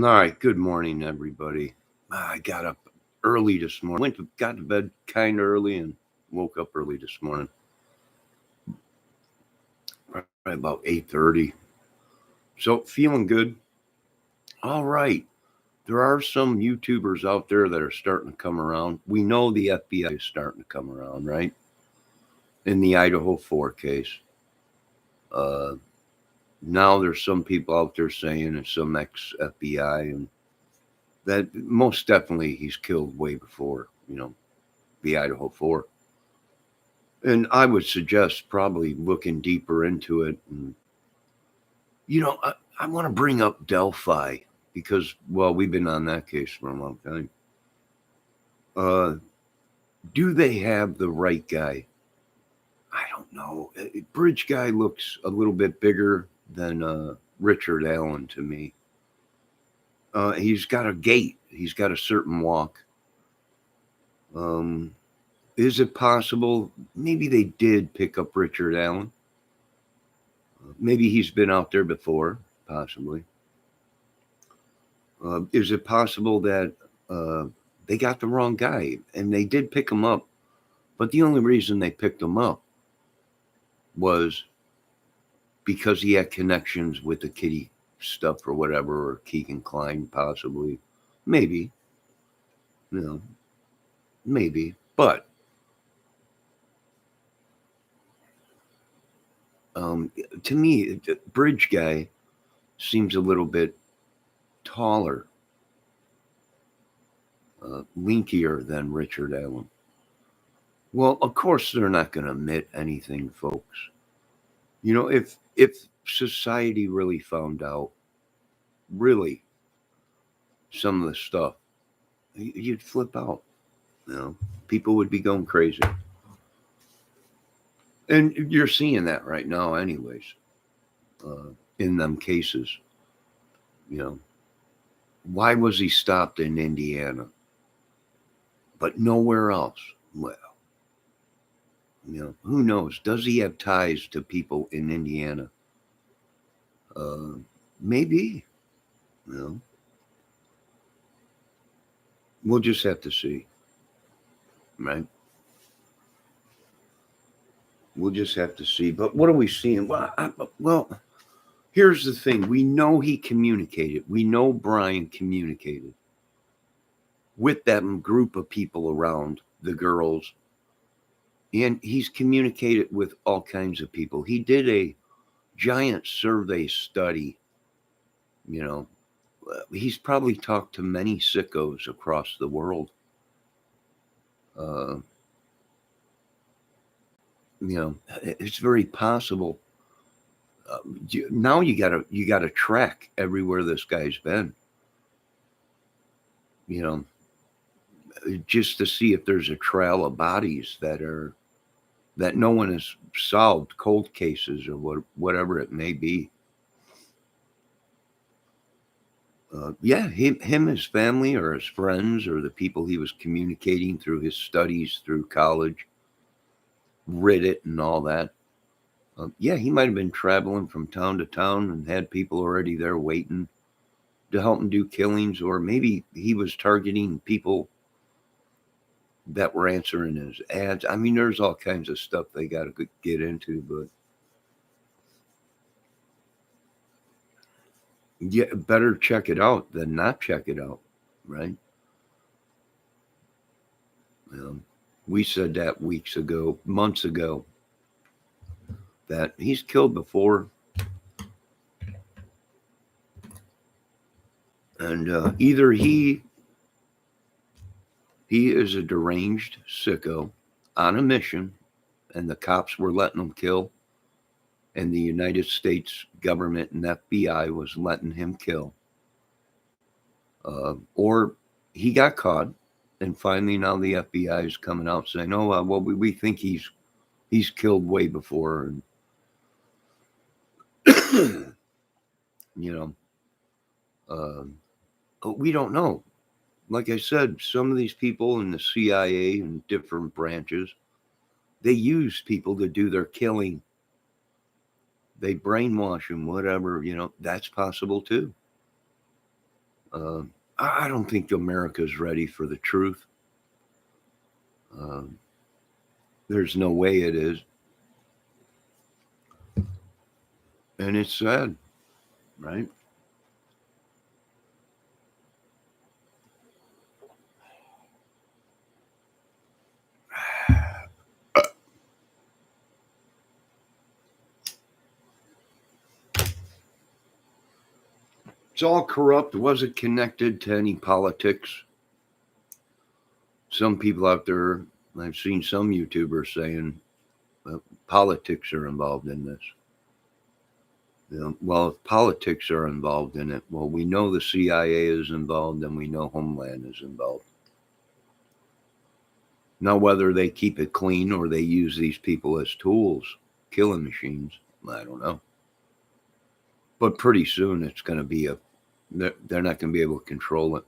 All right, good morning, everybody. I got up early this morning. Got to bed kind of early and woke up early this morning, right about 8:30. So feeling good. All right, there are some YouTubers out there that are starting to come around. We know the FBI is starting to come around, right? In the Idaho 4 case. Uh, Now there's some people out there saying it's some ex-FBI and that most definitely he's killed way before, the Idaho 4. And I would suggest probably looking deeper into it. And, I want to bring up Delphi because, well, we've been on that case for a long time. Uh, do they have the right guy? I don't know. Bridge guy looks a little bit bigger than Richard Allen to me. He's got a gait. He's got a certain walk. Um, is it possible? Maybe they did pick up Richard Allen. Maybe he's been out there before, possibly. Is it possible that uh, they got the wrong guy and they did pick him up? But the only reason they picked him up was because he had connections with the kitty stuff or whatever, or Keegan Klein, possibly. Maybe. Maybe. But to me, the Bridge guy seems a little bit taller, linkier than Richard Allen. Well, of course they're not going to admit anything, folks. If society really found out, really, some of the stuff, you'd flip out. People would be going crazy, and you're seeing that right now, anyways. In them cases, you know, why was he stopped in Indiana, but nowhere else? Well, who knows? Does he have ties to people in Indiana? Uh, Maybe. You know, we'll just have to see, right? We'll just have to see. But what are we seeing? Well, here's the thing. We know he communicated. We know Brian communicated with that group of people around the girls. And he's communicated with all kinds of people. He did a giant survey study. You know, he's probably talked to many sickos across the world. Uh, it's very possible. Now you gotta track everywhere this guy's been. You know, just to see if there's a trail of bodies that no one has solved, cold cases or whatever it may be. Yeah, him, his family, or his friends, or the people he was communicating through his studies through college, Reddit, and all that. Yeah, he might have been traveling from town to town and had people already there waiting to help him do killings, or maybe he was targeting people that were answering his ads. I mean, there's all kinds of stuff they got to get into, but yeah, better check it out than not check it out, right? Um, we said that weeks ago, months ago, that he's killed before, and either he is a deranged sicko on a mission, and the cops were letting him kill, and the United States government and FBI was letting him kill, or he got caught, and finally now the FBI is coming out saying, "Oh, well, we think he's killed way before," and you know, we don't know. Like I said, some of these people in the CIA and different branches, they use people to do their killing. They brainwash them, whatever, that's possible too. Uh, I don't think America's ready for the truth. There's no way it is. And it's sad, right? It's all corrupt. Was it connected to any politics? Some people out there, I've seen some YouTubers saying politics are involved in this. Well, if politics are involved in it, well, we know the CIA is involved and we know Homeland is involved. Now, whether they keep it clean or they use these people as tools, killing machines, I don't know. But pretty soon it's going to be they're not going to be able to control it.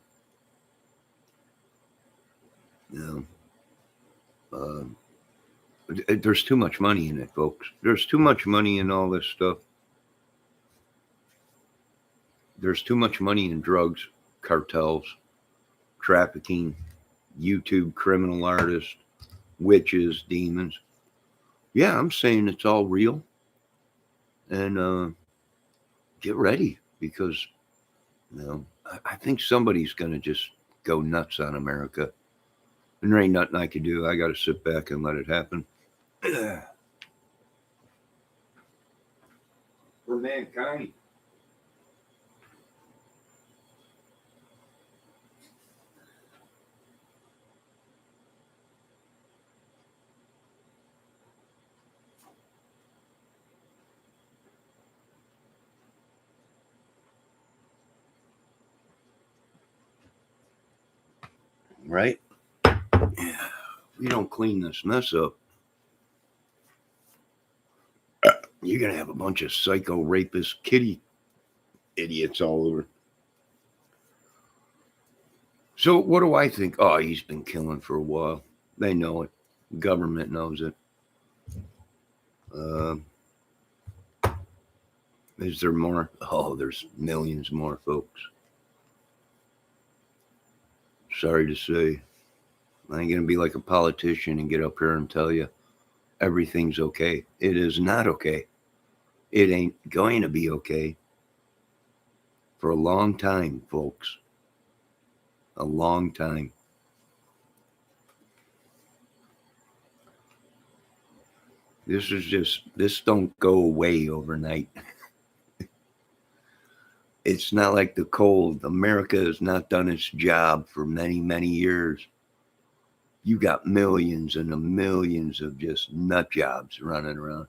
There's too much money in it, folks. There's too much money in all this stuff. There's too much money in drugs, cartels, trafficking, YouTube criminal artists, witches, demons. Yeah, I'm saying it's all real. And get ready because, I think somebody's going to just go nuts on America. And there ain't nothing I can do. I got to sit back and let it happen. For mankind. Right? Yeah. We don't clean this mess up, you're going to have a bunch of psycho rapist kitty idiots all over. So what do I think? Oh, he's been killing for a while. They know it. The government knows it. Uh, is there more? Oh, there's millions more, folks. Sorry to say. I ain't going to be like a politician and get up here and tell you everything's okay. It is not okay. It ain't going to be okay for a long time, folks. A long time. This don't go away overnight. It's not like the cold. America has not done its job for many, many years. You got millions and millions of just nut jobs running around.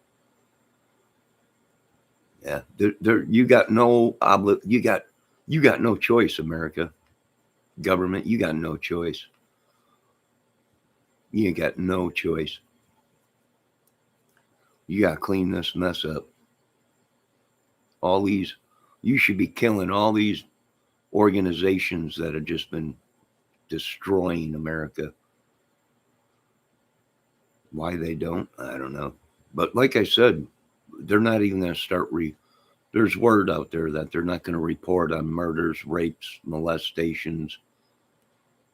Yeah, you got no you got no choice, America. Government, you got no choice. You got no choice. You got to clean this mess up. You should be killing all these organizations that have just been destroying America. Why they don't, I don't know. But like I said, they're not even going to start there's word out there that they're not going to report on murders, rapes, molestations.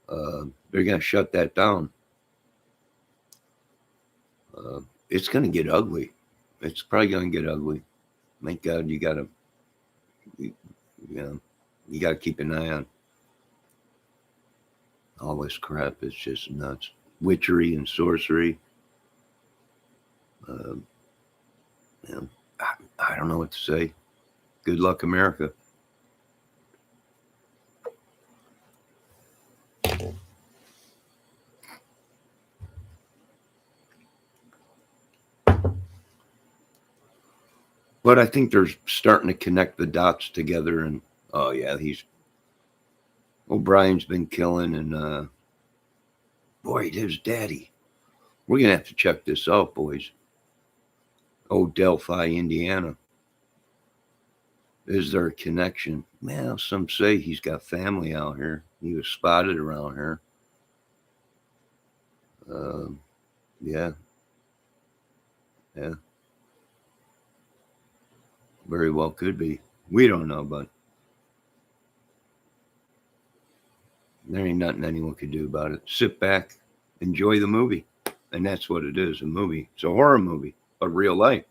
They're going to shut that down. It's going to get ugly. It's probably going to get ugly. Thank God you got to keep an eye on all this crap. It's just nuts. Witchery and sorcery. I don't know what to say. Good luck, America. But I think they're starting to connect the dots together. And oh yeah, O'Brien's been killing, and boy, his daddy. We're gonna have to check this out, boys. Oh, Delphi, Indiana. Is there a connection? Well, some say he's got family out here. He was spotted around here. Yeah, yeah, very well could be. We don't know, but There ain't nothing anyone could do about it. Sit back, enjoy the movie. And that's what it is, a movie. It's a horror movie, but real life.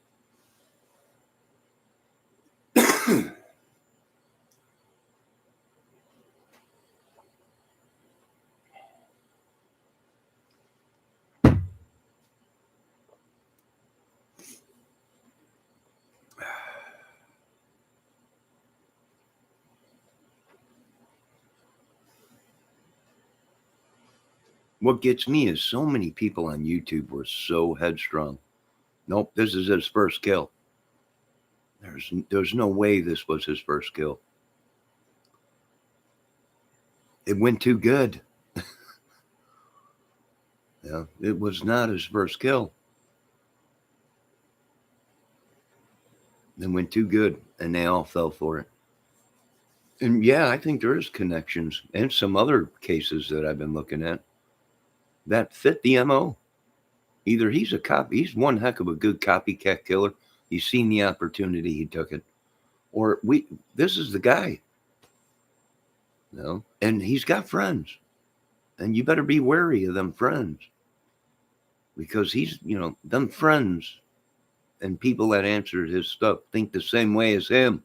What gets me is so many people on YouTube were so headstrong. Nope, this is his first kill. There's no way this was his first kill. It went too good. Yeah, it was not his first kill. It went too good, and they all fell for it. And yeah, I think there is connections and some other cases that I've been looking at that fit the MO. Either he's a cop, he's one heck of a good copycat killer. He's seen the opportunity, he took it. Or this is the guy. You know, and he's got friends. And you better be wary of them friends. Because he's, them friends and people that answered his stuff think the same way as him.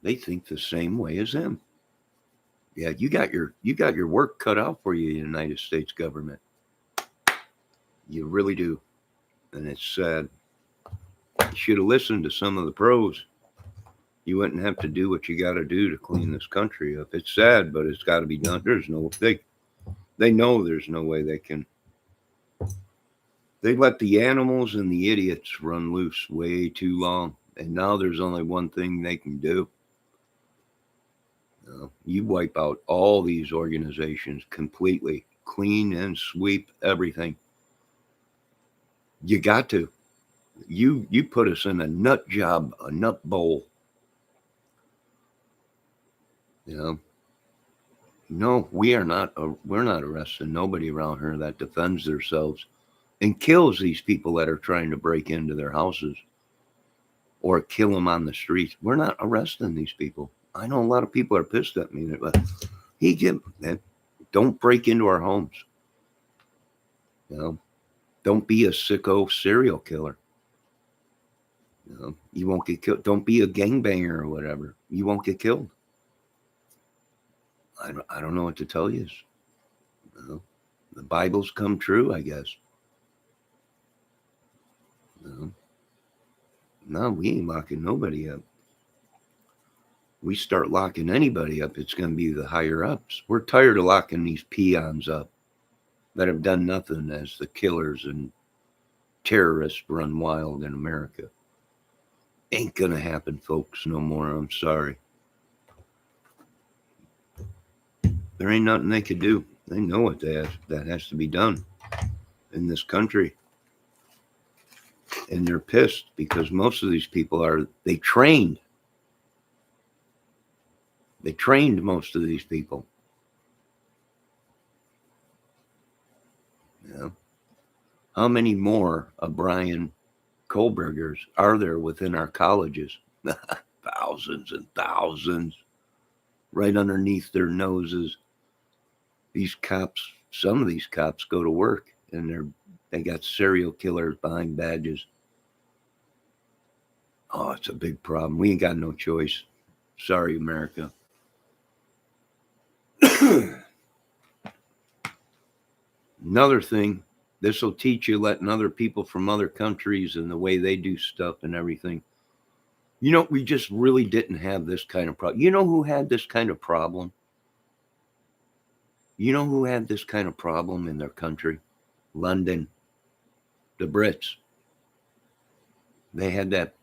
They think the same way as him. Yeah, you got your work cut out for you, United States government. You really do. And it's sad. You should have listened to some of the pros. You wouldn't have to do what you got to do to clean this country up. It's sad, but it's got to be done. They know there's no way they can. They let the animals and the idiots run loose way too long. And now there's only one thing they can do. You wipe out all these organizations completely, clean and sweep everything. You got to. You put us in a nut job, a nut bowl. No, we're not arresting nobody around here that defends themselves and kills these people that are trying to break into their houses or kill them on the streets. We're not arresting these people. I know a lot of people are pissed at me, but don't break into our homes. Don't be a sicko serial killer. You won't get killed. Don't be a gangbanger or whatever. You won't get killed. I don't know what to tell you. The Bible's come true, I guess. No, we ain't locking nobody up. We start locking anybody up, it's going to be the higher ups. We're tired of locking these peons up that have done nothing as the killers and terrorists run wild in America. Ain't going to happen, folks, no more. I'm sorry. There ain't nothing they could do. They know what that has to be done in this country. And they're pissed because most of these people they trained. They trained most of these people. How many more of Brian Kohlbergers are there within our colleges? Thousands and thousands, right underneath their noses. These cops, some of these cops go to work and they got serial killers behind badges. Oh, it's a big problem. We ain't got no choice. Sorry, America. Another thing, this will teach you letting other people from other countries and the way they do stuff and everything. We just really didn't have this kind of problem. You know who had this kind of problem? You know who had this kind of problem in their country? London. The Brits. They had that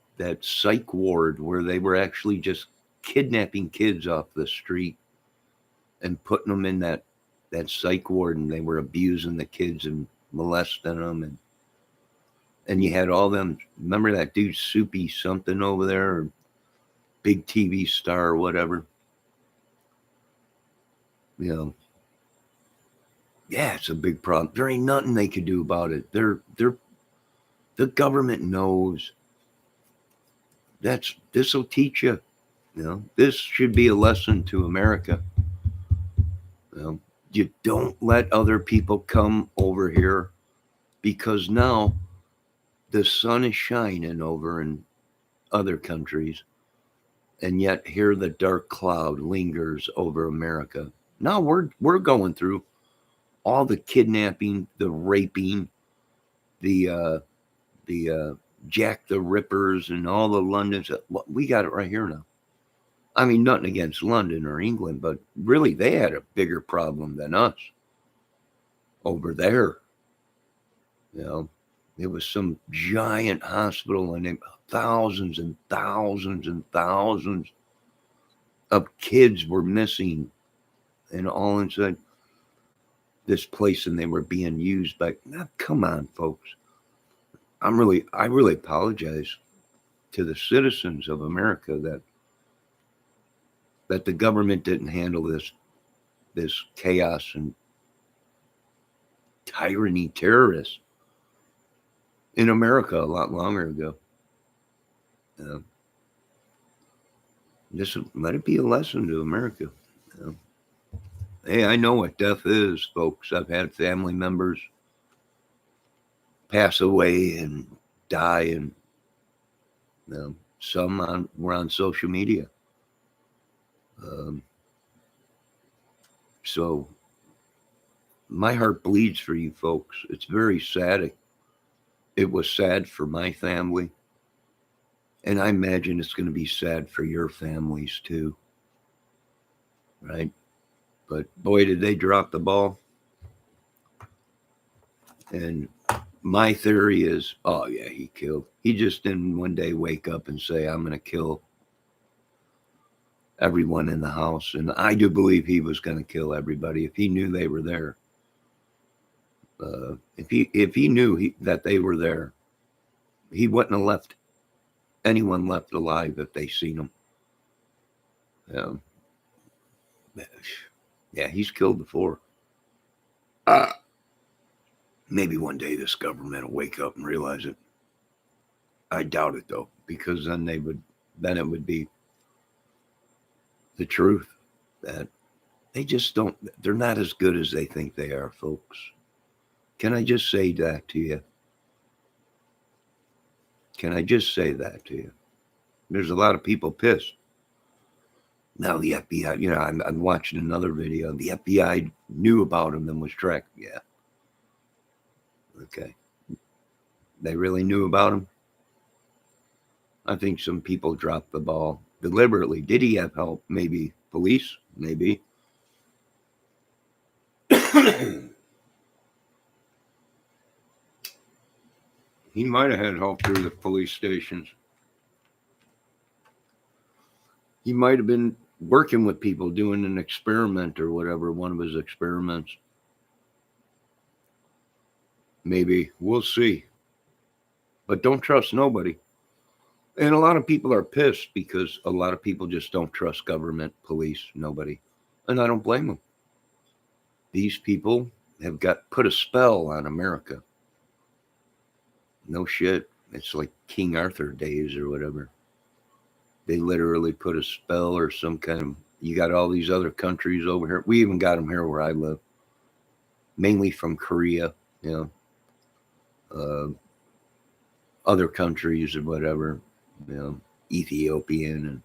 psych ward where they were actually just kidnapping kids off the street and putting them in that psych ward, and they were abusing the kids and molesting them. And you had all them, remember that dude Soupy something over there, or big TV star or whatever? Yeah, it's a big problem. There ain't nothing they could do about it. The government knows. This will teach you. This should be a lesson to America. You don't let other people come over here, because now the sun is shining over in other countries, and yet here the dark cloud lingers over America. Now we're going through all the kidnapping, the raping, the Jack the Rippers, and all the Londons. We got it right here now. I mean, nothing against London or England, but really they had a bigger problem than us over there. It was some giant hospital, and thousands and thousands and thousands of kids were missing, and all inside this place, and they were being used by. Now, come on, folks. I really apologize to the citizens of America that the government didn't handle this chaos and tyranny terrorists in America a lot longer ago. Just let it be a lesson to America. Hey, I know what death is, folks. I've had family members pass away and die, and some were on social media. So my heart bleeds for you folks. It's very sad. It was sad for my family, and I imagine it's going to be sad for your families too, right? But boy, did they drop the ball. And my theory is, oh yeah, he just didn't one day wake up and say, I'm going to kill everyone in the house. And I do believe he was going to kill everybody if he knew they were there. If he knew that they were there, he wouldn't have left anyone left alive if they seen him. Yeah, he's killed before. Maybe one day this government will wake up and realize it. I doubt it though, because then it would be the truth that they just don't. They're not as good as they think they are, folks. Can I just say that to you? Can I just say that to you? There's a lot of people pissed. Now the FBI, I'm watching another video. The FBI knew about him and was tracked. Yeah. Okay. They really knew about him? I think some people dropped the ball deliberately. Did he have help? Maybe. Police? Maybe. He might have had help through the police stations. He might have been working with people doing an experiment or whatever, one of his experiments. Maybe. We'll see. But don't trust nobody. And a lot of people are pissed because a lot of people just don't trust government, police, nobody. And I don't blame them. These people have put a spell on America. No shit. It's like King Arthur days or whatever. They literally put a spell or some kind of. You got all these other countries over here. We even got them here where I live. Mainly from Korea, other countries or whatever, Ethiopian and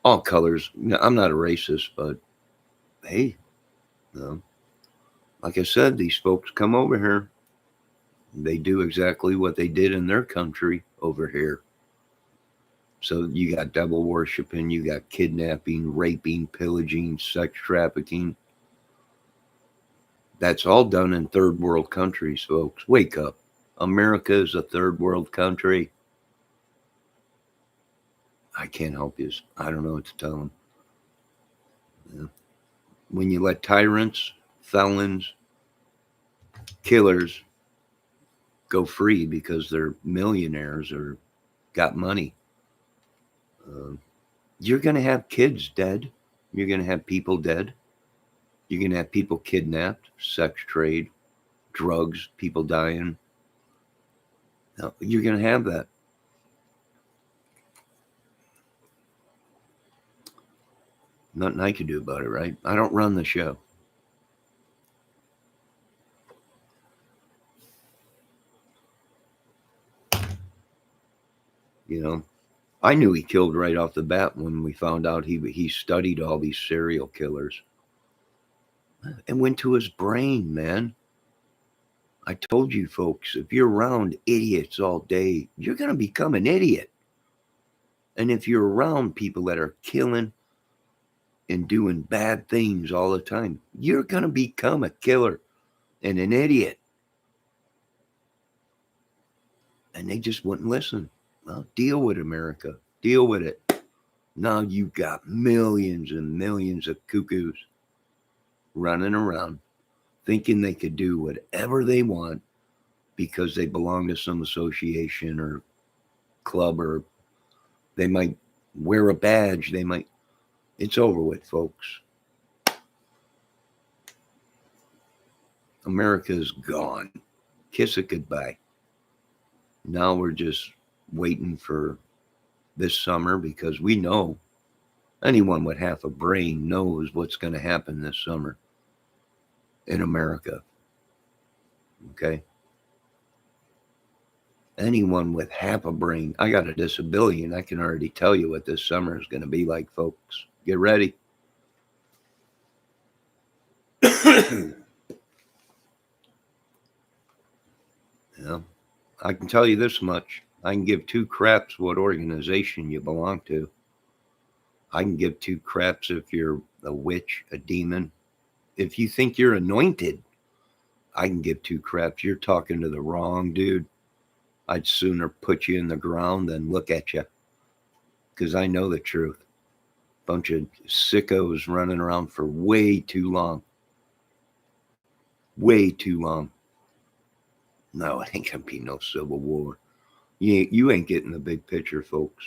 all colors. I'm not a racist, but hey, like I said, these folks come over here. They do exactly what they did in their country over here. So you got devil worshiping, you got kidnapping, raping, pillaging, sex trafficking. That's all done in third world countries, folks. Wake up. America is a third world country. I can't help you. I don't know what to tell them. When you let tyrants, felons, killers go free because they're millionaires or got money, you're going to have kids dead. You're going to have people dead. You're going to have people kidnapped, sex trade, drugs, people dying. Now, you're going to have that. Nothing I can do about it, right? I don't run the show. You know, I knew he killed right off the bat when we found out he studied all these serial killers. It went to his brain, man. I told you folks, if you're around idiots all day, you're going to become an idiot. And if you're around people that are killing and doing bad things all the time, you're going to become a killer and an idiot. And they just wouldn't listen. Well, deal with America. Deal with it. Now you've got millions and millions of cuckoos running around thinking they could do whatever they want because they belong to some association or club, or they might wear a badge. It's over with, folks. America's gone. Kiss it goodbye. Now we're just waiting for this summer, because we know anyone with half a brain knows what's going to happen this summer in America. Okay? Anyone with half a brain. I got a disability, and I can already tell you what this summer is going to be like, folks. Get ready. Yeah, I can tell you this much. I can give two craps what organization you belong to. I can give two craps if you're a witch, a demon. If you think you're anointed, I can give two craps. You're talking to the wrong dude. I'd sooner put you in the ground than look at you, because I know the truth. Bunch of sickos running around for way too long. Way too long. No, it ain't gonna be no civil war. You ain't getting the big picture, folks.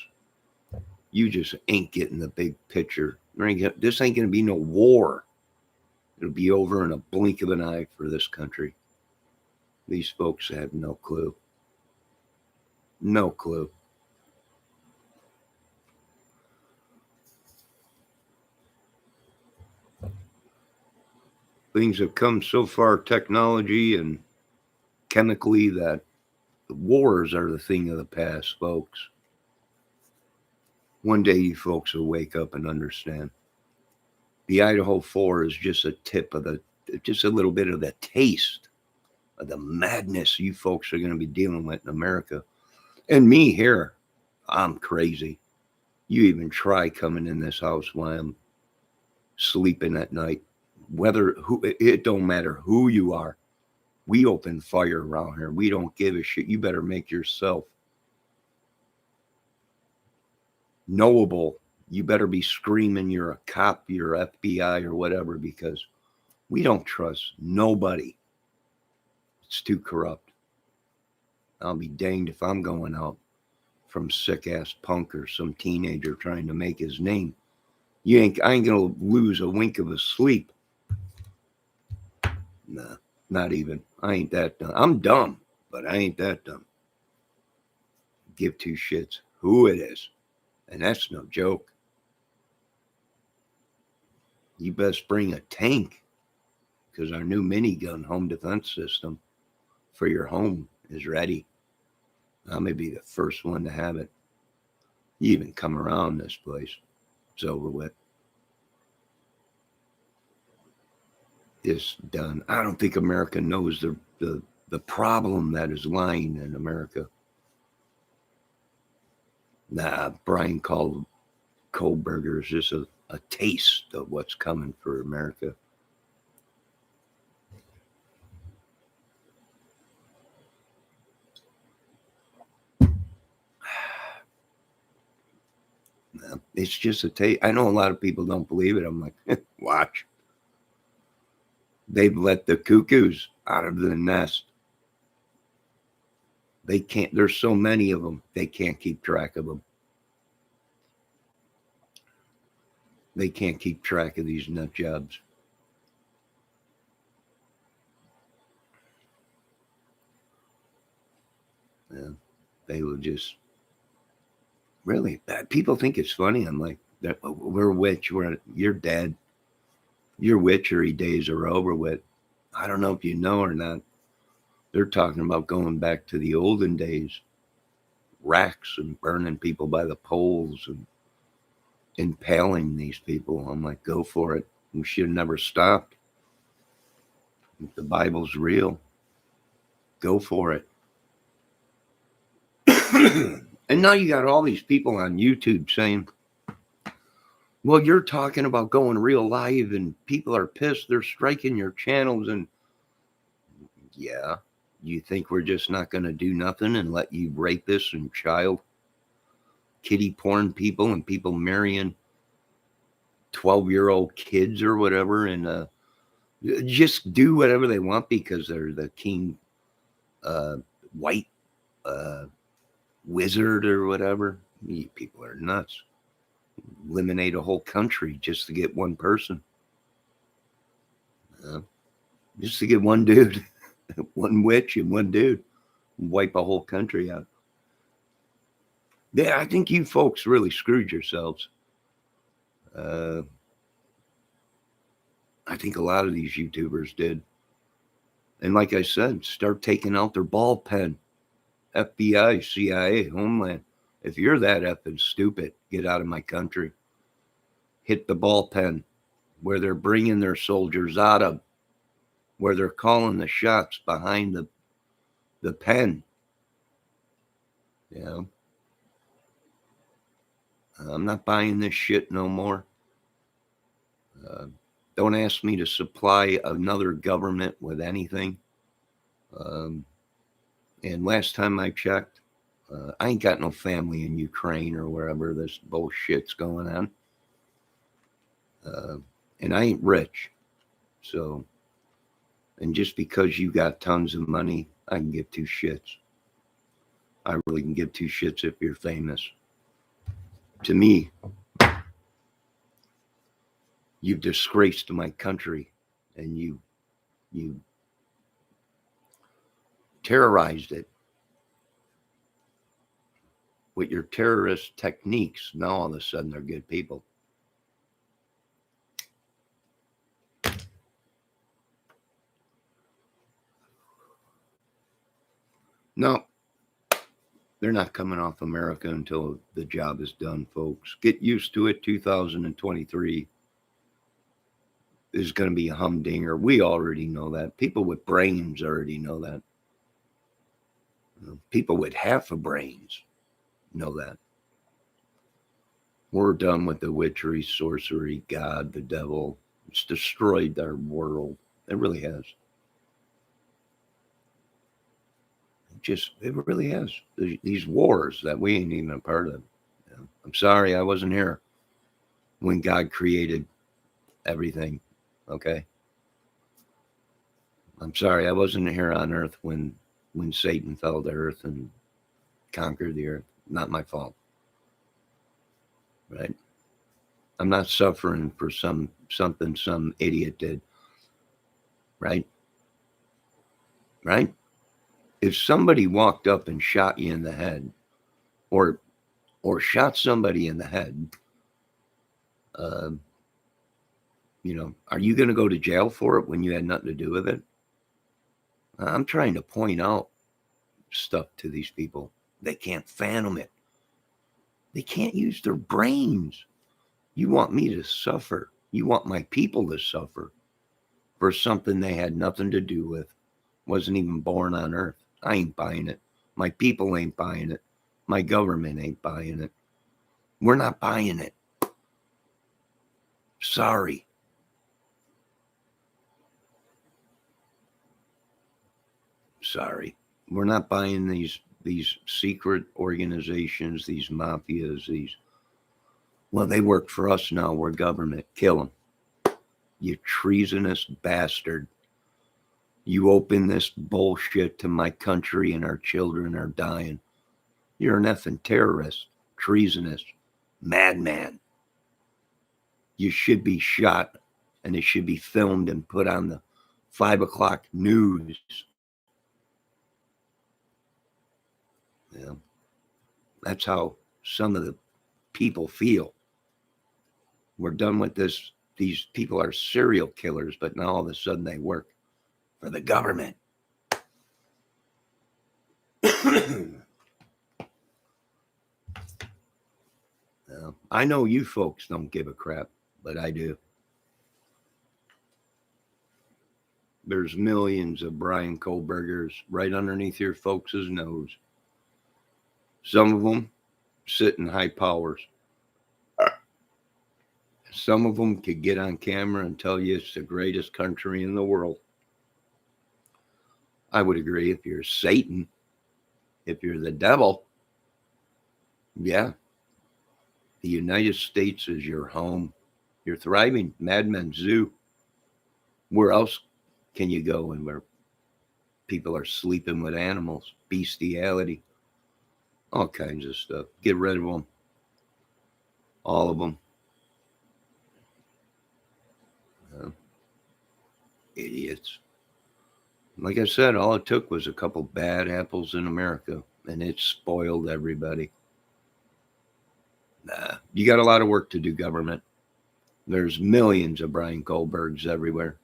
You just ain't getting the big picture. This ain't gonna be no war. It'll be over in a blink of an eye for this country. These folks have no clue. No clue. Things have come so far, technology and chemically, that the wars are the thing of the past, folks. One day you folks will wake up and understand. The Idaho 4 is just just a little bit of the taste of the madness you folks are going to be dealing with in America. And me here, I'm crazy. You even try coming in this house while I'm sleeping at night. It don't matter who you are. We open fire around here. We don't give a shit. You better make yourself knowable. You better be screaming you're a cop, you're FBI or whatever, because we don't trust nobody. It's too corrupt. I'll be danged if I'm going out from sick ass punk or some teenager trying to make his name. I ain't gonna lose a wink of a sleep. Nah, not even. I ain't that dumb. I'm dumb, but I ain't that dumb. Give two shits who it is. And that's no joke. You best bring a tank, because our new minigun home defense system for your home is ready. I may be the first one to have it. You even come around this place, it's over with. It's done. I don't think America knows the problem that is lying in America. Nah, Brian called Kohlberger is just a taste of what's coming for America. It's just a taste. I know a lot of people don't believe it. I'm like, watch. They've let the cuckoos out of the nest. They can't, there's so many of them, they can't keep track of them. They can't keep track of these nut jobs. Yeah, they will just really bad. People think it's funny. I'm like, That we're witch. You're dead. Your witchery days are over with. I don't know if you know or not. They're talking about going back to the olden days, racks and burning people by the poles and impaling these people. I'm like, go for it. We should have never stopped. If the Bible's real, go for it. And now you got all these people on YouTube saying, well, you're talking about going real live and people are pissed. They're striking your channels. And yeah, you think we're just not going to do nothing and let you rapists and child kitty porn people and people marrying 12-year-old kids or whatever and just do whatever they want because they're the king white wizard or whatever? You people are nuts. Eliminate a whole country just to get one person. Just to get one dude, one witch and one dude. Wipe a whole country out. Yeah, I think you folks really screwed yourselves. I think a lot of these YouTubers did. And like I said, start taking out their ball pen. FBI, CIA, Homeland. If you're that effing stupid, get out of my country. Hit the ball pen where they're bringing their soldiers out of, where they're calling the shots behind the pen. You know, I'm not buying this shit no more. Don't ask me to supply another government with anything. And last time I checked, I ain't got no family in Ukraine or wherever this bullshit's going on. And I ain't rich. So, and just because you got tons of money, I can give two shits. I really can give two shits if you're famous. To me, you've disgraced my country and you terrorized it with your terrorist techniques. Now all of a sudden they're good people. No, they're not coming off America until the job is done, folks. Get used to it. 2023 is going to be a humdinger. We already know that. People with brains already know that. People with half a brains know that. We're done with the witchery, sorcery, God, the devil. It's destroyed our world. It really has. It really has. These wars that we ain't even a part of. I'm sorry I wasn't here when God created everything. Okay. I'm sorry I wasn't here on earth when Satan fell to earth and conquered the earth. Not my fault. Right? I'm not suffering for something some idiot did. Right? Right? If somebody walked up and shot you in the head or shot somebody in the head, are you going to go to jail for it when you had nothing to do with it? I'm trying to point out stuff to these people. They can't fathom it. They can't use their brains. You want me to suffer. You want my people to suffer for something they had nothing to do with. Wasn't even born on earth. I ain't buying it. My people ain't buying it. My government ain't buying it. We're not buying it. Sorry. Sorry. We're not buying these secret organizations, these mafias, well, they work for us now. We're government. Kill them. You treasonous bastard. You open this bullshit to my country and our children are dying. You're an effing terrorist, treasonous, madman. You should be shot and it should be filmed and put on the 5 o'clock news. Yeah. That's how some of the people feel. We're done with this. These people are serial killers, but now all of a sudden they work for the government. I know you folks don't give a crap, but I do. There's millions of Bryan Kohbergers right underneath your folks' nose. Some of them sit in high powers. Some of them could get on camera and tell you it's the greatest country in the world. I would agree. If you're Satan, if you're the devil, yeah, the United States is your home. You're thriving. Mad Men Zoo. Where else can you go and where people are sleeping with animals? Bestiality. All kinds of stuff. Get rid of them. All of them. Idiots. Like I said, all it took was a couple bad apples in America, and it spoiled everybody. Nah, you got a lot of work to do, government. There's millions of Bryan Kohbergs everywhere.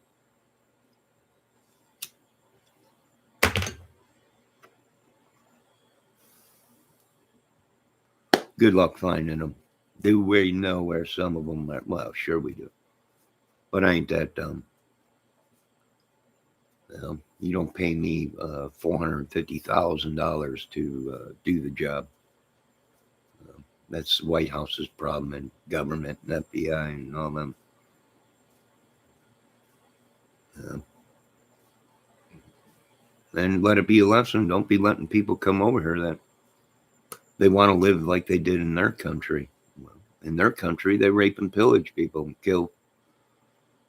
Good luck finding them. Do we know where some of them are? Well, sure we do. But I ain't that dumb. You don't pay me $450,000 to do the job. That's the White House's problem, and government and FBI and all them. And let it be a lesson. Don't be letting people come over here that they want to live like they did in their country. In their country, they rape and pillage people and kill,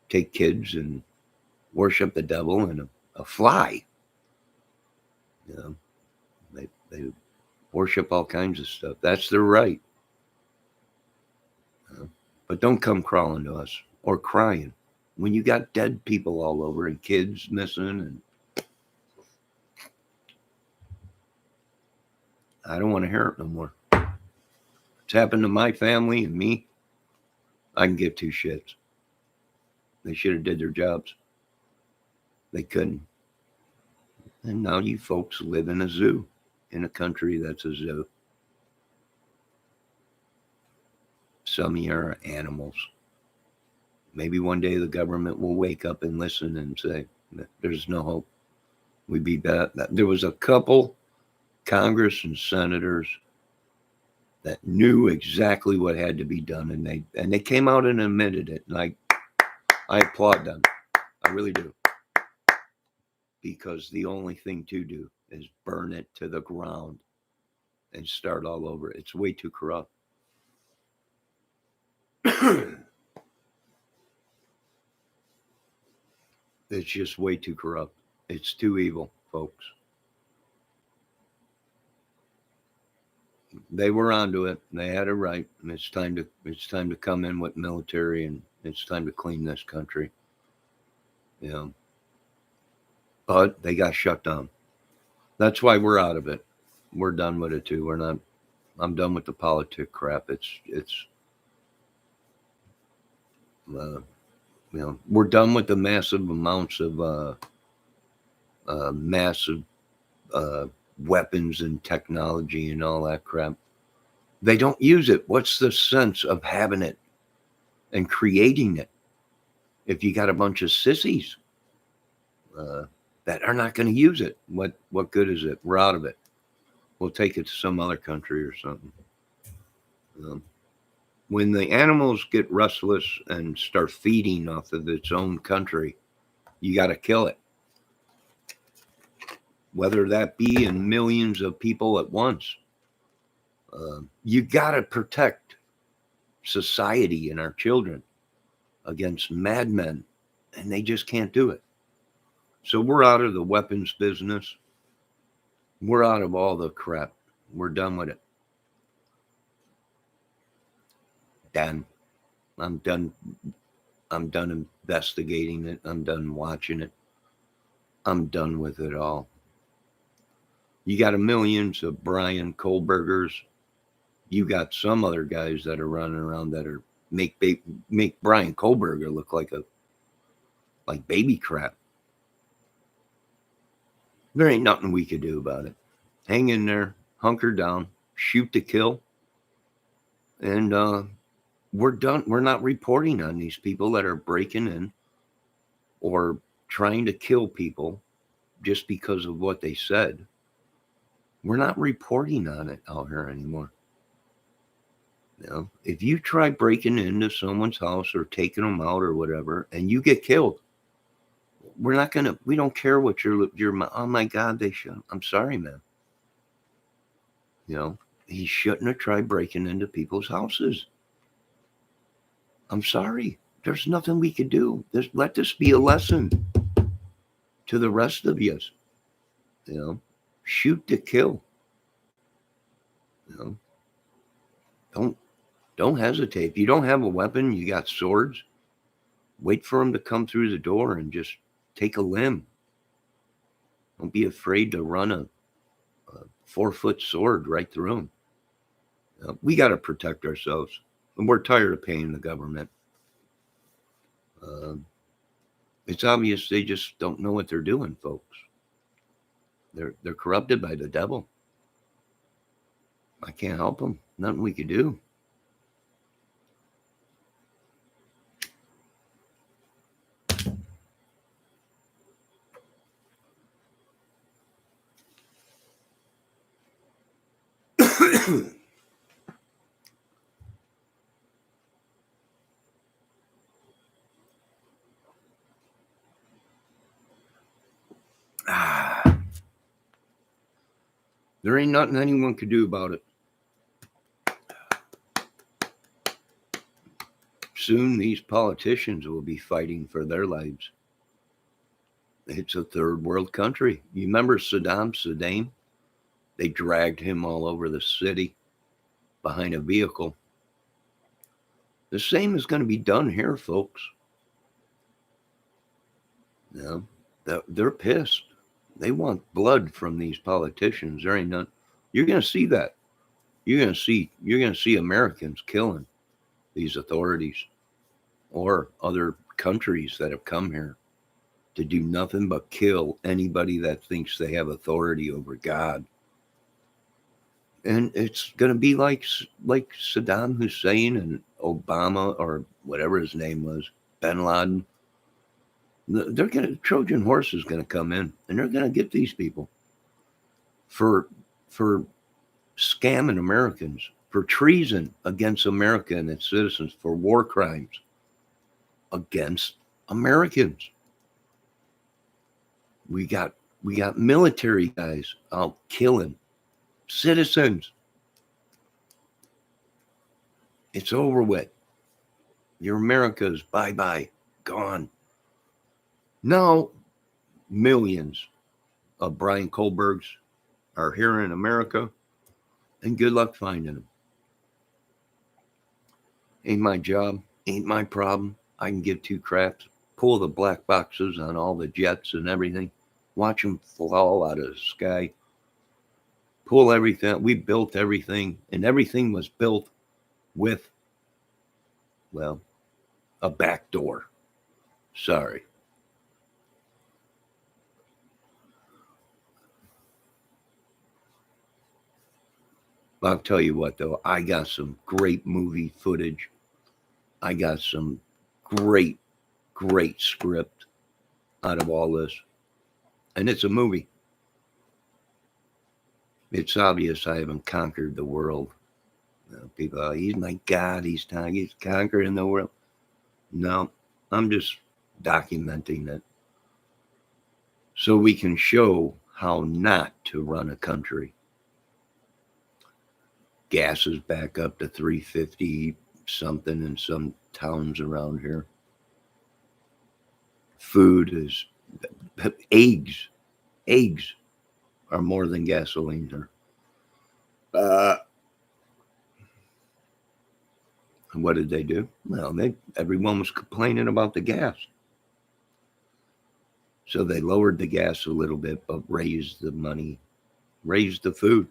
take kids and worship the devil and a fly. They worship all kinds of stuff. That's their right. But don't come crawling to us or crying when you got dead people all over and kids missing. And I don't want to hear it no more. It's happened to my family and me. I can give two shits. They should have did their jobs. They couldn't. And now you folks live in a zoo, in a country that's a zoo. Some of you are animals. Maybe one day the government will wake up and listen and say, there's no hope. We be bad. There was a couple Congress and senators that knew exactly what had to be done, and they came out and admitted it. And I applaud them. I really do. Because the only thing to do is burn it to the ground and start all over. It's way too corrupt. It's just way too corrupt. It's too evil, folks. They were onto it. They had it right. And it's time to come in with military, and it's time to clean this country. But they got shut down. That's why we're out of it. We're done with it too. I'm done with the politic crap. We're done with the massive amounts of massive weapons and technology and all that crap. They don't use it. What's the sense of having it and creating it if you got a bunch of sissies that are not going to use it? What good is it? We're out of it. We'll take it to some other country or something. When the animals get restless and start feeding off of its own country, you got to kill it. Whether that be in millions of people at once. You got to protect society and our children against madmen, and they just can't do it. So we're out of the weapons business. We're out of all the crap. We're done with it. Done. I'm done. I'm done investigating it. I'm done watching it. I'm done with it all. You got millions of Bryan Kohbergers. You got some other guys that are running around that are make Brian Kohlberger look like baby crap. There ain't nothing we could do about it. Hang in there, hunker down, shoot to kill, and we're done. We're not reporting on these people that are breaking in or trying to kill people just because of what they said. We're not reporting on it out here anymore. You know, if you try breaking into someone's house or taking them out or whatever, and you get killed, we don't care what your, oh my God, they should. I'm sorry, man. You know, he shouldn't have tried breaking into people's houses. I'm sorry. There's nothing we could do. Let this be a lesson to the rest of you. You know, shoot to kill. You know, don't hesitate. If you don't have a weapon, you got swords. Wait for them to come through the door and just take a limb. Don't be afraid to run a 4-foot sword right through them. We got to protect ourselves, and we're tired of paying the government. It's obvious they just don't know what they're doing, folks. They're corrupted by the devil. I can't help them. Nothing we could do. There ain't nothing anyone could do about it. Soon these politicians will be fighting for their lives. It's a third world country. You remember Saddam? They dragged him all over the city behind a vehicle. The same is going to be done here, folks. You know, they're pissed. They want blood from these politicians. There ain't none. You're going to see that. You're going to see Americans killing these authorities or other countries that have come here to do nothing but kill anybody that thinks they have authority over God. And it's going to be like Saddam Hussein and Obama, or whatever his name was, Bin Laden. Trojan horse is going to come in, and they're going to get these people for scamming Americans, for treason against America and its citizens, for war crimes against Americans. We got military guys out killing citizens. It's over with. Your America's bye-bye, gone. Now, millions of Brian Kohlbergs are here in America, and good luck finding them. Ain't my job, ain't my problem. I can give two craps. Pull the black boxes on all the jets and everything. Watch them fall out of the sky. Pull everything. We built everything, and everything was built with, well, a back door. Sorry. I'll tell you what, though, I got some great movie footage. I got some great script out of all this. And it's a movie. It's obvious I haven't conquered the world. People, he's my God, he's conquering the world. No, I'm just documenting it so we can show how not to run a country. Gas is back up to $3.50 something in some towns around here. Food is, eggs are more than gasoline here. And what did they do? Well, everyone was complaining about the gas. So they lowered the gas a little bit, but raised the money, raised the food.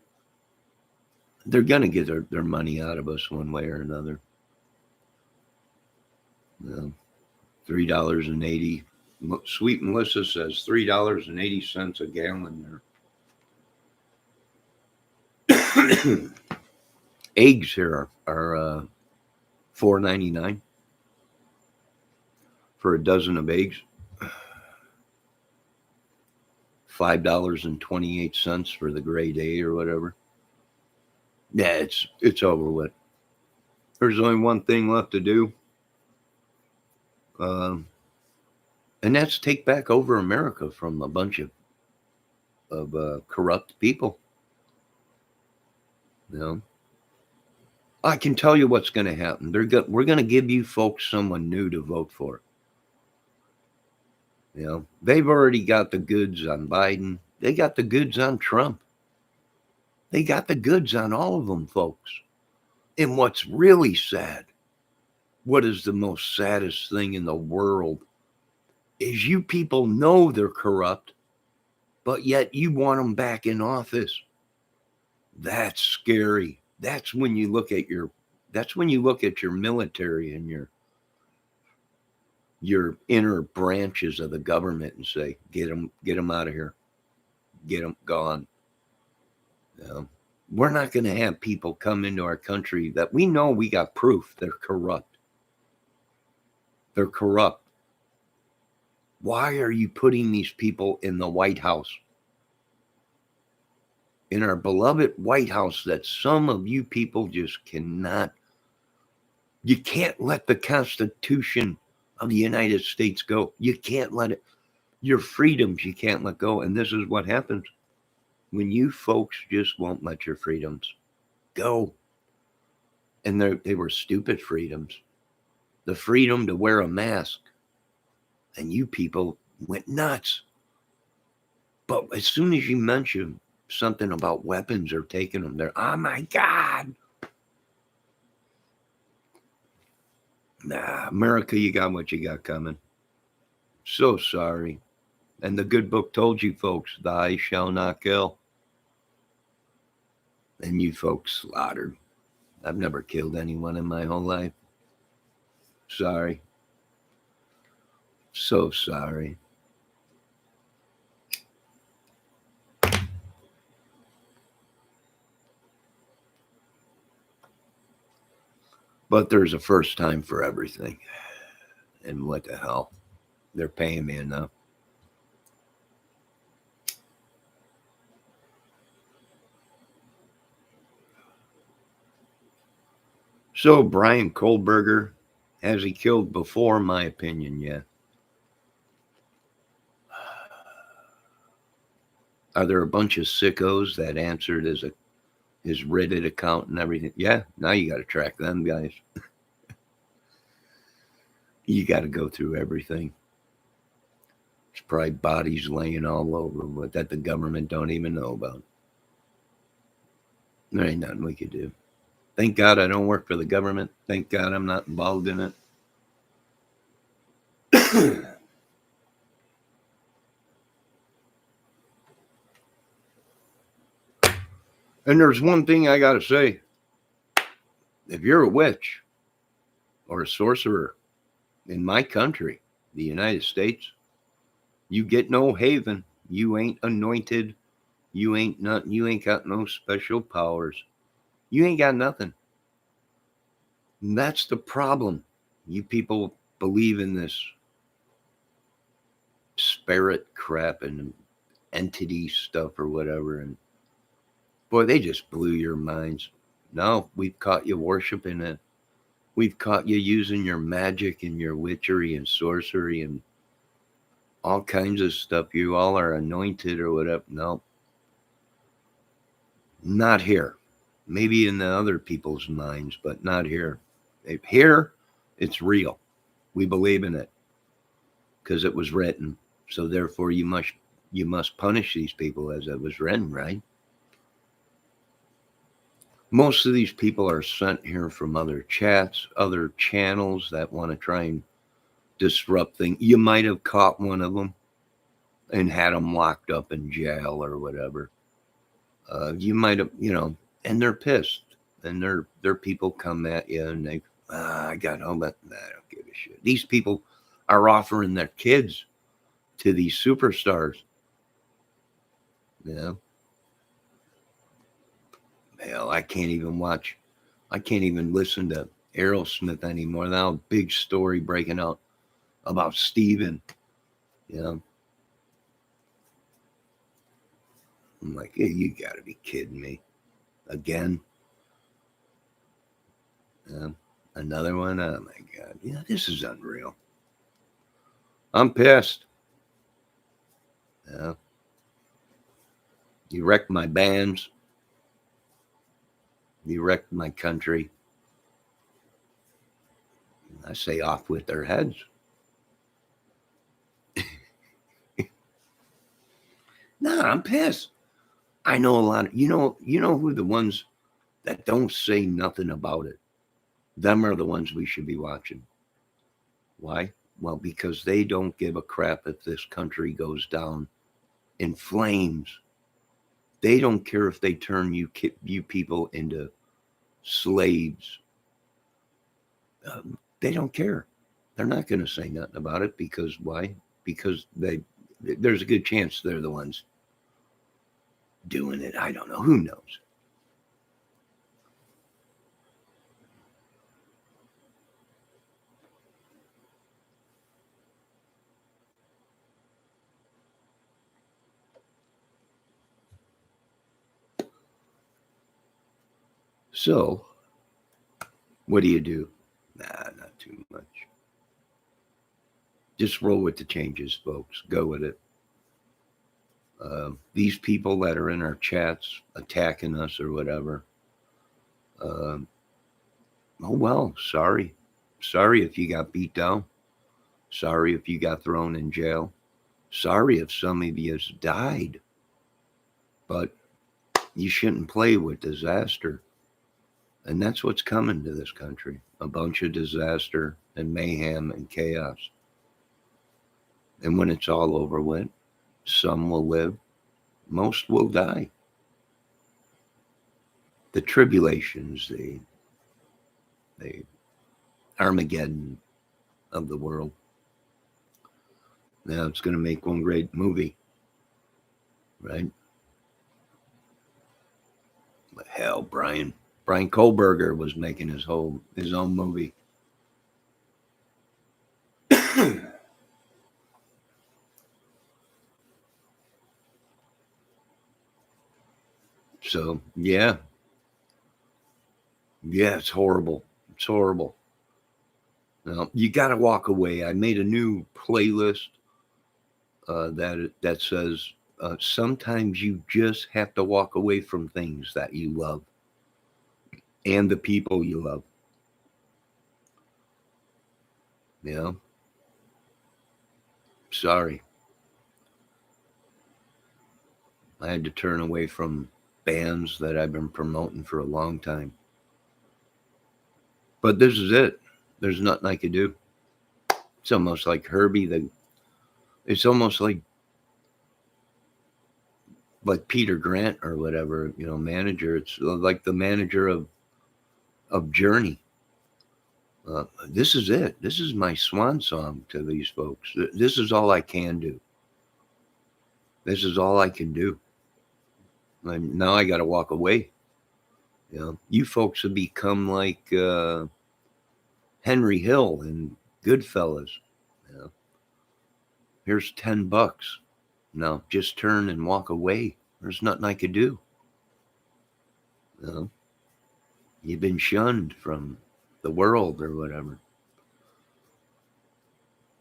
They're going to get their money out of us one way or another. $3.80. Sweet Melissa says $3.80 a gallon there. Eggs here are $4.99 for a dozen of eggs. $5.28 for the grade A or whatever. Yeah, it's over with. There's only one thing left to do, and that's take back over America from a bunch of corrupt people. You know, I can tell you what's going to happen. We're going to give you folks someone new to vote for. You know, they've already got the goods on Biden. They got the goods on Trump. They got the goods on all of them, folks. And what's really sad, what is the most saddest thing in the world, is you people know they're corrupt, but yet you want them back in office. That's scary. That's when you look at your military and your inner branches of the government and say, get them out of here. Get them gone. We're not going to have people come into our country that we know we got proof they're corrupt. They're corrupt. Why are you putting these people in the White House? In our beloved White House that some of you people just cannot. You can't let the Constitution of the United States go. You can't let it. Your freedoms you can't let go. And this is what happens when you folks just won't let your freedoms go. And they were stupid freedoms. The freedom to wear a mask. And you people went nuts. But as soon as you mention something about weapons or taking them there, oh my God. Nah, America, you got what you got coming. So sorry. And the good book told you folks, thou shalt not kill. And you folks slaughtered. I've never killed anyone in my whole life. Sorry. So sorry. But there's a first time for everything. And what the hell? They're paying me enough. So Brian Kohlberger, has he killed before? My opinion, yeah. Are there a bunch of sickos that answered his Reddit account and everything? Yeah, now you got to track them guys. You got to go through everything. There's probably bodies laying all over them that the government don't even know about. There ain't nothing we could do. Thank God I don't work for the government. Thank God I'm not involved in it. And there's one thing I got to say. If you're a witch or a sorcerer in my country, the United States, you get no haven. You ain't anointed. You ain't got no special powers. You ain't got nothing. And that's the problem. You people believe in this spirit crap and entity stuff or whatever. And boy, they just blew your minds. No, we've caught you worshiping it. We've caught you using your magic and your witchery and sorcery and all kinds of stuff. You all are anointed or whatever. No. Not here. Maybe in the other people's minds, but not here. Here, it's real. We believe in it because it was written. So therefore, you must punish these people as it was written, right? Most of these people are sent here from other chats, other channels that want to try and disrupt things. You might have caught one of them and had them locked up in jail or whatever. You might have, and they're pissed, and their people come at you, and I got home, but I don't give a shit. These people are offering their kids to these superstars. You know? Hell, I can't even listen to Aerosmith anymore. Now, big story breaking out about Steven. You know? I'm like, hey, you gotta be kidding me. Again? Another one? Oh my God. Yeah, this is unreal. I'm pissed. Yeah. You wrecked my bands. You wrecked my country. I say off with their heads. No, I'm pissed. I know a lot of, you know who the ones that don't say nothing about it. Them are the ones we should be watching. Why? Well, because they don't give a crap if this country goes down in flames. They don't care if they turn you people into slaves. They don't care. They're not going to say nothing about it because why? Because there's a good chance they're the ones doing it. I don't know. Who knows? So, what do you do? Nah, not too much. Just roll with the changes, folks. Go with it. These people that are in our chats attacking us or whatever. Oh well, sorry. Sorry if you got beat down. Sorry if you got thrown in jail. Sorry if some of you died. But you shouldn't play with disaster. And that's what's coming to this country. A bunch of disaster and mayhem and chaos. And when it's all over with, some will live, most will die. The tribulations, the Armageddon of the world. Now it's going to make one great movie, right? But hell, Brian Kohlberger was making his own movie. So yeah, it's horrible. It's horrible. Now you got to walk away. I made a new playlist that says sometimes you just have to walk away from things that you love and the people you love. You know, sorry, I had to turn away from bands that I've been promoting for a long time. But this is it. There's nothing I could do. It's almost like Herbie. It's almost like Peter Grant or whatever, manager. It's like the manager of Journey. This is it. This is my swan song to these folks. This is all I can do. This is all I can do. And now I got to walk away. You folks have become like Henry Hill in Goodfellas. Here's $10. Now just turn and walk away. There's nothing I could do. You've been shunned from the world or whatever.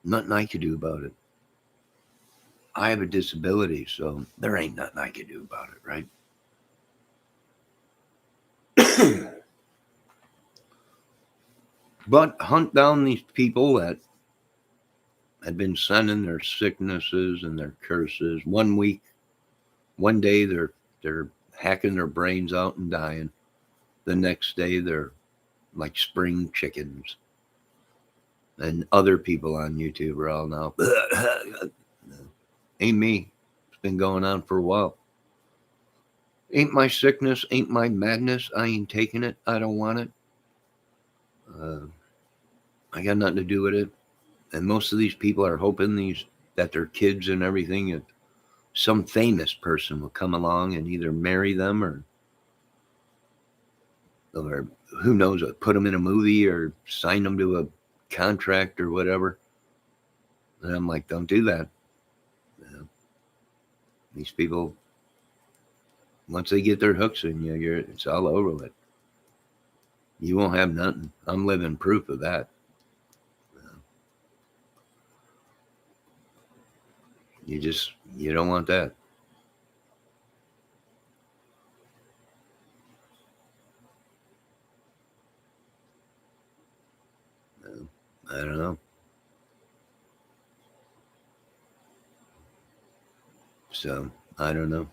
Nothing I could do about it. I have a disability, so there ain't nothing I could do about it, right? But hunt down these people that had been sending their sicknesses and their curses. 1 week, one day they're hacking their brains out and dying. The next day they're like spring chickens. And other people on YouTube are all now, ain't me. It's been going on for a while. Ain't my sickness, ain't my madness. I ain't taking it. I don't want it. Uh, I got nothing to do with it. And most of these people are hoping that their kids and everything, some famous person will come along and either marry them or who knows, put them in a movie or sign them to a contract or whatever. And I'm like, don't do that. These people, once they get their hooks in you, it's all over with. You won't have nothing. I'm living proof of that. You don't want that. I don't know. So, I don't know.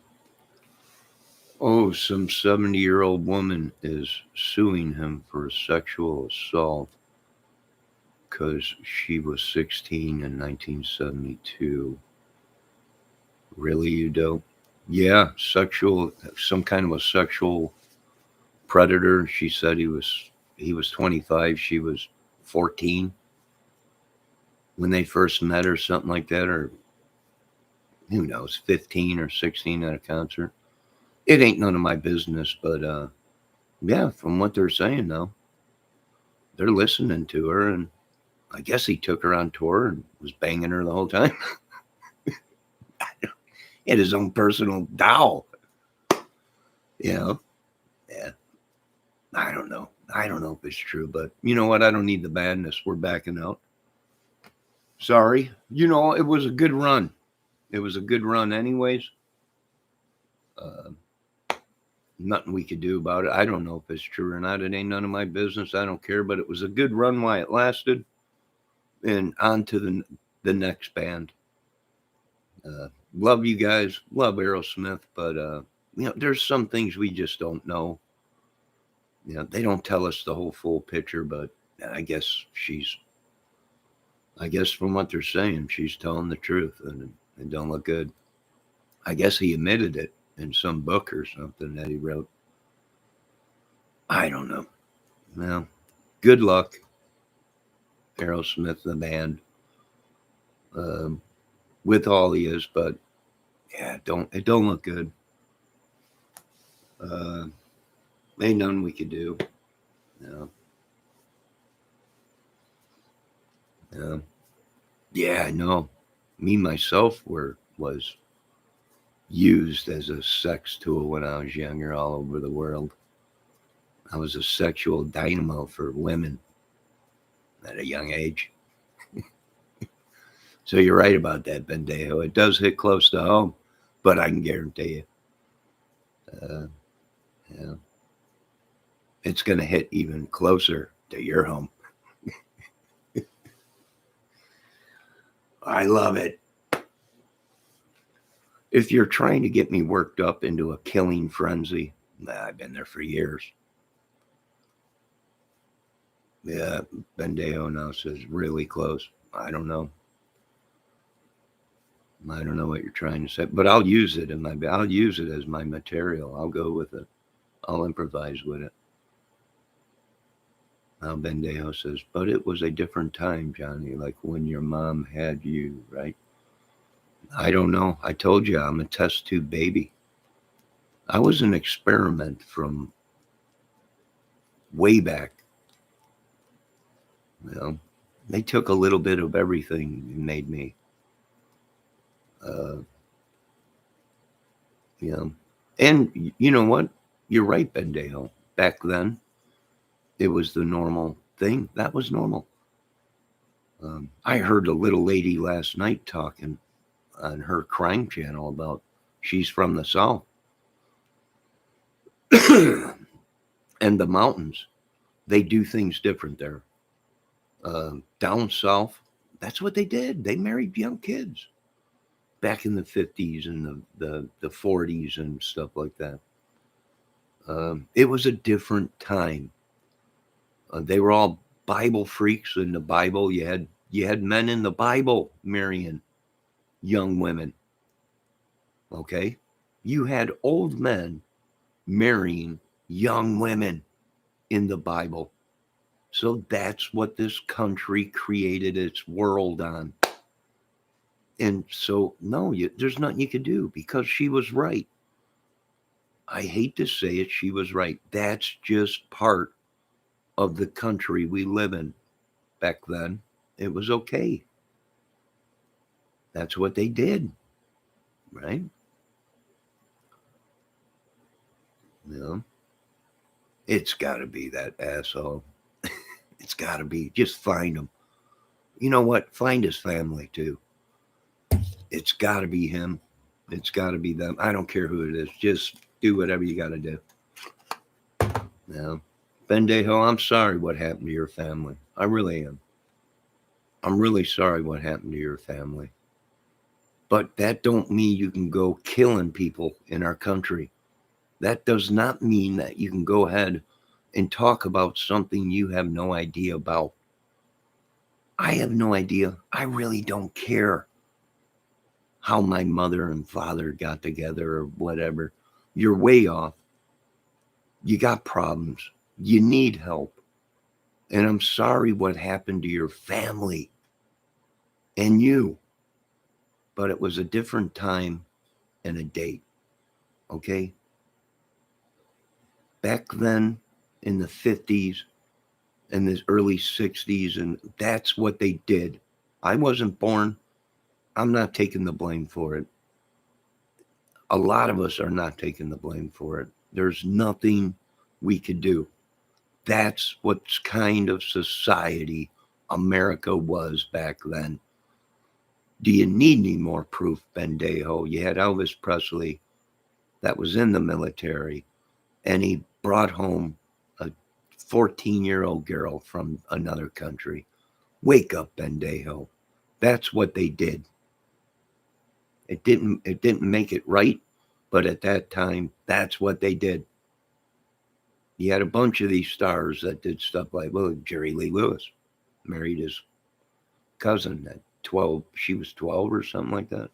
Oh, some 70-year-old woman is suing him for sexual assault because she was 16 in 1972. Really, you don't? Yeah, some kind of a sexual predator. She said he was 25, she was 14 when they first met or something like that, or who knows, 15 or 16 at a concert. It ain't none of my business, but yeah, from what they're saying though, they're listening to her, and I guess he took her on tour and was banging her the whole time. He had his own personal doll. You know? Yeah. I don't know. I don't know if it's true, but you know what? I don't need the badness. We're backing out. Sorry. It was a good run. It was a good run, anyways. Uh, Nothing we could do about it. I don't know if it's true or not. It ain't none of my business. I don't care. But it was a good run while it lasted. And on to the next band. Love you guys. Love Aerosmith. But, there's some things we just don't know. They don't tell us the whole full picture. But I guess from what they're saying, she's telling the truth. And it don't look good. I guess he admitted it in some book or something that he wrote. I don't know. Well, good luck, Aerosmith, the band, with all he is, but yeah, it don't look good. Ain't nothing we could do. No. No. Yeah, I know. Me myself was used as a sex tool when I was younger all over the world. I was a sexual dynamo for women at a young age. So you're right about that, Bendejo. It does hit close to home, but I can guarantee you, yeah, it's going to hit even closer to your home. I love it. If you're trying to get me worked up into a killing frenzy, I've been there for years. Yeah, Bendejo now says really close. I don't know. I don't know what you're trying to say, but I'll use it I'll use it as my material. I'll go with it. I'll improvise with it. Now Bendejo says, but it was a different time, Johnny, like when your mom had you, right? I don't know. I told you I'm a test tube baby. I was an experiment from way back. They took a little bit of everything and made me. Uh, and you know what? You're right, Bendejo. Back then, it was the normal thing. That was normal. I heard a little lady last night talking on her crime channel about she's from the South. And the mountains, they do things different there. Down south, that's what they did. They married young kids back in the 50s and the 40s and stuff like that. It was a different time. They were all Bible freaks in the Bible. You had men in the Bible marrying young women. Okay? You had old men marrying young women in the Bible. So that's what this country created its world on. And so, no, there's nothing you could do because she was right. I hate to say it, she was right. That's just part of the country we live in. Back then, it was okay. That's what they did, right? No, it's got to be that asshole. It's got to be. Just find him. You know what? Find his family too. It's got to be him. It's got to be them. I don't care who it is. Just do whatever you got to do. Now, Bendejo, I'm sorry what happened to your family. I really am. I'm really sorry what happened to your family. But that don't mean you can go killing people in our country. That does not mean that you can go ahead and talk about something you have no idea about. I have no idea. I really don't care how my mother and father got together or whatever. You're way off. You got problems. You need help. And I'm sorry what happened to your family and you. But it was a different time and a date. Okay? Back then in the 50s and the early 60s, and that's what they did. I wasn't born. I'm not taking the blame for it. A lot of us are not taking the blame for it. There's nothing we could do. That's what kind of society America was back then. Do you need any more proof, Bendejo? You had Elvis Presley that was in the military, and he brought home a 14-year-old girl from another country. Wake up, Bendejo. That's what they did. It didn't make it right, but at that time, that's what they did. You had a bunch of these stars that did stuff like, well, Jerry Lee Lewis married his cousin at 12. She was 12 or something like that.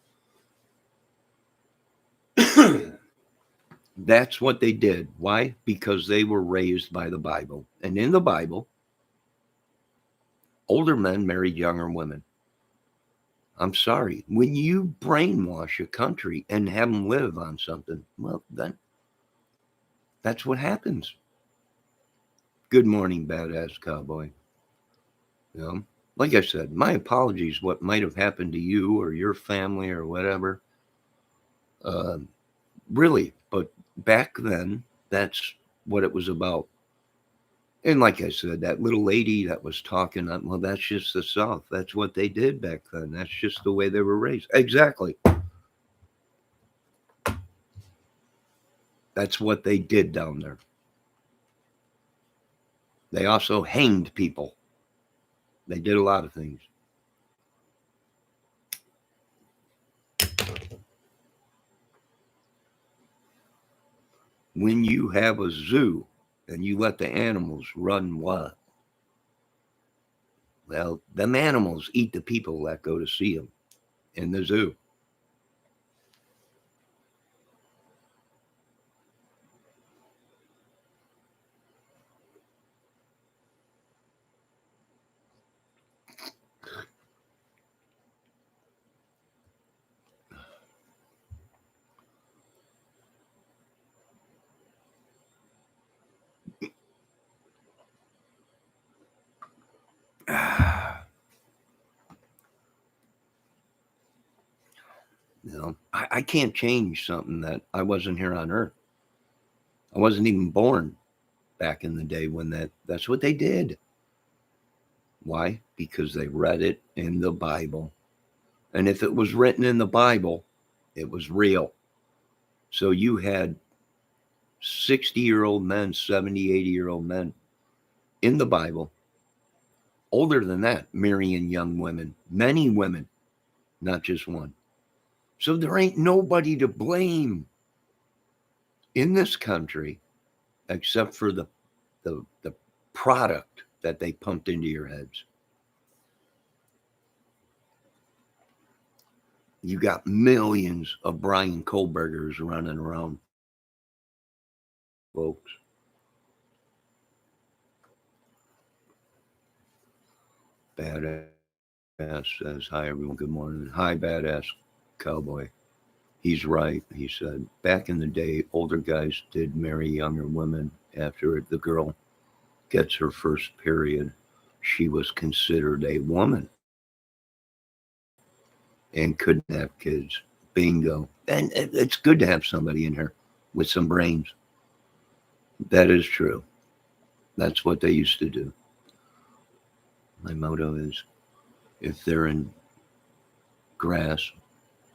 That's what they did. Why? Because they were raised by the Bible. And in the Bible, older men married younger women. I'm sorry. When you brainwash a country and have them live on something, well, then that's what happens. Good morning, badass cowboy. You know, like I said, my apologies what might have happened to you or your family or whatever. Really, but back then, that's what it was about. And like I said, that little lady that was talking, well, that's just the South. That's what they did back then. That's just the way they were raised. Exactly. That's what they did down there. They also hanged people. They did a lot of things. When you have a zoo and you let the animals run wild, well, them animals eat the people that go to see them in the zoo. You know, I can't change something that I wasn't here on Earth. I wasn't even born back in the day when that's what they did. Why? Because they read it in the Bible. And if it was written in the Bible, it was real. So you had 60-year-old men, 70, 80-year-old men in the Bible, older than that, marrying young women, many women, not just one. So there ain't nobody to blame in this country except for the product that they pumped into your heads. You got millions of Brian Kohlbergers running around, folks. Badass says, hi, everyone. Good morning. Hi, Badass Cowboy. He's right. He said, back in the day, older guys did marry younger women after the girl gets her first period. She was considered a woman and couldn't have kids. Bingo. And it's good to have somebody in here with some brains. That is true. That's what they used to do. My motto is if they're in grass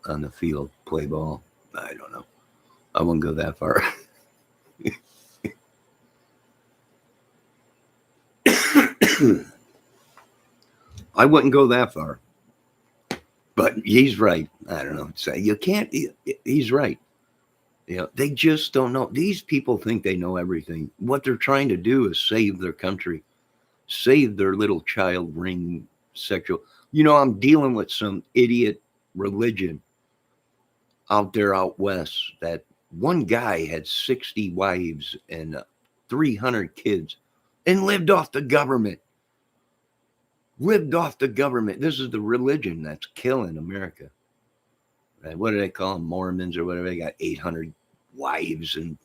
on the field, play ball. I don't know. I wouldn't go that far. I wouldn't go that far. But he's right. I don't know. Say you can't. He's right. They just don't know. These people think they know everything. What they're trying to do is save their country, save their little child ring sexual. I'm dealing with some idiot religion out there out west that one guy had 60 wives and 300 kids and lived off the government. Lived off the government. This is the religion that's killing America. Right? What do they call them? Mormons or whatever. They got 800 wives and,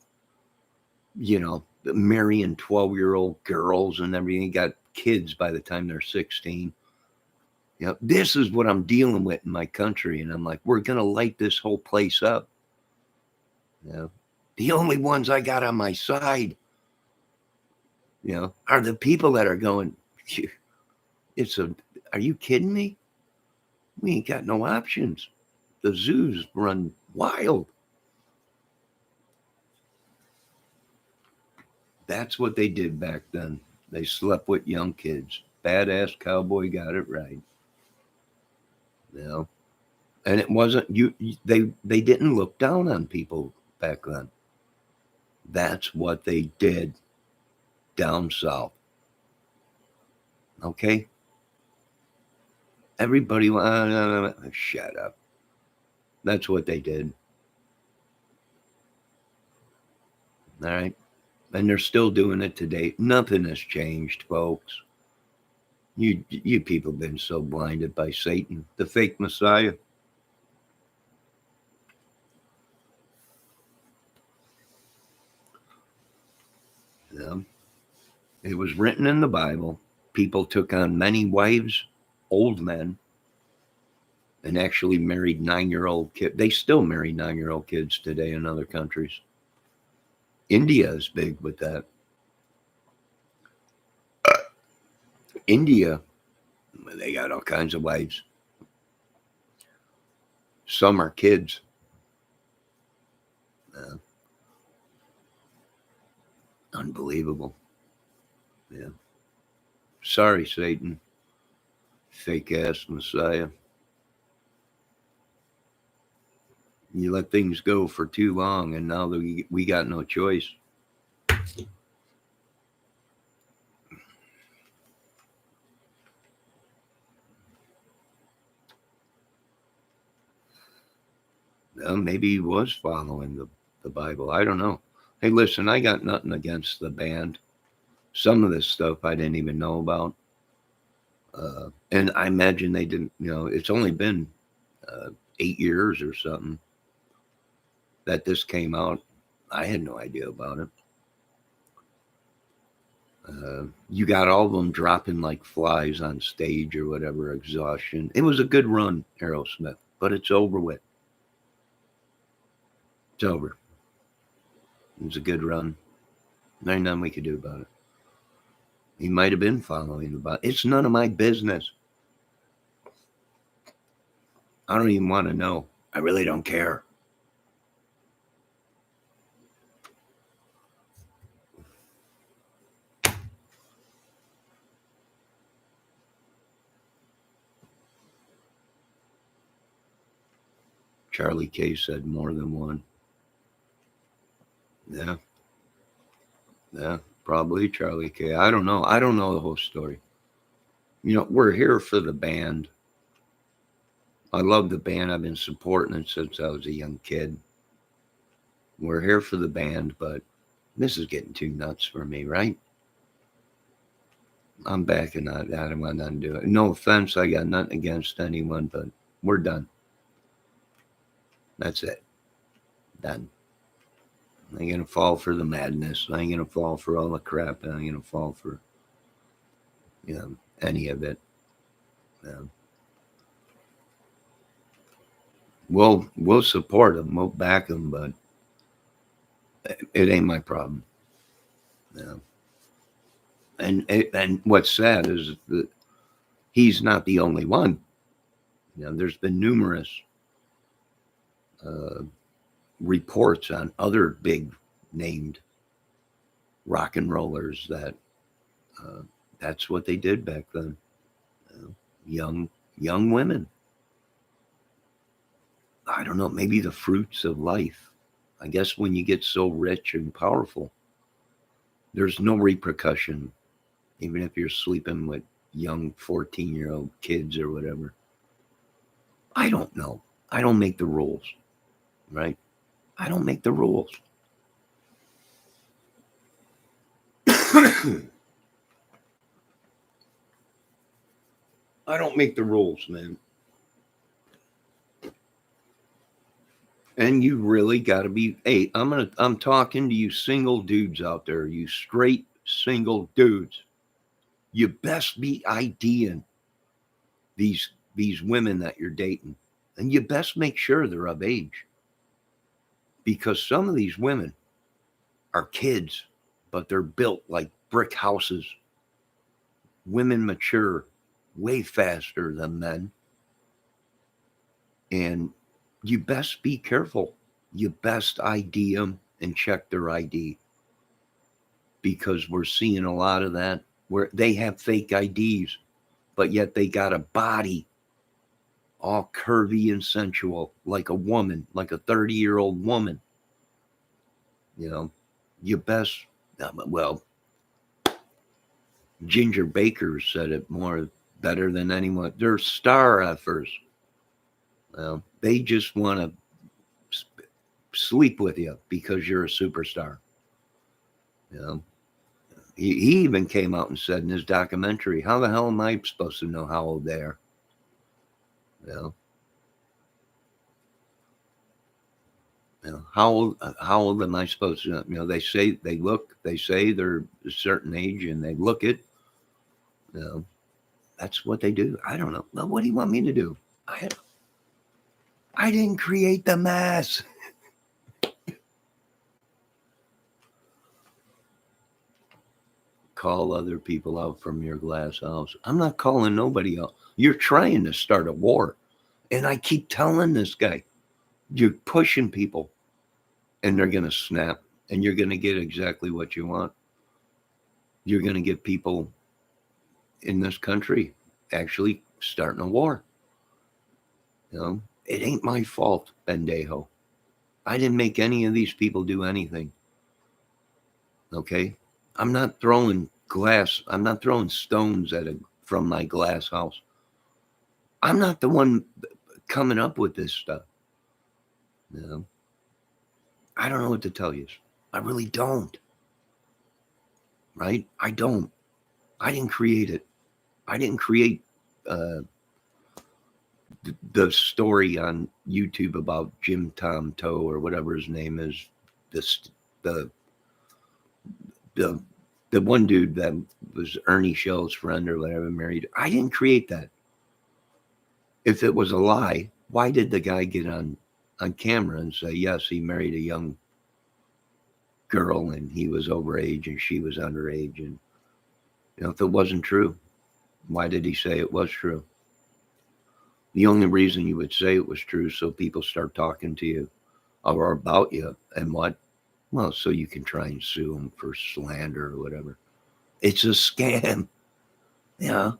marrying 12-year-old girls and everything. Got kids by the time they're 16. This is what I'm dealing with in my country. And I'm like, we're going to light this whole place up. The only ones I got on my side, are the people that are going, are you kidding me? We ain't got no options. The zoos run wild. That's what they did back then. They slept with young kids. Badass Cowboy got it right. And it wasn't they didn't look down on people back then. That's what they did down south. Okay? Everybody shut up. That's what they did. All right? And they're still doing it today. Nothing has changed, folks. You people have been so blinded by Satan, the fake Messiah. It was written in the Bible. People took on many wives, old men, and actually married 9-year-old kids. They still marry 9-year-old kids today in other countries. India is big with that. India, they got all kinds of wives. Some are kids. Unbelievable. Yeah. Sorry, Satan. Fake ass Messiah. You let things go for too long, and now that we got no choice. Well, maybe he was following the Bible. I don't know. Hey, listen, I got nothing against the band. Some of this stuff I didn't even know about. And I imagine they didn't, it's only been 8 years or something that this came out. I had no idea about it. You got all of them dropping like flies on stage or whatever, exhaustion. It was a good run, Aerosmith, but it's over with. It's over. It was a good run. There's nothing we could do about it. He might have been following the Bible. It's none of my business. I don't even want to know. I really don't care. Charlie K said more than one. Yeah, probably Charlie K. I don't know. I don't know the whole story. We're here for the band. I love the band. I've been supporting it since I was a young kid. We're here for the band, but this is getting too nuts for me, right? I'm backing out. I don't want nothing to do it. No offense, I got nothing against anyone, but we're done. That's it. Done. I ain't gonna fall for the madness. I ain't gonna fall for all the crap. I ain't gonna fall for any of it. Um, we'll support them. We'll back them, but it ain't my problem. Yeah. And what's sad is that he's not the only one. There's been numerous uh, reports on other big named rock and rollers that uh, that's what they did back then. Young women. I don't know. Maybe the fruits of life. I guess when you get so rich and powerful, there's no repercussion, even if you're sleeping with young 14-year-old kids or whatever. I don't know. I don't make the rules, right? I don't make the rules. I don't make the rules, man. And you really got to be. Hey, I'm talking to you single dudes out there, you straight single dudes. You best be IDing these women that you're dating, and you best make sure they're of age, because some of these women are kids, but they're built like brick houses. Women mature way faster than men, and you best be careful. You best ID them and check their ID, because we're seeing a lot of that where they have fake IDs, but yet they got a body all curvy and sensual, like a woman, like a 30-year-old woman. You best, well, Ginger Baker said it more better than anyone. They're star effers. Well, they just want to sleep with you because you're a superstar. He even came out and said in his documentary, how the hell am I supposed to know how old they are? How old am I supposed to know? They say they're a certain age and they look it. That's what they do. I don't know. Well, what do you want me to do? I didn't create the mess. Call other people out from your glass house. I'm not calling nobody out. You're trying to start a war. And I keep telling this guy, you're pushing people and they're going to snap and you're going to get exactly what you want. You're going to get people in this country actually starting a war. It ain't my fault, Bendejo. I didn't make any of these people do anything. Okay? I'm not throwing stones from my glass house. I'm not the one coming up with this stuff. I don't know what to tell you. I really don't. Right? I don't. I didn't create it. I didn't create the story on YouTube about Jim Tom Toe or whatever his name is. The one dude that was Ernie Shell's friend or whatever, married. I didn't create that. If it was a lie, why did the guy get on camera and say, yes, he married a young girl and he was overage and she was underage? And if it wasn't true, why did he say it was true? The only reason you would say it was true so people start talking to you or about you, and what? Well, so you can try and sue them for slander or whatever. It's a scam. Yeah.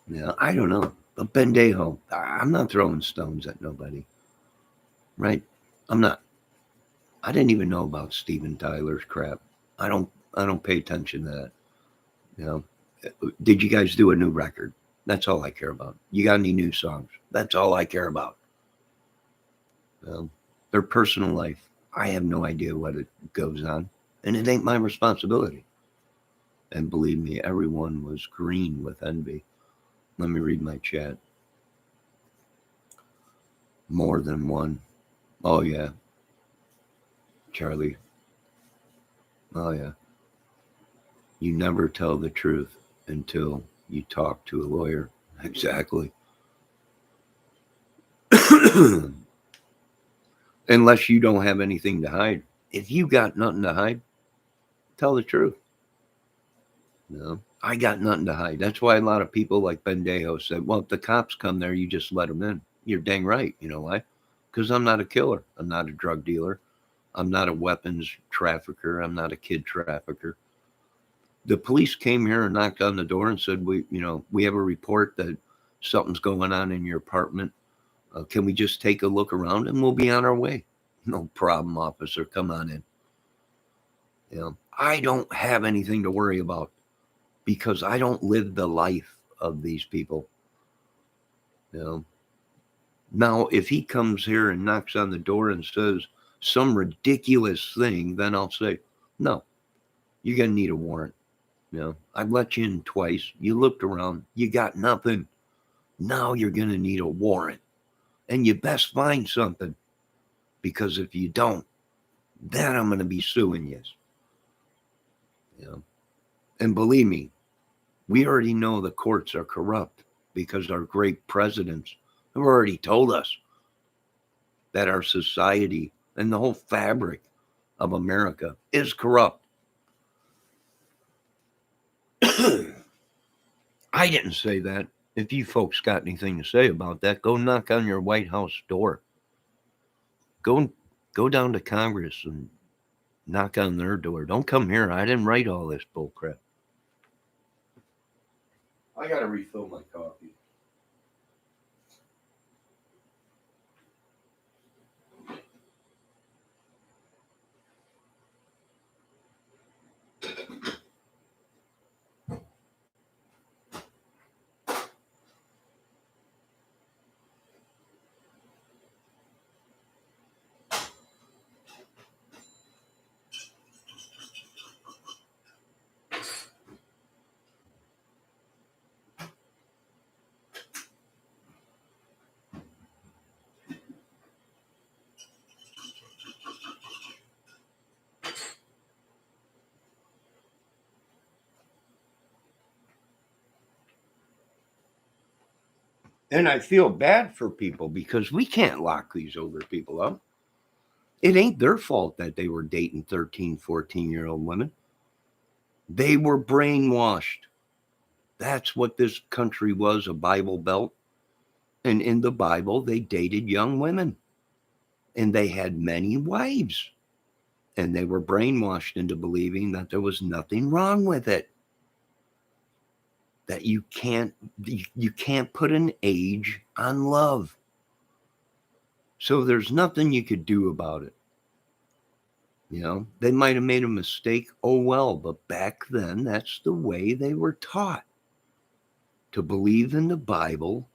Yeah, I don't know. But Bendejo, I'm not throwing stones at nobody. Right? I'm not. I didn't even know about Steven Tyler's crap. I don't pay attention to that. Did you guys do a new record? That's all I care about. You got any new songs? That's all I care about. Their personal life. I have no idea what it goes on, and it ain't my responsibility. And believe me, everyone was green with envy. Let me read my chat. More than one. Oh, yeah. Charlie. Oh, yeah. You never tell the truth until you talk to a lawyer. Exactly. Unless you don't have anything to hide. If you got nothing to hide, tell the truth. No, I got nothing to hide. That's why a lot of people like Bendejo said, well, if the cops come there, you just let them in. You're dang right. You know why? Because I'm not a killer. I'm not a drug dealer. I'm not a weapons trafficker. I'm not a kid trafficker. The police came here and knocked on the door and said, we have a report that something's going on in your apartment. Can we just take a look around and we'll be on our way? No problem, officer. Come on in. I don't have anything to worry about because I don't live the life of these people. Now, if he comes here and knocks on the door and says some ridiculous thing, then I'll say, no, you're going to need a warrant. I've let you in twice. You looked around. You got nothing. Now you're going to need a warrant. And you best find something. Because if you don't, then I'm going to be suing you. And believe me, we already know the courts are corrupt because our great presidents have already told us that our society and the whole fabric of America is corrupt. I didn't say that. If you folks got anything to say about that, go knock on your White House door. Go down to Congress and knock on their door. Don't come here. I didn't write all this bullcrap. I got to refill my coffee. And I feel bad for people because we can't lock these older people up. It ain't their fault that they were dating 13, 14-year-old women. They were brainwashed. That's what this country was, a Bible Belt. And in the Bible, they dated young women. And they had many wives. And they were brainwashed into believing that there was nothing wrong with it. That you can't put an age on love. So there's nothing you could do about it. They might have made a mistake. Oh, well, but back then, that's the way they were taught to believe in the Bible.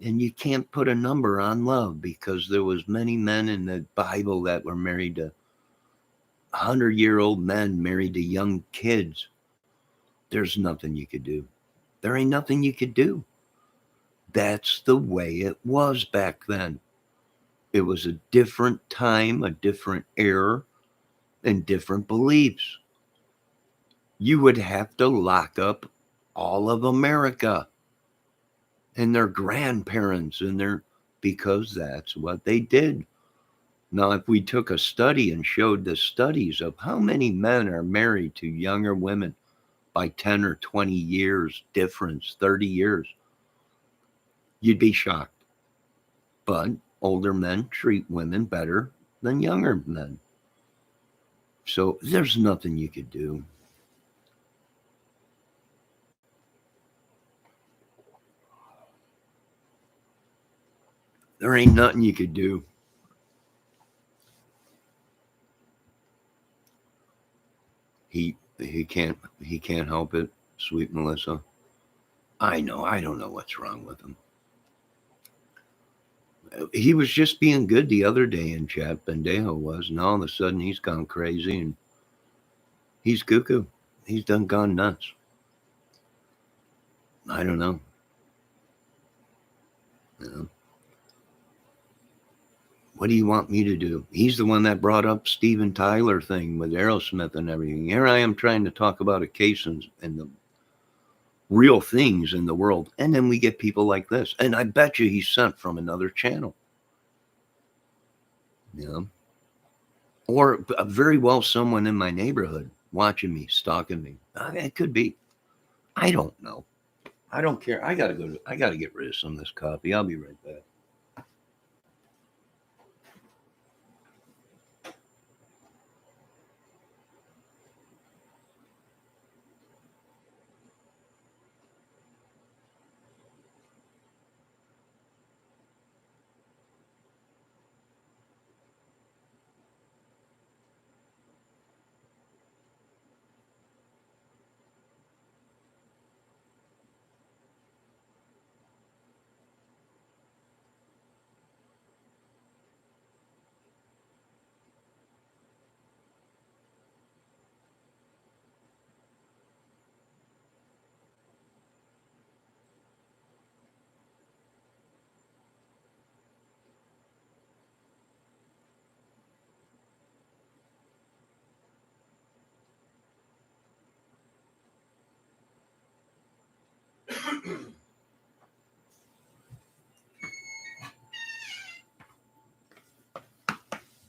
And you can't put a number on love because there was many men in the Bible that were married to 100-year-old men married to young kids. There's nothing you could do. There ain't nothing you could do. That's the way it was back then. It was a different time, a different era, and different beliefs. You would have to lock up all of America and their grandparents because that's what they did. Now, if we took a study and showed the studies of how many men are married to younger women by 10 or 20 years difference, 30 years, you'd be shocked. But older men treat women better than younger men. So there's nothing you could do. There ain't nothing you could do. He can't help it, sweet Melissa. I know. I don't know what's wrong with him. He was just being good the other day in chat. Bendejo was, and all of a sudden he's gone crazy and he's cuckoo. He's done gone nuts. I don't know. You know. What do you want me to do? He's the one that brought up Steven Tyler thing with Aerosmith and everything. Here I am trying to talk about a case and the real things in the world. And then we get people like this. And I bet you he's sent from another channel. You know? Or very well someone in my neighborhood watching me, stalking me. It could be. I don't know. I don't care. I gotta get rid of some of this coffee. I'll be right back.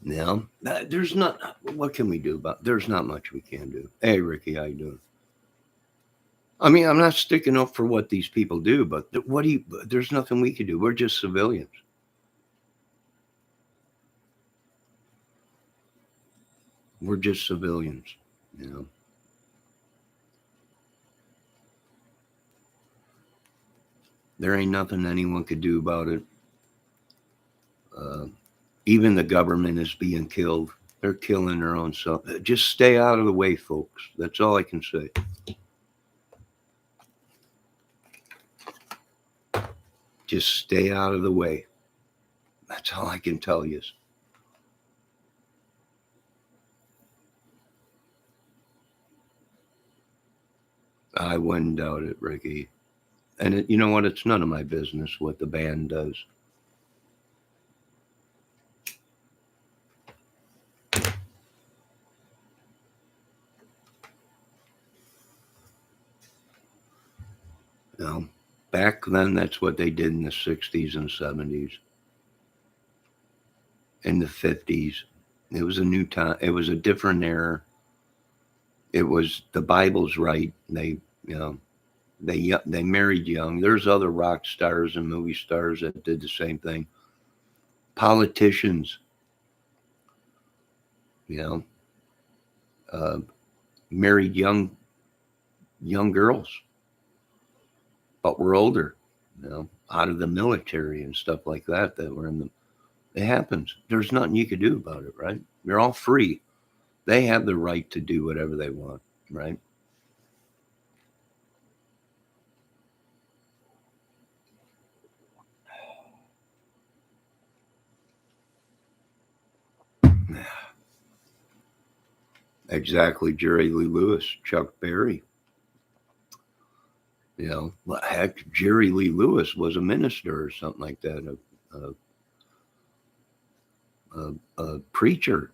Now, there's not. What can we do about? There's not much we can do. Hey, Ricky, how you doing? I mean, I'm not sticking up for what these people do, but what do you? There's nothing we can do. We're just civilians. We're just civilians, you know. There ain't nothing anyone could do about it. Even the government is being killed. They're killing their own self. Just stay out of the way, folks. That's all I can say. Just stay out of the way. That's all I can tell you. I wouldn't doubt it, Ricky. And you know what? It's none of my business what the band does. You know, back then, that's what they did in the 60s and 70s. In the 50s. It was a new time. It was a different era. It was the Bible's right. They, you know, they married young. There's other rock stars and movie stars that did the same thing. Politicians, you know, married young girls, but were older, you know, out of the military and stuff like that. That were in the. It happens. There's nothing you can do about it, right? You're all free. They have the right to do whatever they want, right? Exactly. Jerry Lee Lewis, Chuck Berry. You know, well, heck, Jerry Lee Lewis was a minister or something like that, a preacher,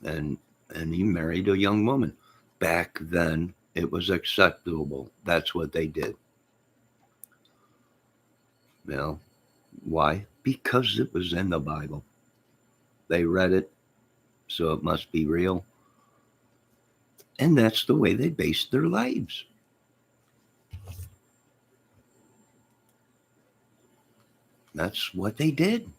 and he married a young woman. Back then, it was acceptable. That's what they did. You know, why? Because it was in the Bible. They read it, so it must be real. And that's the way they based their lives. That's what they did.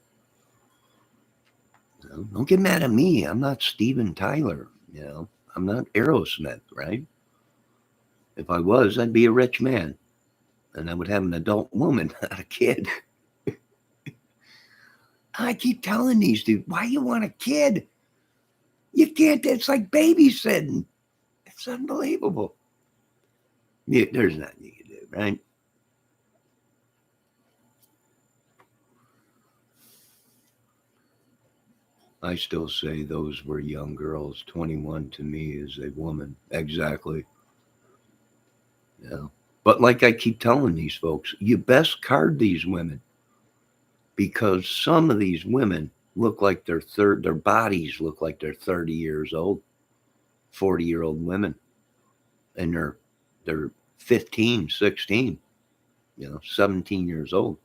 You know, don't get mad at me. I'm not Steven Tyler. You know, I'm not Aerosmith, right? If I was, I'd be a rich man, and I would have an adult woman, not a kid. I keep telling these dudes, why you want a kid? You can't. It's like babysitting. It's unbelievable. Yeah, there's nothing you can do, right? I still say those were young girls. 21 to me is a woman. Exactly. Yeah. But like I keep telling these folks, you best card these women because some of these women look like their bodies look like they're 30 years old, 40-year-old women, and they're 15, 16, 17 years old.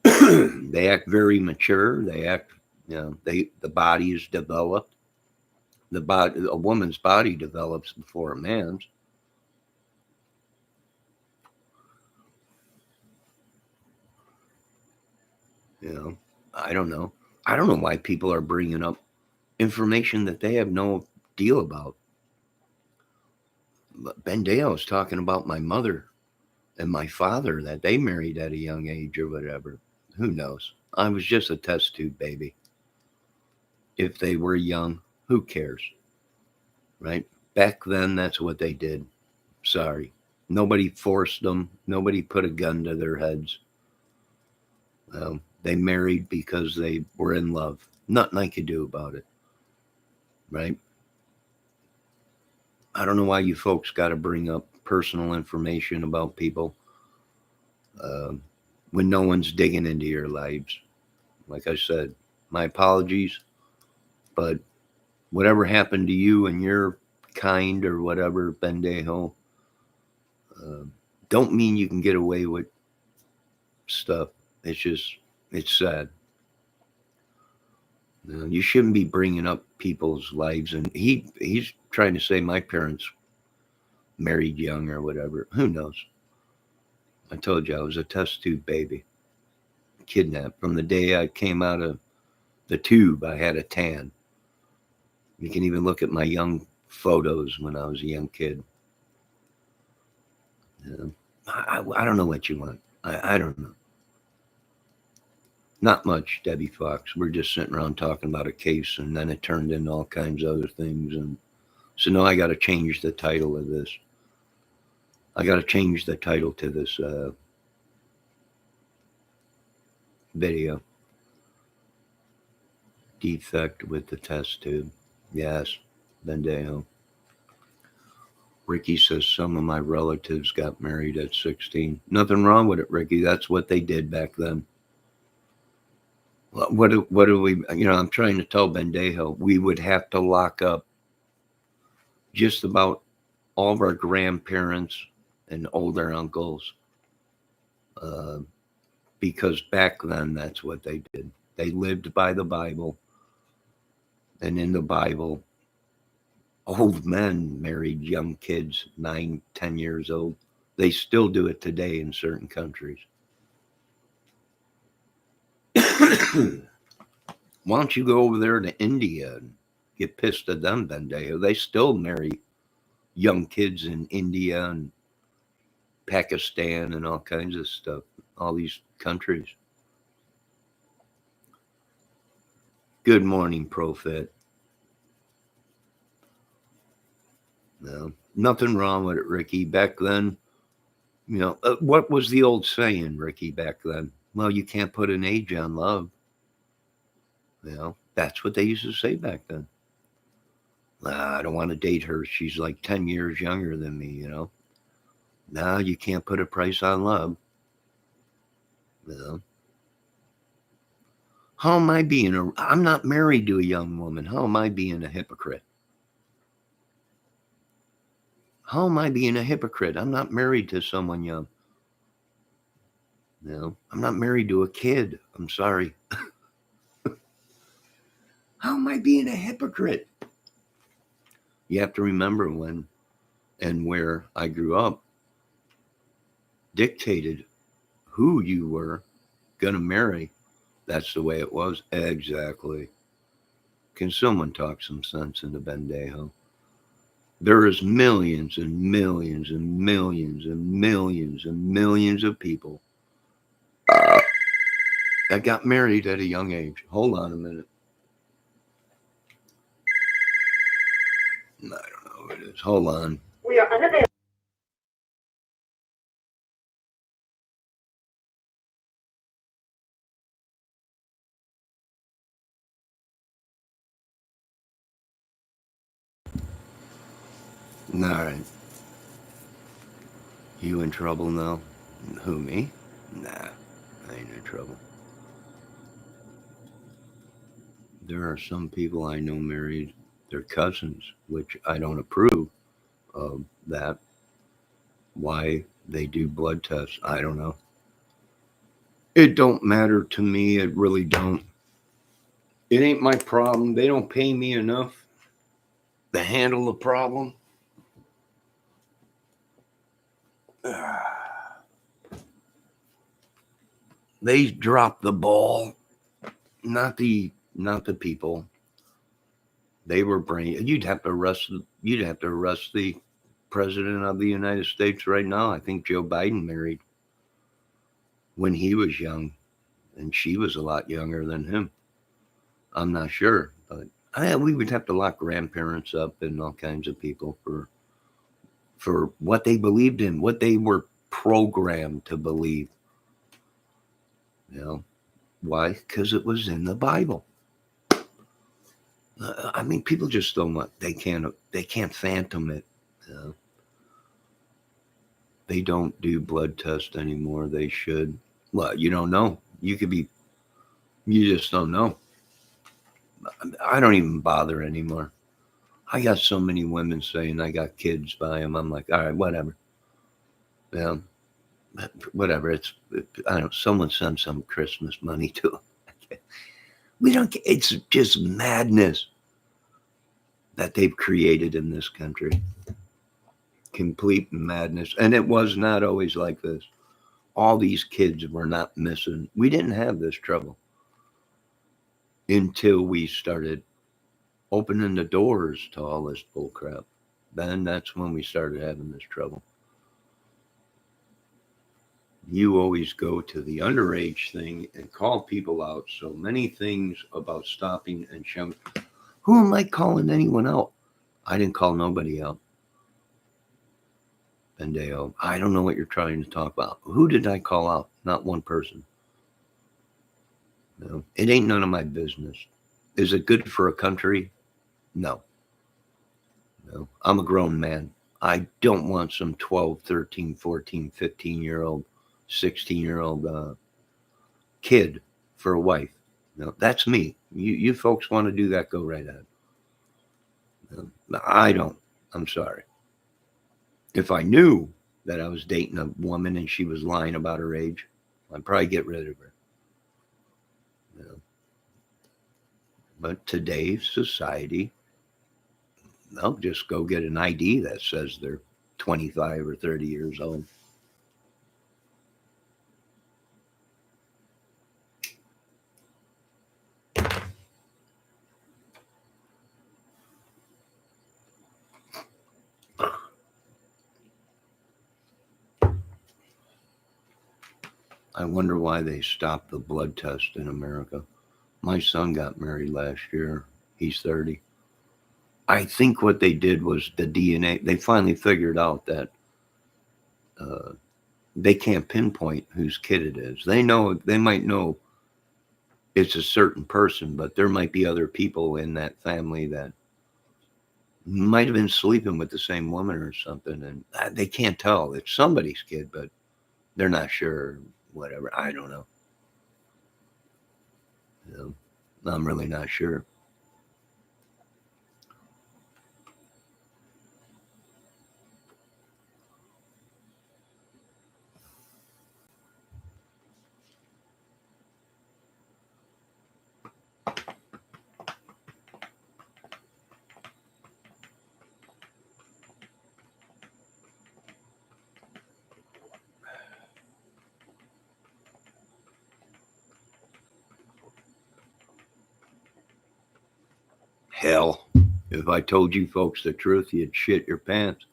They act very mature. They act, the body is developed. A woman's body develops before a man's. You know, I don't know. I don't know why people are bringing up information that they have no deal about. But Ben Dale was talking about my mother and my father that they married at a young age or whatever. Who knows? I was just a test tube baby. If they were young, who cares? Right? Back then, that's what they did. Sorry. Nobody forced them. Nobody put a gun to their heads. They married because they were in love. Nothing I could do about it. Right? I don't know why you folks got to bring up personal information about people um, when no one's digging into your lives. Like I said, my apologies, but whatever happened to you and your kind or whatever, Bendejo, uh, don't mean you can get away with stuff. It's just, it's sad. You shouldn't be bringing up people's lives. And he's trying to say my parents married young or whatever. Who knows? I told you I was a test tube baby, kidnapped. From the day I came out of the tube, I had a tan. You can even look at my young photos when I was a young kid. I don't know what you want. I don't know. Not much, Debbie Fox. We're just sitting around talking about a case, and then it turned into all kinds of other things. And so now I got to change the title of this. I got to change the title to this video. Defect with the test tube. Yes, Bendejo. Ricky says some of my relatives got married at 16. Nothing wrong with it, Ricky. That's what they did back then. What do we, I'm trying to tell Bendejo, we would have to lock up just about all of our grandparents and older uncles uh, because back then that's what they did. They lived by the Bible, and in the Bible, old men married young kids, 9, 10 years old. They still do it today in certain countries. Why don't you go over there to India and get pissed at them, Bendejo? They still marry young kids in India and Pakistan and all kinds of stuff, all these countries. Good morning, Profit. No, nothing wrong with it, Ricky. Back then, what was the old saying, Ricky, back then? Well, you can't put an age on love. That's what they used to say back then. I don't want to date her. She's like 10 years younger than me. Nah, you can't put a price on love. You know? How am I I'm not married to a young woman. How am I being a hypocrite? How am I being a hypocrite? I'm not married to someone young. I'm not married to a kid. I'm sorry. How am I being a hypocrite? You have to remember when and where I grew up dictated who you were going to marry. That's the way it was. Exactly. Can someone talk some sense into Bendejo? There is millions and millions and millions and millions and millions of people that got married at a young age. Hold on a minute. I don't know who it is. Hold on. We are unavailable. All right. You in trouble now? Who, me? Nah, I ain't in trouble. There are some people I know married their cousins, which I don't approve of that. Why they do blood tests, I don't know. It don't matter to me. It really don't. It ain't my problem. They don't pay me enough to handle the problem. They dropped the ball. Not the people. They were brain. You'd have to arrest the president of the United States right now. I think Joe Biden married when he was young, and she was a lot younger than him. I'm not sure, but we would have to lock grandparents up and all kinds of people for what they believed in, what they were programmed to believe. You know why? Because it was in the Bible. I mean, people just don't want. They can't phantom it. They don't do blood tests anymore. They should. Well, you don't know. You could be. You just don't know. I don't even bother anymore. I got so many women saying I got kids by them. I'm like, all right, whatever. Yeah, whatever. I don't. Someone send some Christmas money to them. We don't. It's just madness that they've created in this country. Complete madness, and it was not always like this. All these kids were not missing. We didn't have this trouble until we started opening the doors to all this bullcrap. Then that's when we started having this trouble. You always go to the underage thing and call people out. So many things about stopping and showing. Who am I calling anyone out? I didn't call nobody out. Bendeo, I don't know what you're trying to talk about. Who did I call out? Not one person. No, it ain't none of my business. Is it good for a country? No. No. I'm a grown man. I don't want some 12, 13, 14, 15-year-old, 16-year-old kid for a wife. No, that's me. You folks want to do that, go right ahead. No, I don't. I'm sorry. If I knew that I was dating a woman and she was lying about her age, I'd probably get rid of her. You know? But today's society, they'll just go get an ID that says they're 25 or 30 years old. I wonder why they stopped the blood test in America. My son got married last year. He's 30. I think what they did was the DNA. They finally figured out that they can't pinpoint whose kid it is. They might know it's a certain person, but there might be other people in that family that might have been sleeping with the same woman or something, and they can't tell. It's somebody's kid, but they're not sure. Whatever. I don't know. You know, I'm really not sure. Hell, if I told you folks the truth, you'd shit your pants.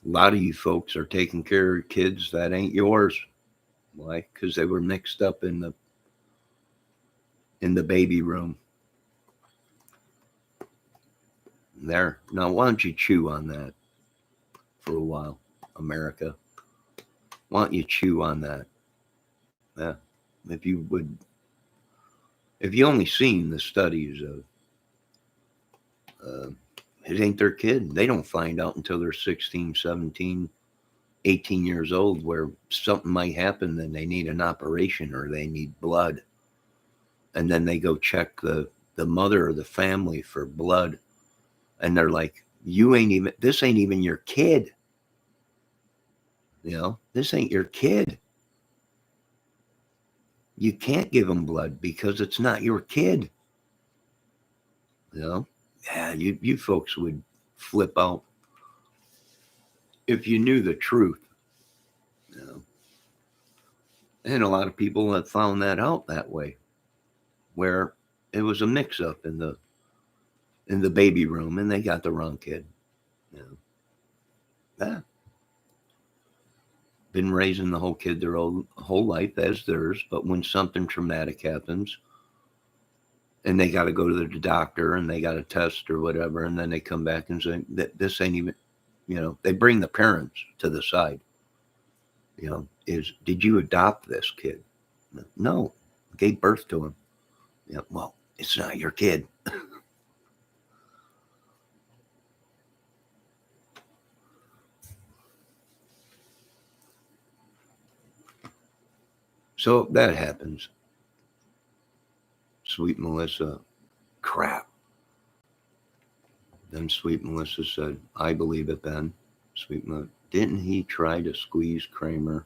A lot of you folks are taking care of kids that ain't yours. Why? Because they were mixed up in the baby room. There. Now, why don't you chew on that for a while, America? Why don't you chew on that? Yeah. If you would, if you only seen the studies of It ain't their kid. They don't find out until they're 16, 17, 18 years old where something might happen, then they need an operation or they need blood. And then they go check the mother or the family for blood. And they're like, this ain't even your kid. This ain't your kid. You can't give them blood because it's not your kid. Yeah, you folks would flip out if you knew the truth. And a lot of people have found that out that way, where it was a mix-up in the baby room and they got the wrong kid. Yeah. Been raising the whole kid their whole life as theirs, but when something traumatic happens and they got to go to the doctor and they got a test or whatever, and then they come back and say that this ain't even, they bring the parents to the side. Did you adopt this kid? No, gave birth to him. Well, it's not your kid. So that happens. Sweet Melissa, crap. Then Sweet Melissa said, I believe it, Ben. Sweet Melissa, didn't he try to squeeze Kramer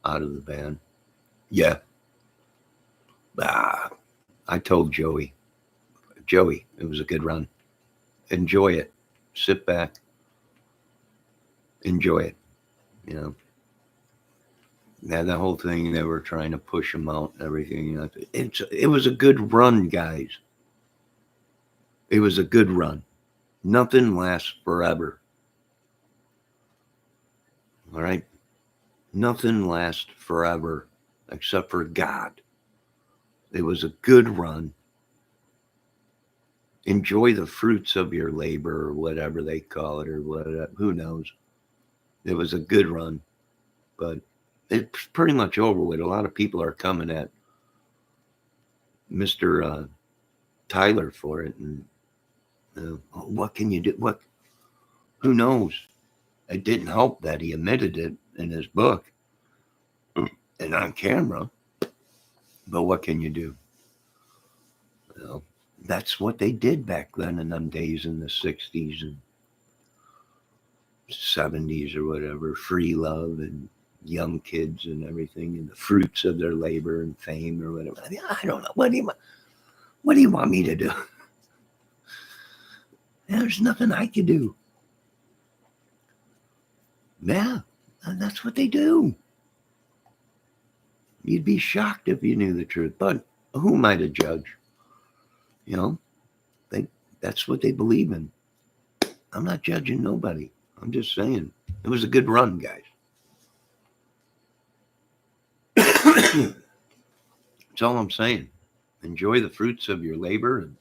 out of the band? Yeah. I told Joey, it was a good run. Enjoy it. Sit back. Enjoy it. Yeah, the whole thing, they were trying to push him out and everything. It was a good run, guys. It was a good run. Nothing lasts forever. All right? Nothing lasts forever except for God. It was a good run. Enjoy the fruits of your labor or whatever they call it or whatever. Who knows? It was a good run. But it's pretty much over with. A lot of people are coming at Mr. Tyler for it. And what can you do? Who knows? It didn't help that he admitted it in his book and on camera. But what can you do? That's what they did back then in them days in the 60s and 70s or whatever. Free love and young kids and everything and the fruits of their labor and fame or whatever. I don't know. What do you want me to do? There's nothing I can do. Yeah, that's what they do. You'd be shocked if you knew the truth. But who am I to judge? That's what they believe in. I'm not judging nobody. I'm just saying it was a good run, guys. That's all I'm saying. Enjoy the fruits of your labor and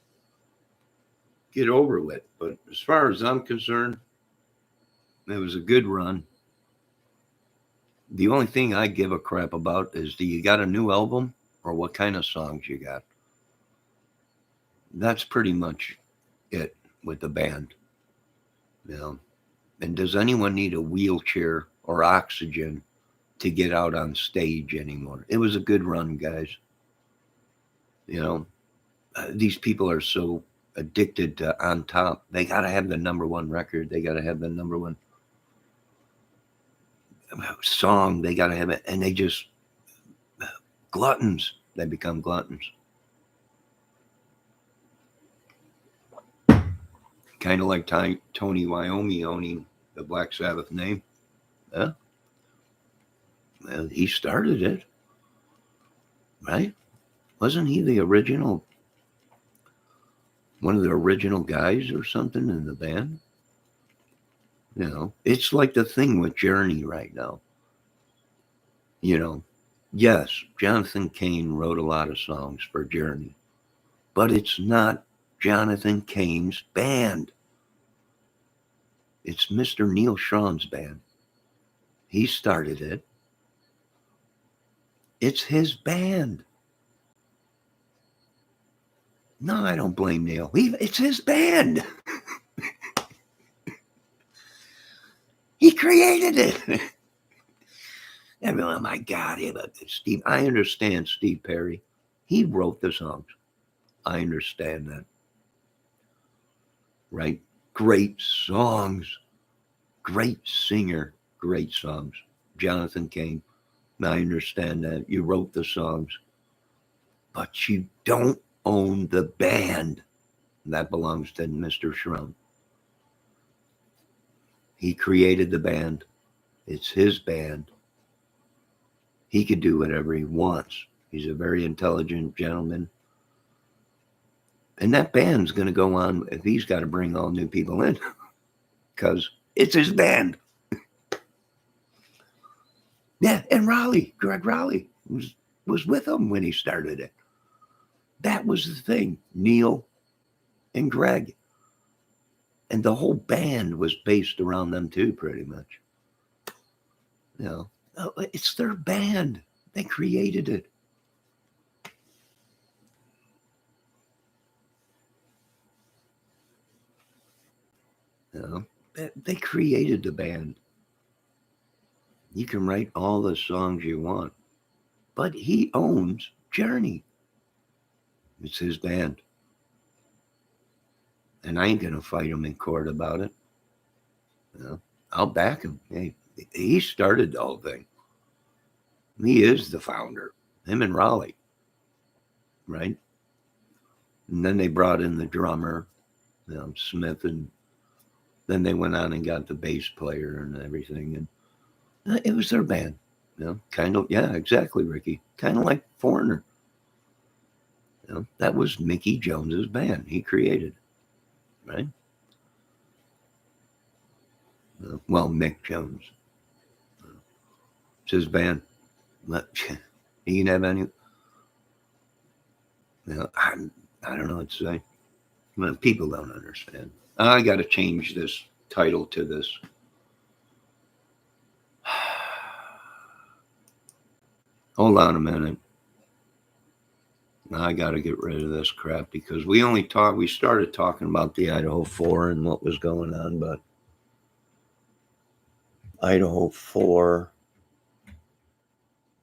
get over with. But as far as I'm concerned, it was a good run. The only thing I give a crap about is, do you got a new album or what kind of songs you got? That's pretty much it with the band. And does anyone need a wheelchair or oxygen to get out on stage anymore? It was a good run, guys. These people are so addicted to On Top. They got to have the number one record. They got to have the number one song. They got to have it. And they just, gluttons. They become gluttons. Kind of like Tony Iommi owning the Black Sabbath name. Yeah. Well, he started it. Right? Wasn't he the original, one of the original guys or something in the band? It's like the thing with Journey right now. Yes, Jonathan Cain wrote a lot of songs for Journey, but it's not Jonathan Cain's band. It's Mr. Neil Sean's band. He started it. It's his band. No, I don't blame Neil. It's his band. created it. Everyone, oh my God, Steve. I understand Steve Perry. He wrote the songs. I understand that. Right? Great songs. Great singer. Great songs. Jonathan Cain. I understand that. You wrote the songs. But you don't own the band. That belongs to Mr. Sharon. He created the band. It's his band. He could do whatever he wants. He's a very intelligent gentleman. And that band's going to go on if he's got to bring all new people in because it's his band. Yeah, and Greg Raleigh was with him when he started it. That was the thing. Neil and Greg. And the whole band was based around them too, pretty much. You know, it's their band. They created it. You know, they created the band. You can write all the songs you want, but he owns Journey. It's his band. And I ain't going to fight him in court about it. You know, I'll back him. Hey, he started the whole thing. He is the founder. Him and Raleigh. Right? And then they brought in the drummer, Smith, and then they went on and got the bass player and everything. And it was their band. Kind of, yeah, exactly, Ricky. Kind of like Foreigner. That was Mickey Jones's band. He created it, right? Well, Mick Jones. It's his band. He can have any. I don't know what to say. People don't understand. I got to change this title to this. Hold on a minute. I got to get rid of this crap because we started talking about the Idaho 4 and what was going on, but Idaho 4,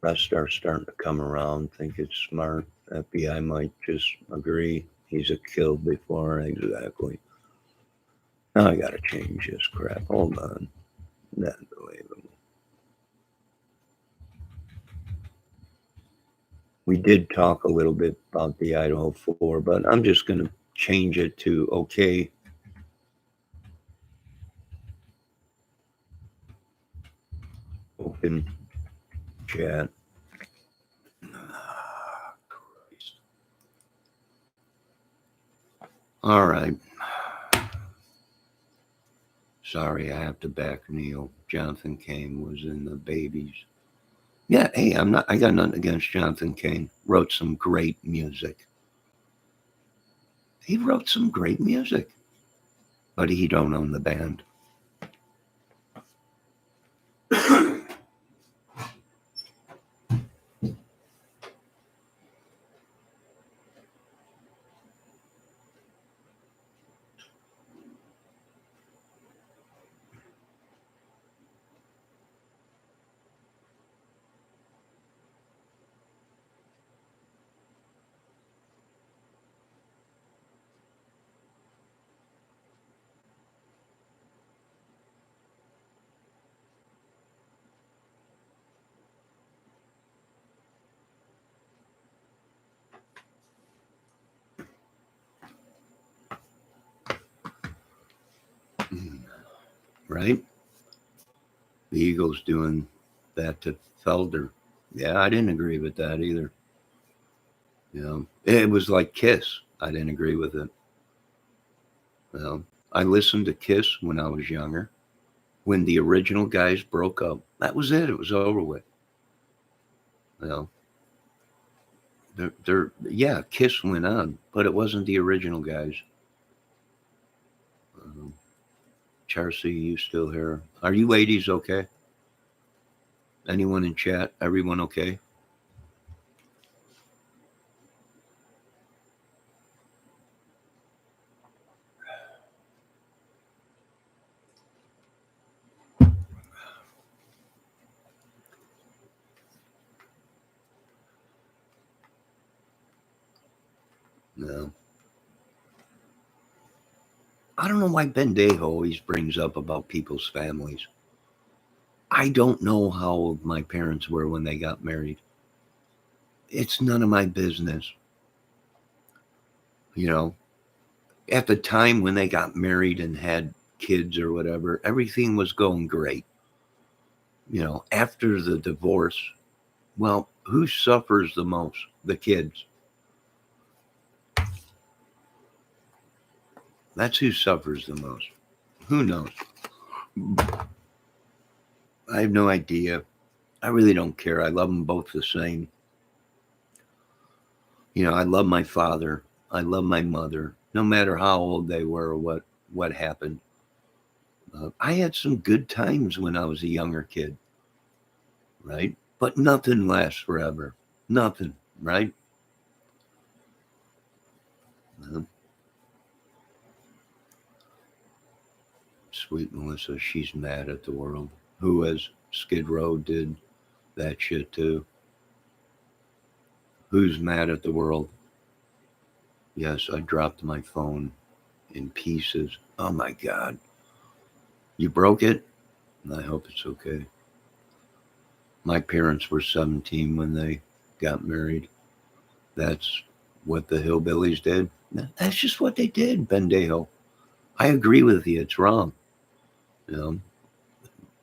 rest are starting to come around, think it's smart. FBI might just agree he's a kill before, exactly. Now I got to change this crap. Hold on. Unbelievable. We did talk a little bit about the Idaho 4, but I'm just going to change it to okay. Open chat. Christ. All right. Sorry, I have to back Neil. Jonathan Cain was in the Babies. Yeah, hey, I got nothing against Jonathan Cain. Wrote some great music. He wrote some great music. But he don't own the band. Right? The Eagles doing that to Felder. Yeah, I didn't agree with that either. It was like Kiss. I didn't agree with it. I listened to Kiss when I was younger. When the original guys broke up, that was it. It was over with. Kiss went on, but it wasn't the original guys. Charcy, you still here? Are you ladies okay? Anyone in chat? Everyone okay? No. I don't know why Bendejo always brings up about people's families. I don't know how old my parents were when they got married. It's none of my business. You know, at the time when they got married and had kids or whatever, everything was going great. After the divorce, well, who suffers the most? The kids. That's who suffers the most. Who knows? I have no idea. I really don't care. I love them both the same. I love my father. I love my mother. No matter how old they were or what happened. I had some good times when I was a younger kid, right? But nothing lasts forever. Nothing, right? Uh, Sweet Melissa, she's mad at the world. Who, as Skid Row, did that shit too. Who's mad at the world? Yes, I dropped my phone in pieces. Oh my God. You broke it? I hope it's okay. My parents were 17 when they got married. That's what the hillbillies did. That's just what they did, Bendejo. I agree with you. It's wrong. You know,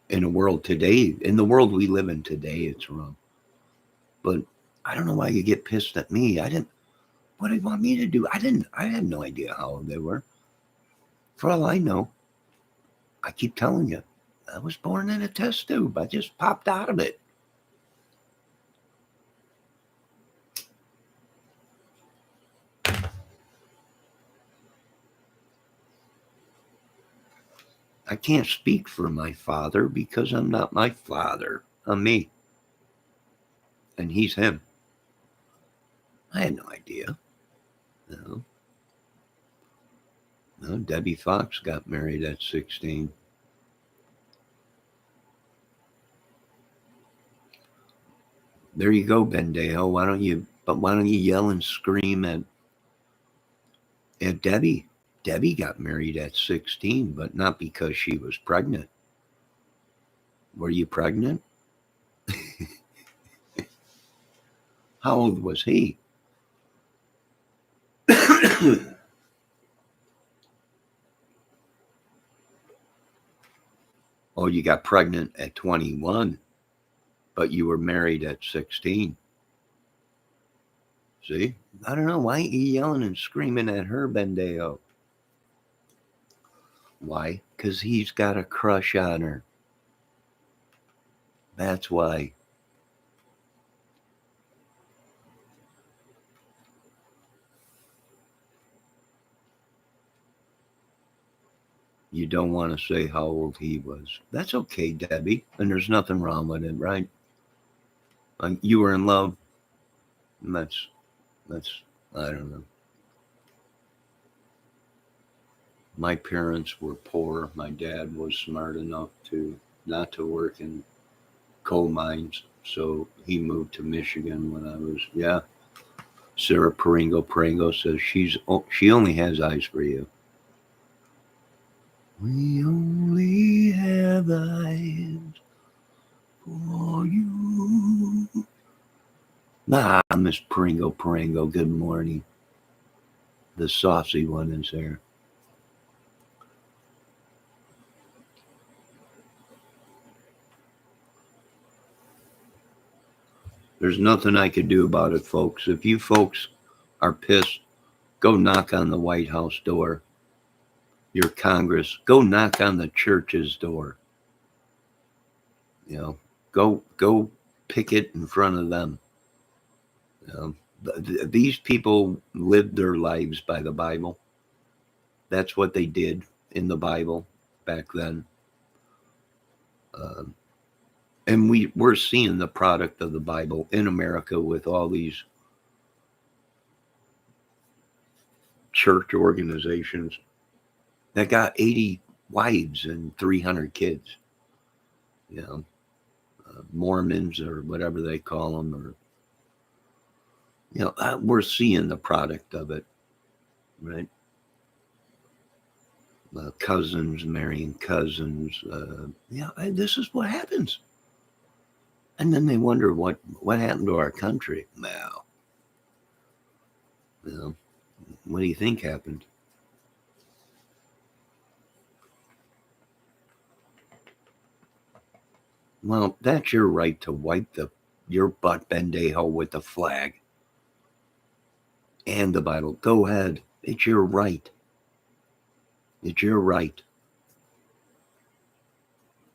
in the world we live in today, it's wrong. But I don't know why you get pissed at me. What do you want me to do? I had no idea how old they were. For all I know, I keep telling you, I was born in a test tube. I just popped out of it. I can't speak for my father because I'm not my father. I'm me. And he's him. I had no idea. No. No, Debbie Fox got married at 16. There you go, Bendejo. Why don't you yell and scream at Debbie? Debbie got married at 16, but not because she was pregnant. Were you pregnant? How old was he? Oh, you got pregnant at 21, but you were married at 16. See? I don't know. Why ain't you yelling and screaming at her, Bendejo? Why? Because he's got a crush on her. That's why. You don't want to say how old he was. That's okay, Debbie. And there's nothing wrong with it, right? You were in love. That's, I don't know. My parents were poor. My dad was smart enough to not to work in coal mines. So he moved to Michigan when I was, yeah. Sarah Paringo says she only has eyes for you. We only have eyes for you. Miss Paringo, good morning. The saucy one is there. There's nothing I could do about it, folks. If you folks are pissed, go knock on the White House door. Your Congress, go knock on the church's door. Go picket in front of them. These people lived their lives by the Bible. That's what they did in the Bible back then. And we're seeing the product of the Bible in America with all these church organizations that got 80 wives and 300 kids. Mormons or whatever they call them, or we're seeing the product of it. right? Cousins marrying cousins. Yeah, this is what happens. And then they wonder what happened to our country. Well, you know, what do you think happened? Well, that's your right to wipe your butt bendejo with the flag and the Bible. Go ahead. It's your right. It's your right.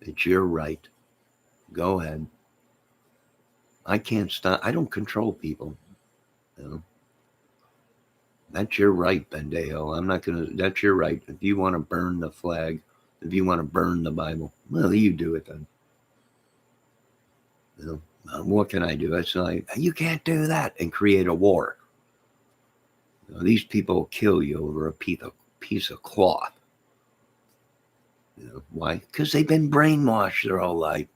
It's your right. Go ahead. I can't stop. I don't control people. You know? That's your right, bendejo. I'm not gonna. That's your right. If you want to burn the flag, if you want to burn the Bible, well, you do it then. You know, what can I do? It's like you can't do that and create a war. You know, these people will kill you over a piece of cloth. You know, why? Because they've been brainwashed their whole life.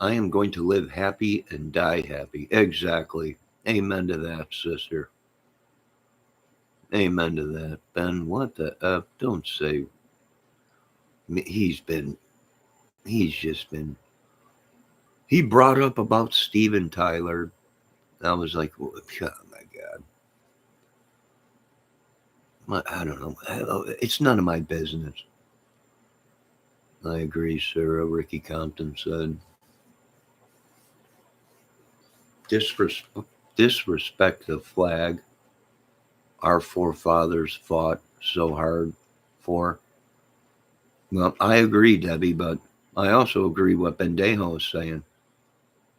I am going to live happy and die happy. Exactly. Amen to that, sister. Amen to that. Ben, what the F? Don't say. He's just been. He brought up about Steven Tyler. I was like, oh my God. I don't know. It's none of my business. I agree, Sarah. Ricky Compton said. Disrespect the flag our forefathers fought so hard for. Well, I agree, Debbie, but I also agree what Bendejo is saying.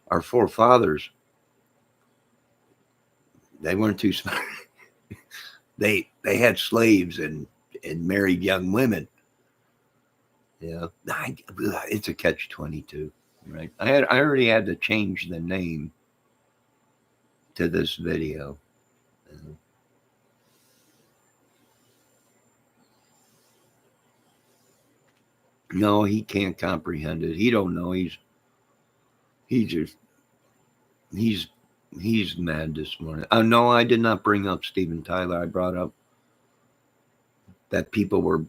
Our forefathers, they weren't too smart. they had slaves and married young women. Yeah, it's a catch-22, right? I already had to change the name to this video. No, he can't comprehend it. He don't know. He just he's he's mad this morning. No, I did not bring up Steven Tyler. I brought up that people were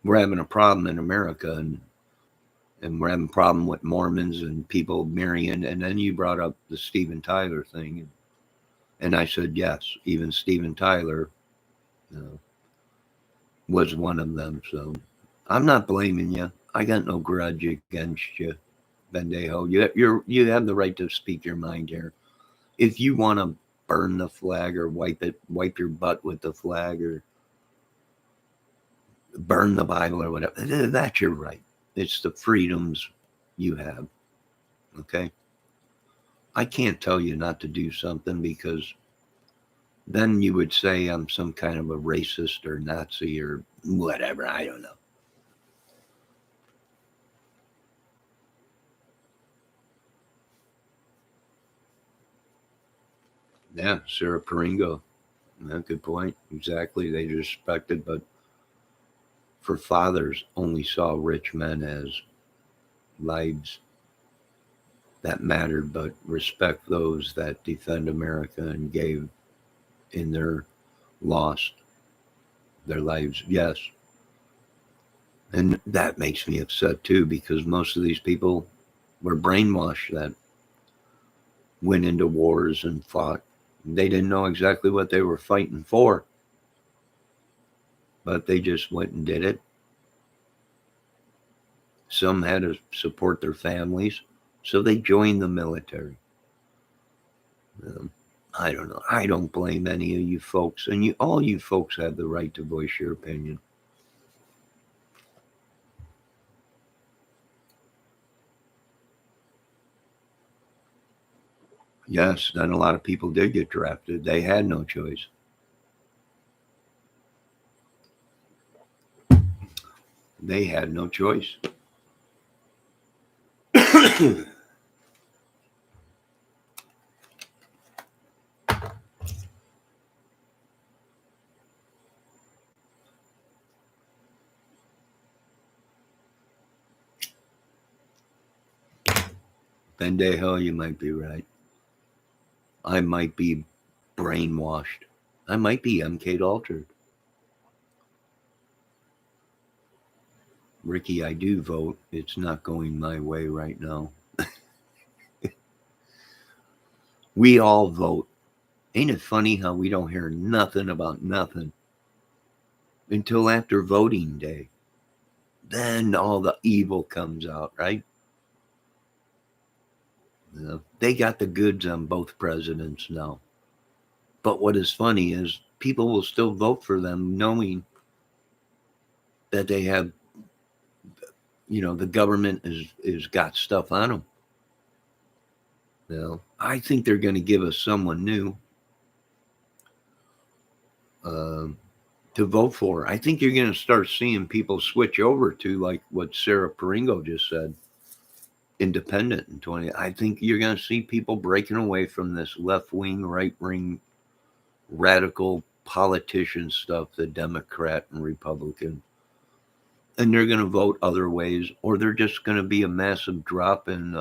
having a problem in America, and we're having a problem with Mormons and people marrying. And then you brought up the Steven Tyler thing, and I said yes, even Steven Tyler was one of them. So I'm not blaming you. I got no grudge against you, Bendejo. You have the right to speak your mind here. If you want to burn the flag or wipe your butt with the flag or burn the Bible or whatever, that's your right. It's the freedoms you have. Okay. I can't tell you not to do something because then you would say I'm some kind of a racist or Nazi or whatever. I don't know. Yeah, Sarah Paringo. Yeah, good point. Exactly. They respected, but for fathers only saw rich men as lives that mattered, but respect those that defend America and gave in their lost their lives. Yes. And that makes me upset too, because most of these people were brainwashed that went into wars and fought. They didn't know exactly what they were fighting for, but they just went and did it. Some had to support their families, so they joined the military. I don't know. I don't blame any of you folks, and all you folks have the right to voice your opinion. Yes, then a lot of people did get drafted. They had no choice. They had no choice. Bendejo, you might be right. I might be brainwashed. I might be MK'd altered. Ricky, I do vote. It's not going my way right now. We all vote. Ain't it funny how we don't hear nothing about nothing until after voting day? Then all the evil comes out, right? They got the goods on both presidents now. But what is funny is people will still vote for them knowing that they have, the government is got stuff on them. I think they're going to give us someone new to vote for. I think you're going to start seeing people switch over to, like what Sarah Paringo just said, independent in 20. I think you're going to see people breaking away from this left-wing, right-wing, radical politician stuff, the Democrat and Republican. And they're going to vote other ways, or they're just going to be a massive drop in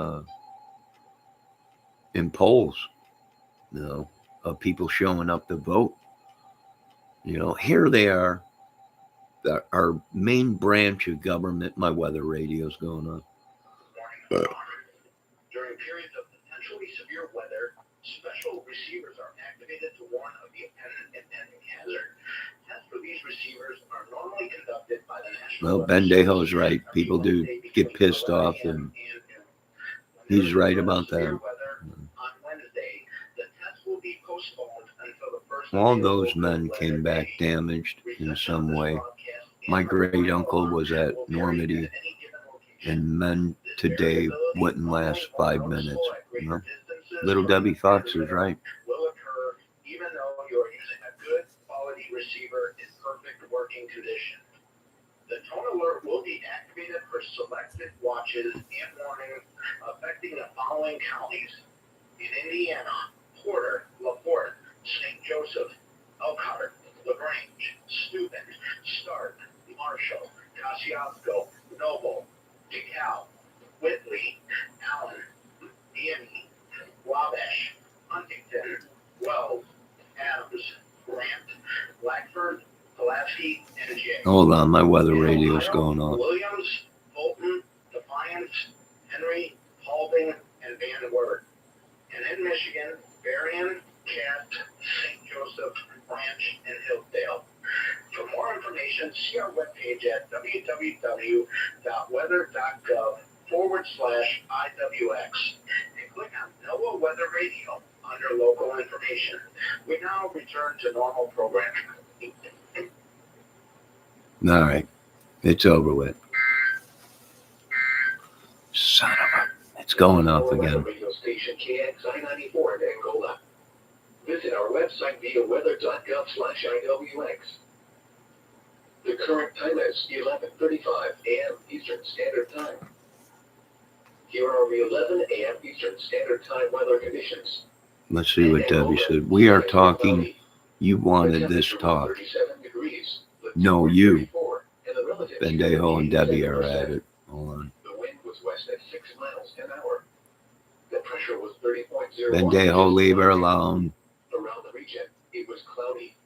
polls, of people showing up to vote. Here they are, our main branch of government. My weather radio's going on. During periods of potentially severe weather, special receivers are activated to warn of the impending hazard. Tests for these receivers are normally conducted by the National Well, Bendejo's right. People do get pissed off, and he's right about that. On Wednesday, the test will be postponed until the first. All those men came back damaged in some way. My great uncle was at Normandy, and men today wouldn't last 5 minutes. Little Debbie Fox is right. Will occur even though you're using a good quality receiver in perfect working condition. The tone alert will be activated for selected watches and warnings affecting the following counties: in Indiana, Porter, LaPorte, St. Joseph, Elkhart, LaGrange, Steuben, Stark, Marshall, Kosciuszko, Noble, DeKalb, Whitley, Allen, Miami, Wabash, Huntington, Wells, Adams, Grant, Blackford, Pulaski, and Jay. Hold on, my weather radio's going off. Williams, Fulton, Defiance, Henry, Paulding, and Van Wert. And in Michigan, Berrien, Cass, St. Joseph, Branch, and Hillsdale. For more information, see our webpage at www.weather.gov/IWX and click on NOAA Weather Radio under local information. We now return to normal programming. All right, it's over with. Son of a... It's going off again. Radio station KXI94 in Angola. Visit our website via weather.gov/IWX. The current time is 11:35 a.m. Eastern Standard Time. Here are the 11 a.m. Eastern Standard Time weather conditions. Let's see what Debbie said. We are talking. You wanted this talk. No, you. Bendejo and Debbie are at it. Hold on. The wind was west at 6 miles an hour. The pressure was 30.0. Bendejo, leave her alone. Around the region, it was cloudy.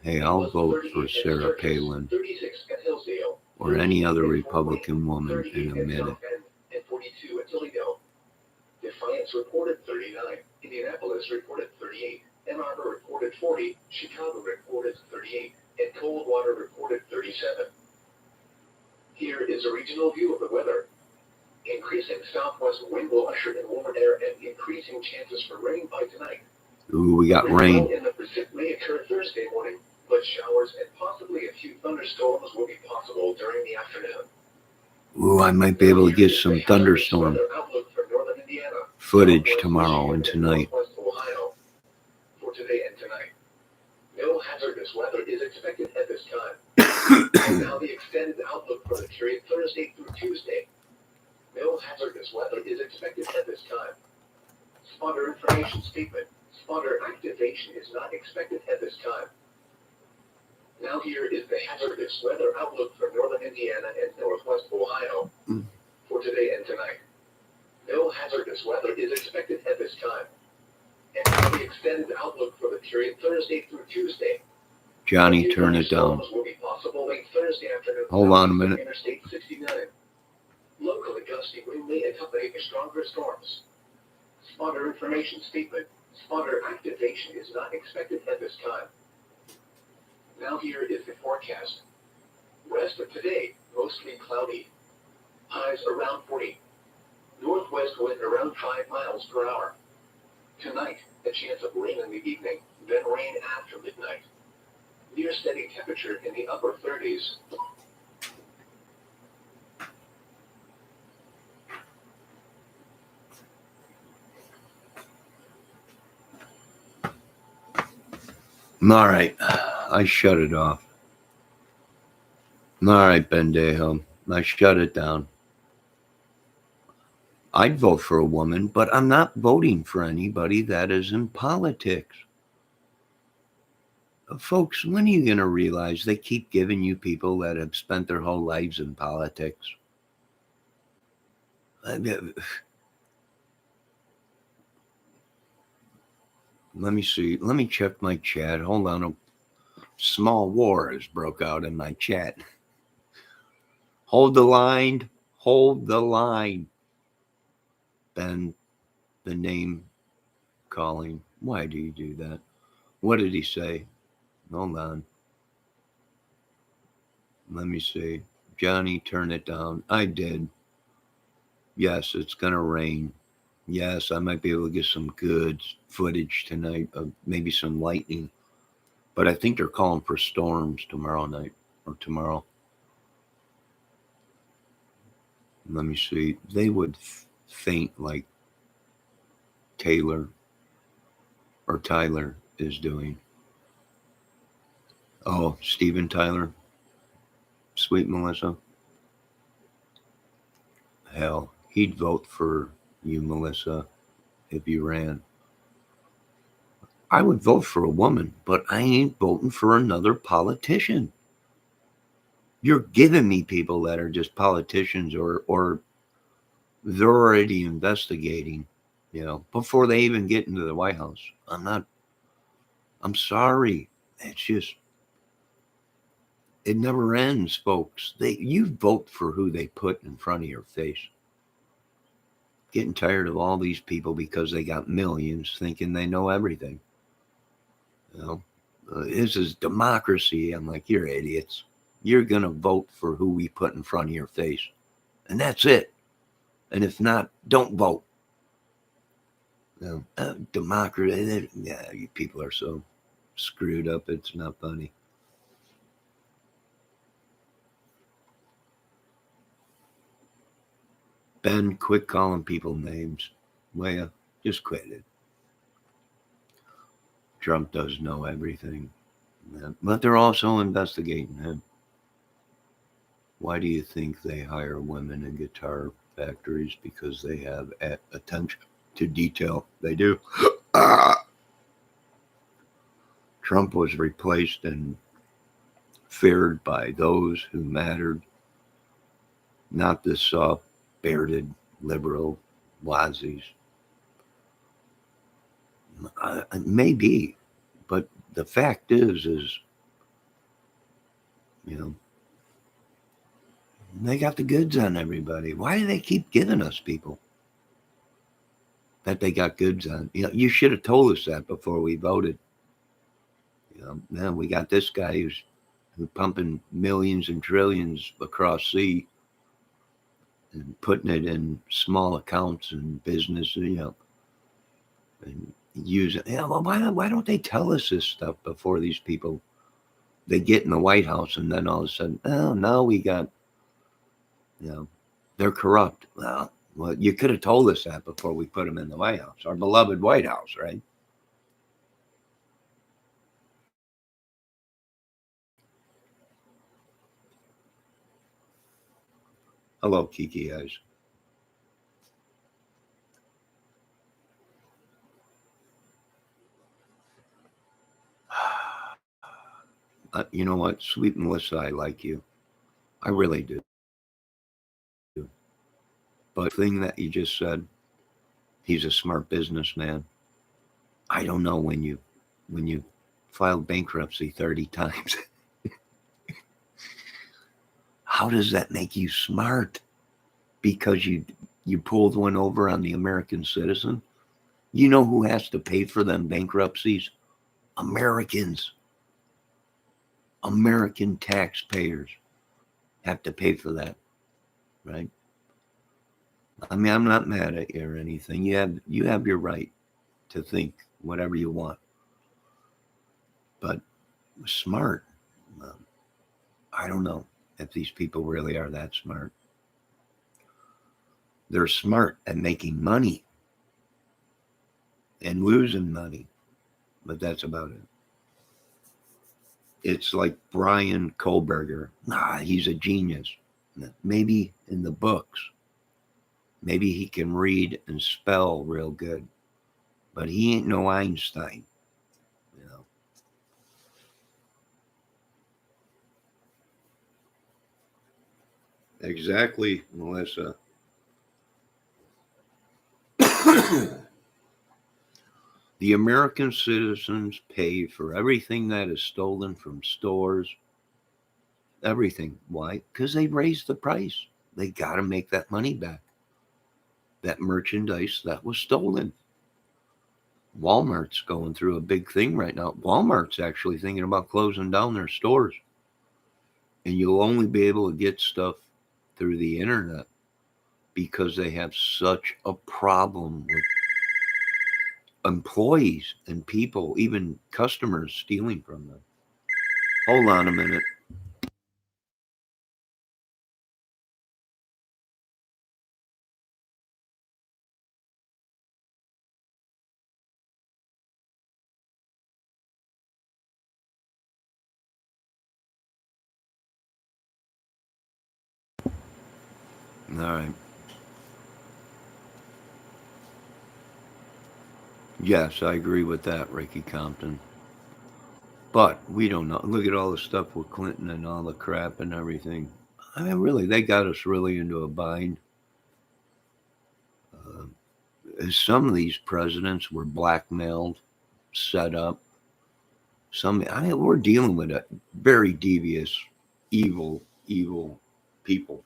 Hey, I'll vote for Sarah Palin or any other Republican woman in a minute. And 42 at Toledo. Defiance reported 39. Indianapolis reported 38. Ann Arbor reported 40. Chicago reported 38. And Coldwater reported 37. Here is a regional view of the weather. Increasing southwest wind will usher in warmer air and increasing chances for rain by tonight. Ooh, we got rain. In the Pacific may occur Thursday morning, but showers and possibly a few thunderstorms will be possible during the afternoon. Ooh, I might be able to get some thunderstorm footage tomorrow and tonight. For today and tonight, no hazardous weather is expected at this time. And now the extended outlook for the period Thursday through Tuesday. No hazardous weather is expected at this time. Spotter information statement. Spotter activation is not expected at this time. Now here is the hazardous weather outlook for northern Indiana and northwest Ohio for today and tonight. No hazardous hazardous weather is expected at this time. And now the extended outlook for the period Thursday through Tuesday. Johnny, turn it down. Storms will be possible late Thursday afternoon. Hold on a minute. Interstate 69. Locally gusty wind may accompany stronger storms. Spotter information statement. Spotter activation is not expected at this time. Now here is the forecast. Rest of today, mostly cloudy. Highs around 40. Northwest wind around 5 miles per hour. Tonight, a chance of rain in the evening, then rain after midnight. Near steady temperature in the upper 30s. All right, I shut it off. All right, Bendejo, I shut it down. I'd vote for a woman, but I'm not voting for anybody that is in politics. Folks, when are you going to realize they keep giving you people that have spent their whole lives in politics? Let me see. Let me check my chat. Hold on. A small war has broke out in my chat. Hold the line. Hold the line. Ben, the name calling. Why do you do that? What did he say? Hold on. Let me see. Johnny, turn it down. I did. Yes, it's going to rain. Yes, I might be able to get some good footage tonight of maybe some lightning. But I think they're calling for storms tomorrow night or tomorrow. Let me see. They would faint like Taylor or Tyler is doing. Oh, Steven Tyler. Sweet Melissa. Hell, he'd vote for you, Melissa, if you ran. I would vote for a woman, but I ain't voting for another politician. You're giving me people that are just politicians or they're already investigating, before they even get into the White House. I'm sorry. It's just, it never ends, folks. You vote for who they put in front of your face. Getting tired of all these people because they got millions thinking they know everything. This is democracy. I'm like, you're idiots. You're going to vote for who we put in front of your face. And that's it. And if not, don't vote. Democracy. Yeah, you people are so screwed up. It's not funny. Ben, quit calling people names. Well, just quit it. Trump does know everything. But they're also investigating him. Why do you think they hire women in guitar factories? Because they have attention to detail. They do. Trump was replaced and feared by those who mattered, not the soft-bearded liberal wazzies. Maybe, but the fact is, they got the goods on everybody. Why do they keep giving us people that they got goods on? You should have told us that before we voted. Now we got this guy who's pumping millions and trillions across sea and putting it in small accounts and business, and use it. Well, why don't they tell us this stuff before these people, they get in the White House and then all of a sudden, now we got, they're corrupt. Well, you could have told us that before we put them in the White House, our beloved White House, right? Hello, Kiki Eyes. You know what, sweet Melissa, I like you. I really do. But the thing that you just said, He's a smart businessman. I don't know when you filed bankruptcy 30 times. How does that make you smart? Because you pulled one over on the American citizen? You know who has to pay for them bankruptcies? Americans. American taxpayers have to pay for that, right? I mean, I'm not mad at you or anything. You have your right to think whatever you want. But smart, I don't know if these people really are that smart. They're smart at making money and losing money, but that's about it. It's like Brian Kohlberger. He's a genius. Maybe in the books, maybe he can read and spell real good, but he ain't no Einstein, you know. Exactly, Melissa. The American citizens pay for everything that is stolen from stores, everything. Why? Because they raised the price. They got to make that money back. That merchandise that was stolen. Walmart's going through a big thing right now. Walmart's actually thinking about closing down their stores. And you'll only be able to get stuff through the internet because they have such a problem with employees and people, even customers, stealing from them. Hold on a minute. All right. Yes, I agree with that, Ricky Compton. But we don't know. Look at all the stuff with Clinton and all the crap and everything. I mean, really, they got us really into a bind. Some of these presidents were blackmailed, set up. We're dealing with a very devious, evil people.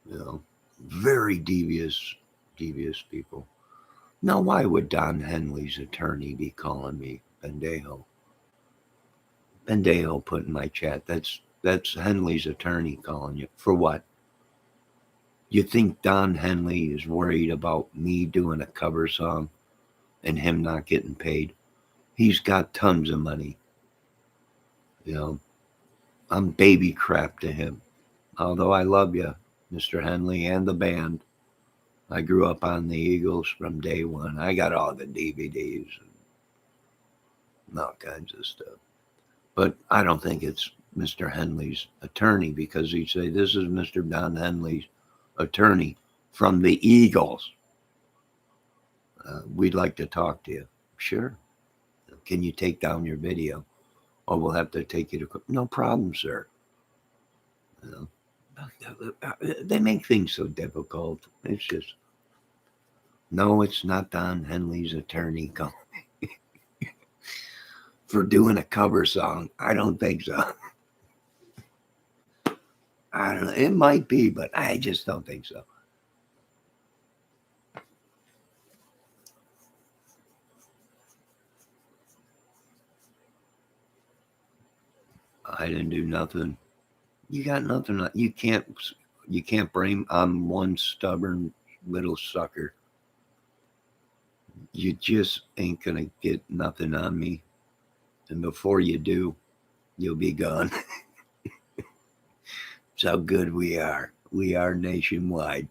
You know, very devious people. Now, why would Don Henley's attorney be calling me Bendejo? Bendejo put in my chat. That's Henley's attorney calling you for what? You think Don Henley is worried about me doing a cover song and him not getting paid? He's got tons of money. You know, I'm baby crap to him. Although I love you, Mr. Henley, and the band. I grew up on the Eagles from day one. I got all the DVDs and all kinds of stuff. But I don't think it's Mr. Henley's attorney because he'd say, this is Mr. Don Henley's attorney from the Eagles. We'd like to talk to you. Sure. Can you take down your video? Or we'll have to take you to... No problem, sir. You know, they make things so difficult. It's just... No, it's not Don Henley's attorney calling for doing a cover song. I don't think so. I don't know. It might be, but I just don't think so. I didn't do nothing. You got nothing. You can't blame. I'm one stubborn little sucker. You just ain't gonna get nothing on me. And before you do, you'll be gone. It's how good we are. We are nationwide.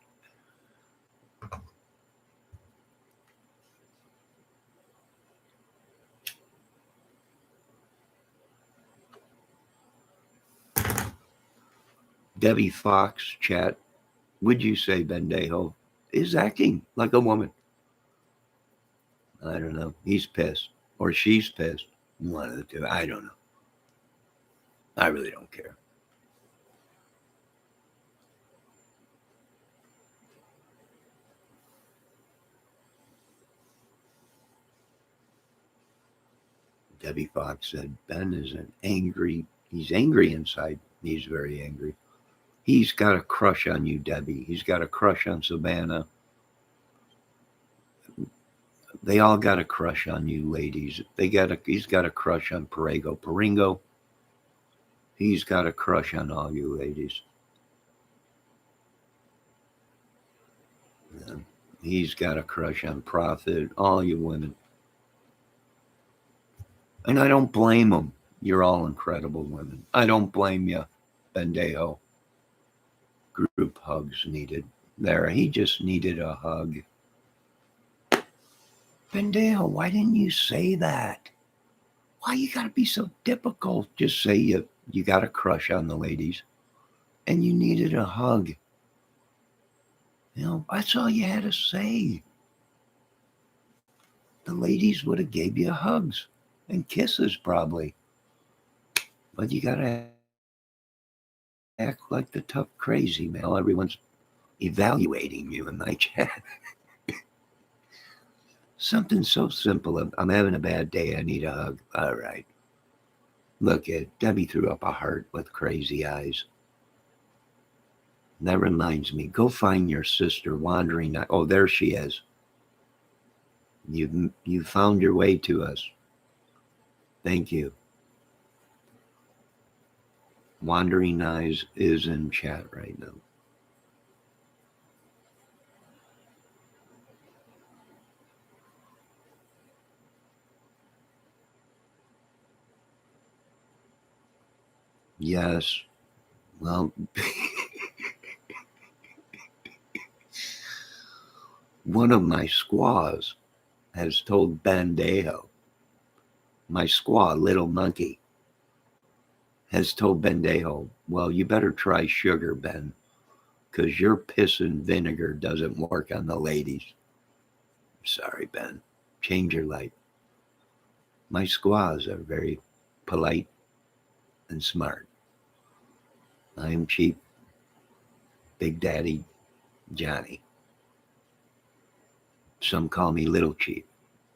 Debbie Fox chat, would you say Bendejo is acting like a woman? I don't know. He's pissed. Or she's pissed. One of the two. I don't know. I really don't care. Debbie Fox said, Ben is he's angry inside. He's very angry. He's got a crush on you, Debbie. He's got a crush on Savannah. They all got a crush on you, ladies. He's got a crush on Paringo. He's got a crush on all you ladies. Yeah. He's got a crush on Prophet, all you women. And I don't blame him. You're all incredible women. I don't blame you, Bendejo. Group hugs needed. There, he just needed a hug. Bendejo, why didn't you say that? Why you gotta be so difficult? Just say you got a crush on the ladies and you needed a hug. You know, that's all you had to say. The ladies would have gave you hugs and kisses probably. But you gotta act like the tough crazy man. Everyone's evaluating you in my chat. Something so simple. I'm having a bad day. I need a hug. All right. Look at Debbie threw up a heart with crazy eyes. That reminds me. Go find your sister wandering. Oh, there she is. You found your way to us. Thank you. Wandering Eyes is in chat right now. Yes. Well, one of my squaws has told Bendejo, my squaw, Little Monkey, has told Bendejo, well, you better try sugar, Ben, because your piss and vinegar doesn't work on the ladies. Sorry, Ben. Change your life. My squaws are very polite and smart. I am cheap. Big Daddy Johnny. Some call me Little Cheap,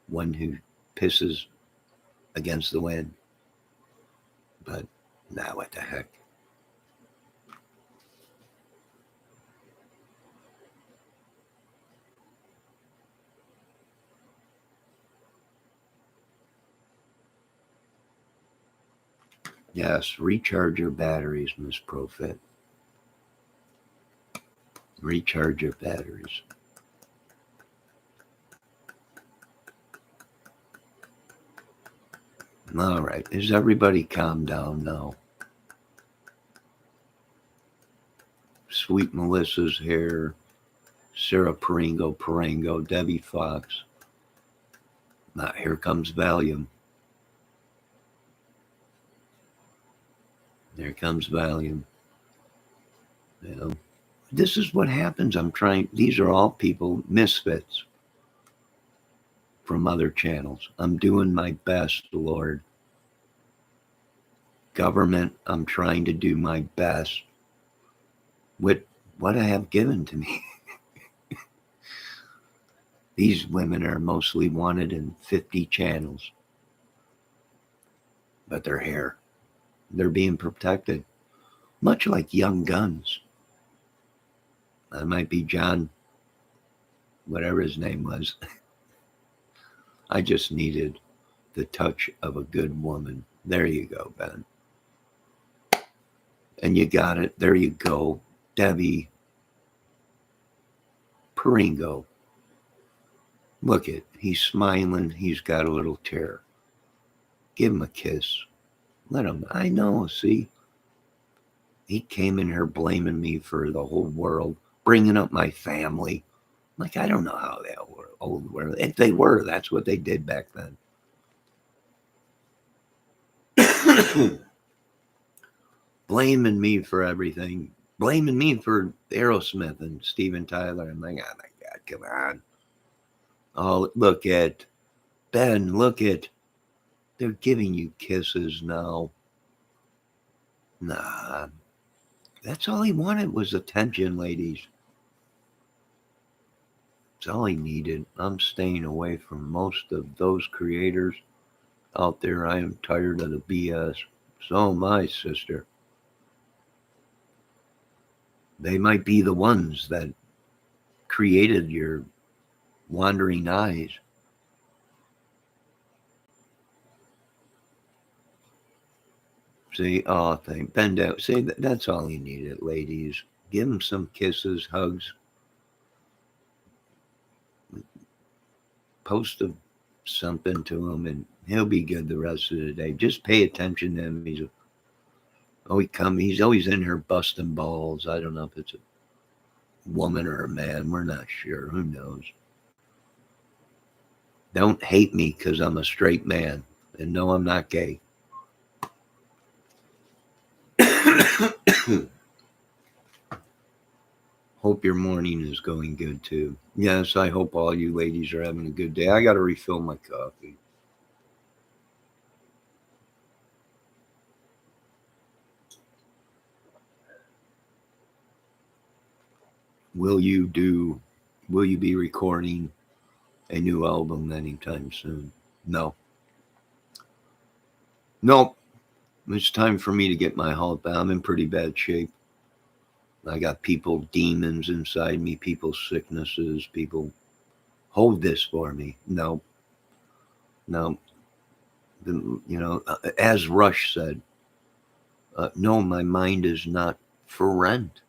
one who pisses against the wind. But now what the heck? Yes, recharge your batteries, Miss Profit. Recharge your batteries. All right, is everybody calmed down now? Sweet Melissa's here. Sarah Paringo, Debbie Fox. Now, here comes Valium. There comes Valium. You know, this is what happens. These are all people, misfits from other channels. I'm doing my best, Lord. Government, I'm trying to do my best with what I have given to me. These women are mostly wanted in 50 channels. But they're here. They're being protected. Much like Young Guns. That might be John, whatever his name was. I just needed the touch of a good woman. There you go, Ben. And you got it. There you go. Debbie Paringo. Look it. He's smiling. He's got a little tear. Give him a kiss. Let him. I know, see? He came in here blaming me for the whole world, bringing up my family. Like, I don't know how they old were. If they were, that's what they did back then. Blaming me for everything. Blaming me for Aerosmith and Steven Tyler. I'm like, oh my God, come on. Oh, look at Ben, look at. They're giving you kisses now. Nah. That's all he wanted was attention, ladies. That's all he needed. I'm staying away from most of those creators out there. I am tired of the BS. So am I, sister. They might be the ones that created your wandering eyes. See, oh, thank bend down. See, that's all you needed, ladies. Give him some kisses, hugs. Post something to him, and he'll be good the rest of the day. Just pay attention to him. He's always in here busting balls. I don't know if it's a woman or a man. We're not sure. Who knows? Don't hate me because I'm a straight man. And no, I'm not gay. Hope your morning is going good too. Yes, I hope all you ladies are having a good day. I got to refill my coffee. Will you be recording a new album anytime soon? No. Nope. It's time for me to get my health back. I'm in pretty bad shape. I got demons inside me, people's sicknesses, people hold this for me. No. As Rush said, no, my mind is not for rent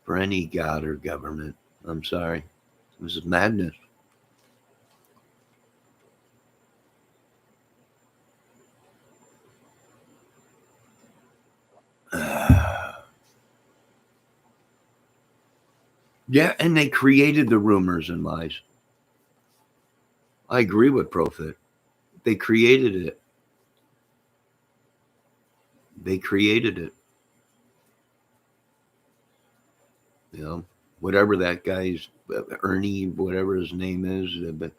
for any god or government. I'm sorry. This is madness. Yeah, and they created the rumors and lies. I agree with Profit. They created it. You know, whatever that guy's Ernie, whatever his name is, but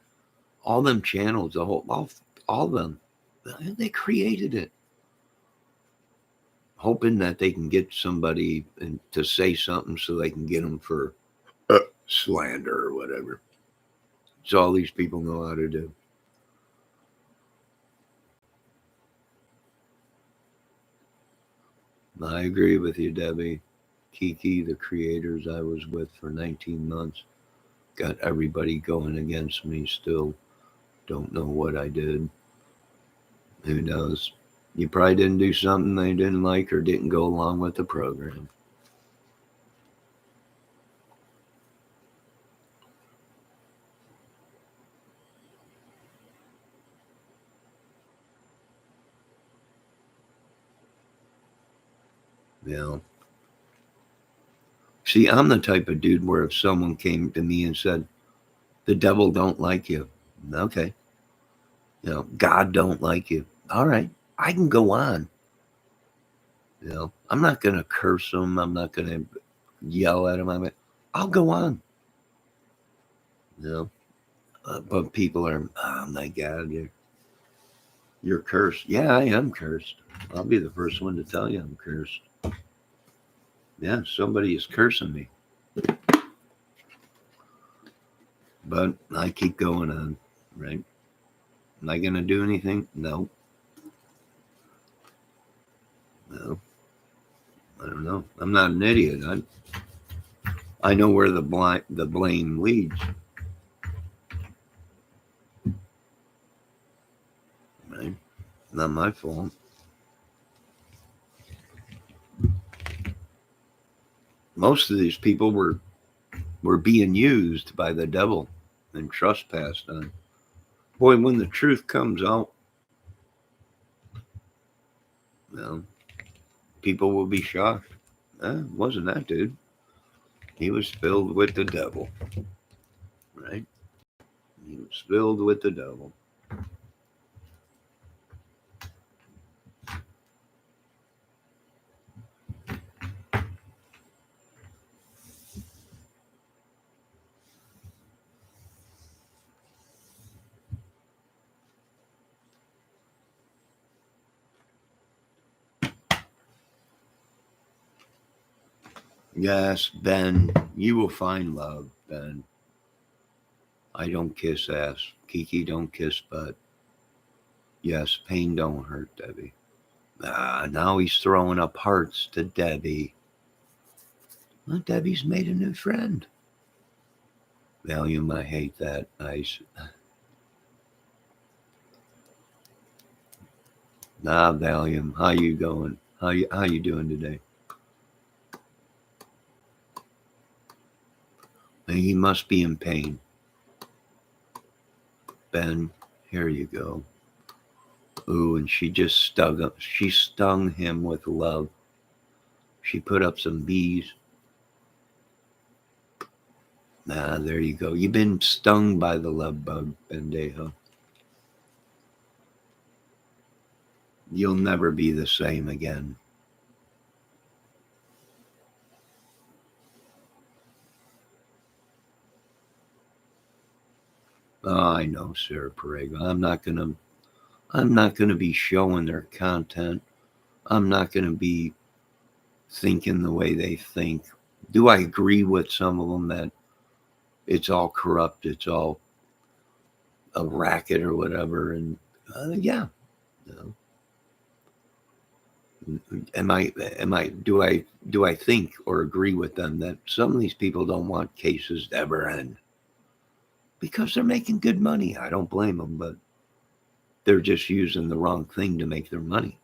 all them channels, all of them, they created it, hoping that they can get somebody to say something so they can get them for slander or whatever. It's all these people know how to do. I agree with you, Debbie. Kiki, the creators I was with for 19 months, got everybody going against me still. Don't know what I did. Who knows? You probably didn't do something they didn't like or didn't go along with the program. Yeah. See, I'm the type of dude where if someone came to me and said, the devil don't like you, okay. God don't like you. All right, I can go on. I'm not going to curse them. I'm not going to yell at them. I'll go on. But people are, oh my God, you're cursed. Yeah, I am cursed. I'll be the first one to tell you I'm cursed. Yeah, somebody is cursing me. But I keep going on, right? Am I going to do anything? No. I don't know. I'm not an idiot. I know where the blame leads. Right? Not my fault. Most of these people were being used by the devil and trespassed on. Boy, when the truth comes out, people will be shocked. Wasn't that dude? He was filled with the devil. Right? He was filled with the devil. Yes, Ben, you will find love, Ben. I don't kiss ass. Kiki don't kiss butt. Yes, pain don't hurt, Debbie. Now he's throwing up hearts to Debbie. Well, Debbie's made a new friend. Valium, I hate that. Nah, Valium, how you going? How you doing today? He must be in pain. Ben, here you go. Ooh, and she stung him with love. She put up some bees. There you go. You've been stung by the love bug, Bendejo. You'll never be the same again. Oh, I know, Sarah Parego. I'm not gonna be showing their content. I'm not gonna be thinking the way they think. Do I agree with some of them that it's all corrupt, it's all a racket or whatever? And yeah, you know. Do I think or agree with them that some of these people don't want cases to ever end because they're making good money? I don't blame them, but they're just using the wrong thing to make their money.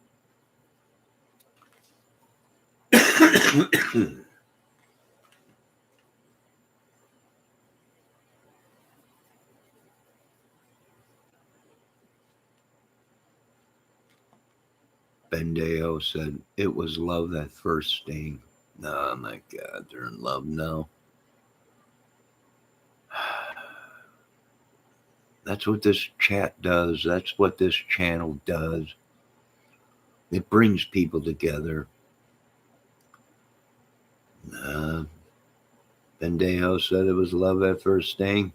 Bendeo said it was love at first sting. Oh my God, they're in love now. That's what this chat does. That's what this channel does. It brings people together. Bendejo said it was love at first sting.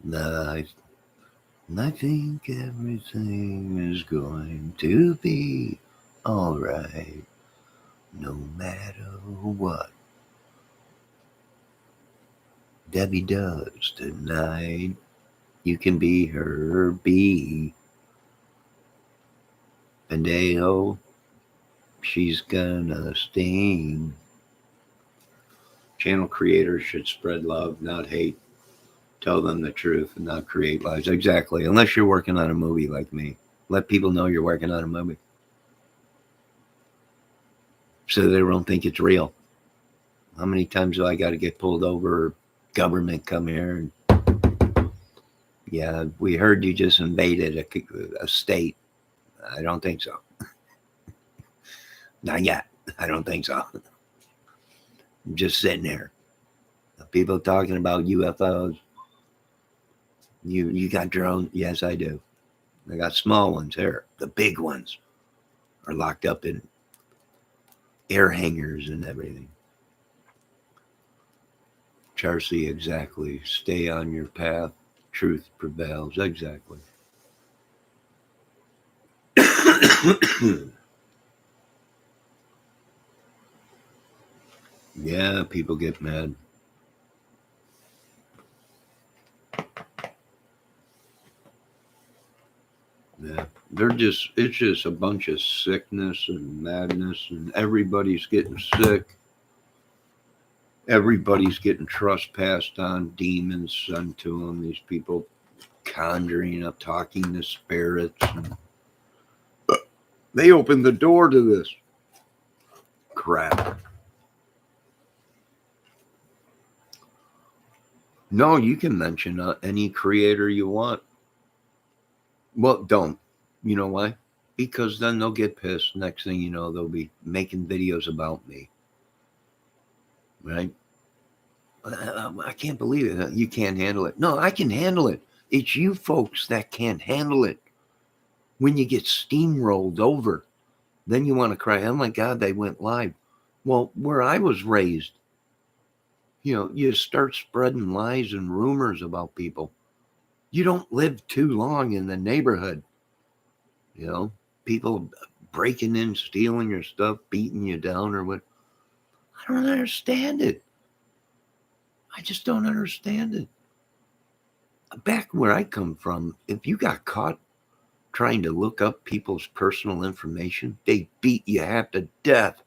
I think everything is going to be all right, no matter what Debbie does tonight. You can be her bee. Bendejo, she's gonna sting. Channel creators should spread love, not hate. Tell them the truth and not create lies. Exactly. Unless you're working on a movie like me. Let people know you're working on a movie, so they don't think it's real. How many times do I got to get pulled over? Government come here and, yeah, we heard you just invaded a state. I don't think so. Not yet. I don't think so. I'm just sitting here. People talking about UFOs. You got drones? Yes, I do. I got small ones here. The big ones are locked up in air hangars and everything. Charcy, exactly. Stay on your path. Truth prevails. Exactly. Yeah, people get mad. Yeah, it's just a bunch of sickness and madness, and everybody's getting sick. Everybody's getting trespassed on, demons sent to them. These people conjuring up, talking to spirits. And they opened the door to this crap. No, you can mention any creator you want. Well, don't. You know why? Because then they'll get pissed. Next thing you know, they'll be making videos about me. Right? I can't believe it. You can't handle it. No, I can handle it. It's you folks that can't handle it. When you get steamrolled over, then you want to cry, oh my God, they went live. Well, where I was raised, you start spreading lies and rumors about people. You don't live too long in the neighborhood. People breaking in, stealing your stuff, beating you down or what. I don't understand it. I just don't understand it. Back where I come from, if you got caught trying to look up people's personal information, they beat you half to death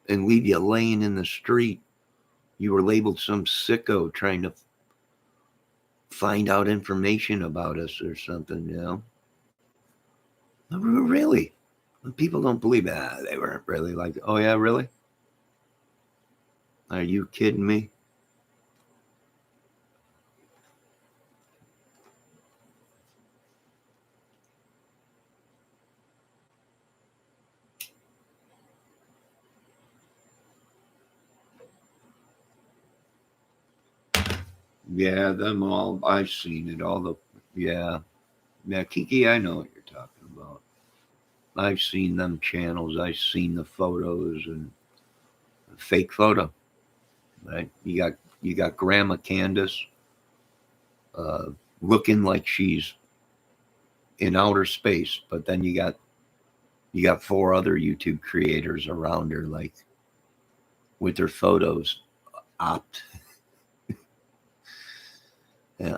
and leave you laying in the street. You were labeled some sicko trying to find out information about us or something, you know? Really? People don't believe it. They weren't really like, oh, yeah, really? Are you kidding me? Yeah, them all. I've seen it. All the, yeah. Yeah, Kiki, I know what you're talking about. I've seen them channels. I've seen the photos and fake photo. Right? You got Grandma Candace uh, looking like she's in outer space, but then you got four other YouTube creators around her, like with their photos opt.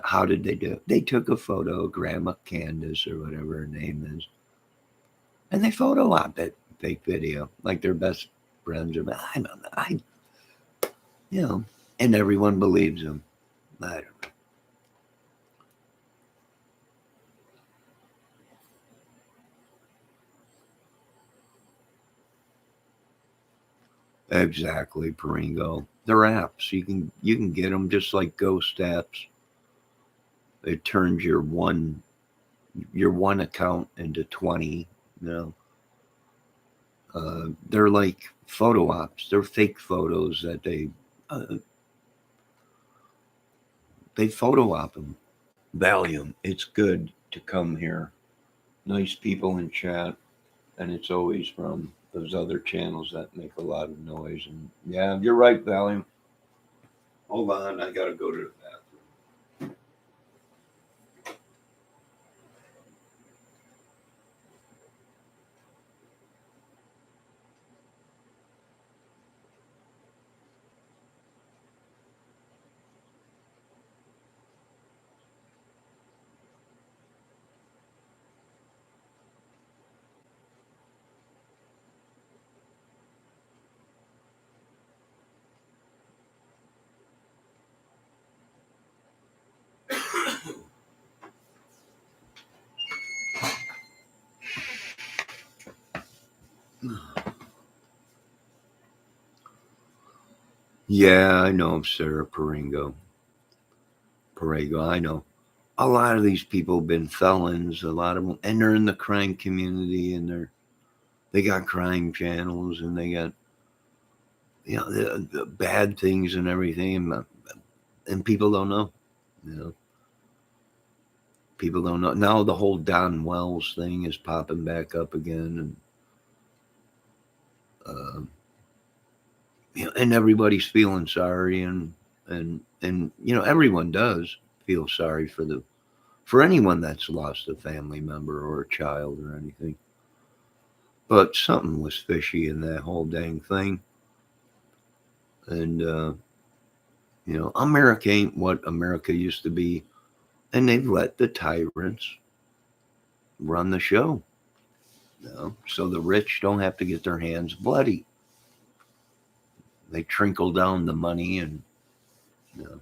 How did they do it? They took a photo of Grandma Candace or whatever her name is, and they photo opt that fake video like they're best friends. Or I don't know. You know, and everyone believes them. I don't know. Exactly, Peringo. They're apps. You can get them just like ghost apps. It turns your one account into 20. You know, they're like photo ops. They're fake photos that they photo op them. Valium. It's good to come here. Nice people in chat, and it's always from those other channels that make a lot of noise. And yeah, you're right, Valium. Hold on, I gotta go to the bathroom. Yeah, I know, Sarah Parego, I know. A lot of these people have been felons, a lot of them, and they're in the crime community, and they got crime channels, and they got the bad things and everything, and people don't know. You know, people don't know. Now the whole Don Wells thing is popping back up again, and and everybody's feeling sorry, and everyone does feel sorry for anyone that's lost a family member or a child or anything. But something was fishy in that whole dang thing. And, America ain't what America used to be. And they've let the tyrants run the show. So the rich don't have to get their hands bloody. They trickle down the money and, you know,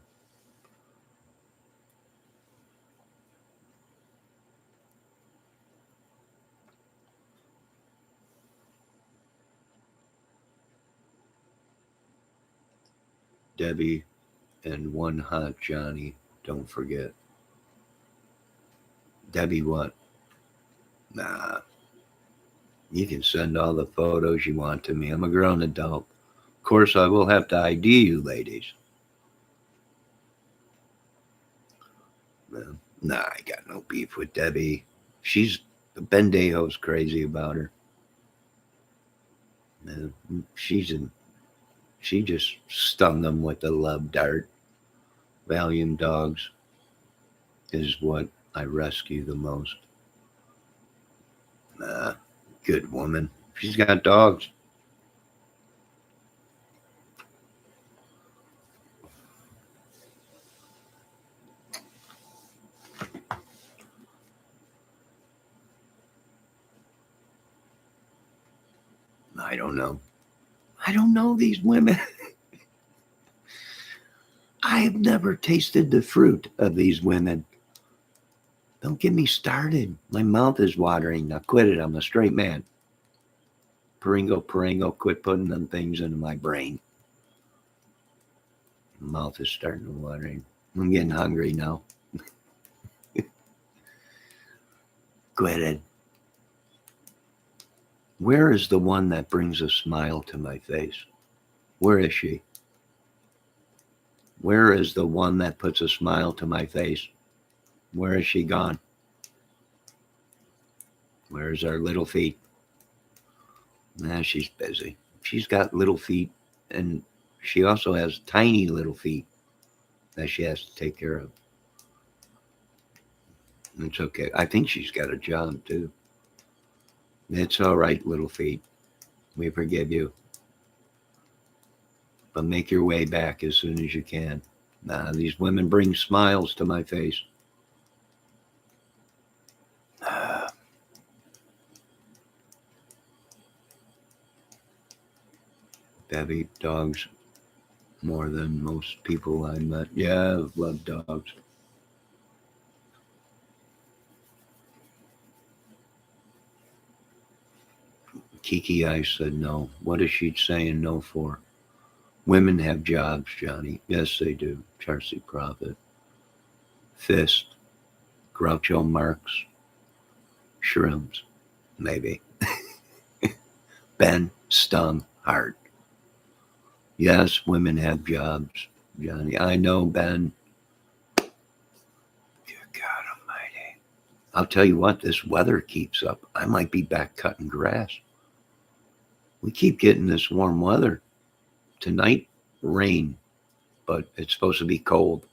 Debbie and one hot Johnny. Don't forget. Debbie what? Nah, you can send all the photos you want to me. I'm a grown adult. Of course, I will have to ID you, ladies. Nah, I got no beef with Debbie. She's Bendejo's crazy about her. Man, she just stung them with the love dart. Valium dogs is what I rescue the most. Nah, good woman. She's got dogs. I don't know. I don't know these women. I have never tasted the fruit of these women. Don't get me started. My mouth is watering. Now quit it. I'm a straight man. Paringo, quit putting them things into my brain. My mouth is starting to watering. I'm getting hungry now. Quit it. Where is the one that brings a smile to my face? Where is she? Where is the one that puts a smile to my face? Where is she gone? Where's our little feet? Nah, she's busy. She's got little feet, and she also has tiny little feet that she has to take care of. It's okay. I think she's got a job, too. It's all right, little feet. We forgive you. But make your way back as soon as you can. Nah, these women bring smiles to my face. Debbie, dogs more than most people I met. Yeah, I love dogs. Kiki Ice said no. What is she saying no for? Women have jobs, Johnny. Yes, they do. Charcy Prophet. Fist. Groucho Marx. Shrimps. Maybe. Ben Stum Hart. Yes, women have jobs, Johnny. I know, Ben. Dear God Almighty. I'll tell you what, this weather keeps up. I might be back cutting grass. We keep getting this warm weather. Tonight, rain, but it's supposed to be cold.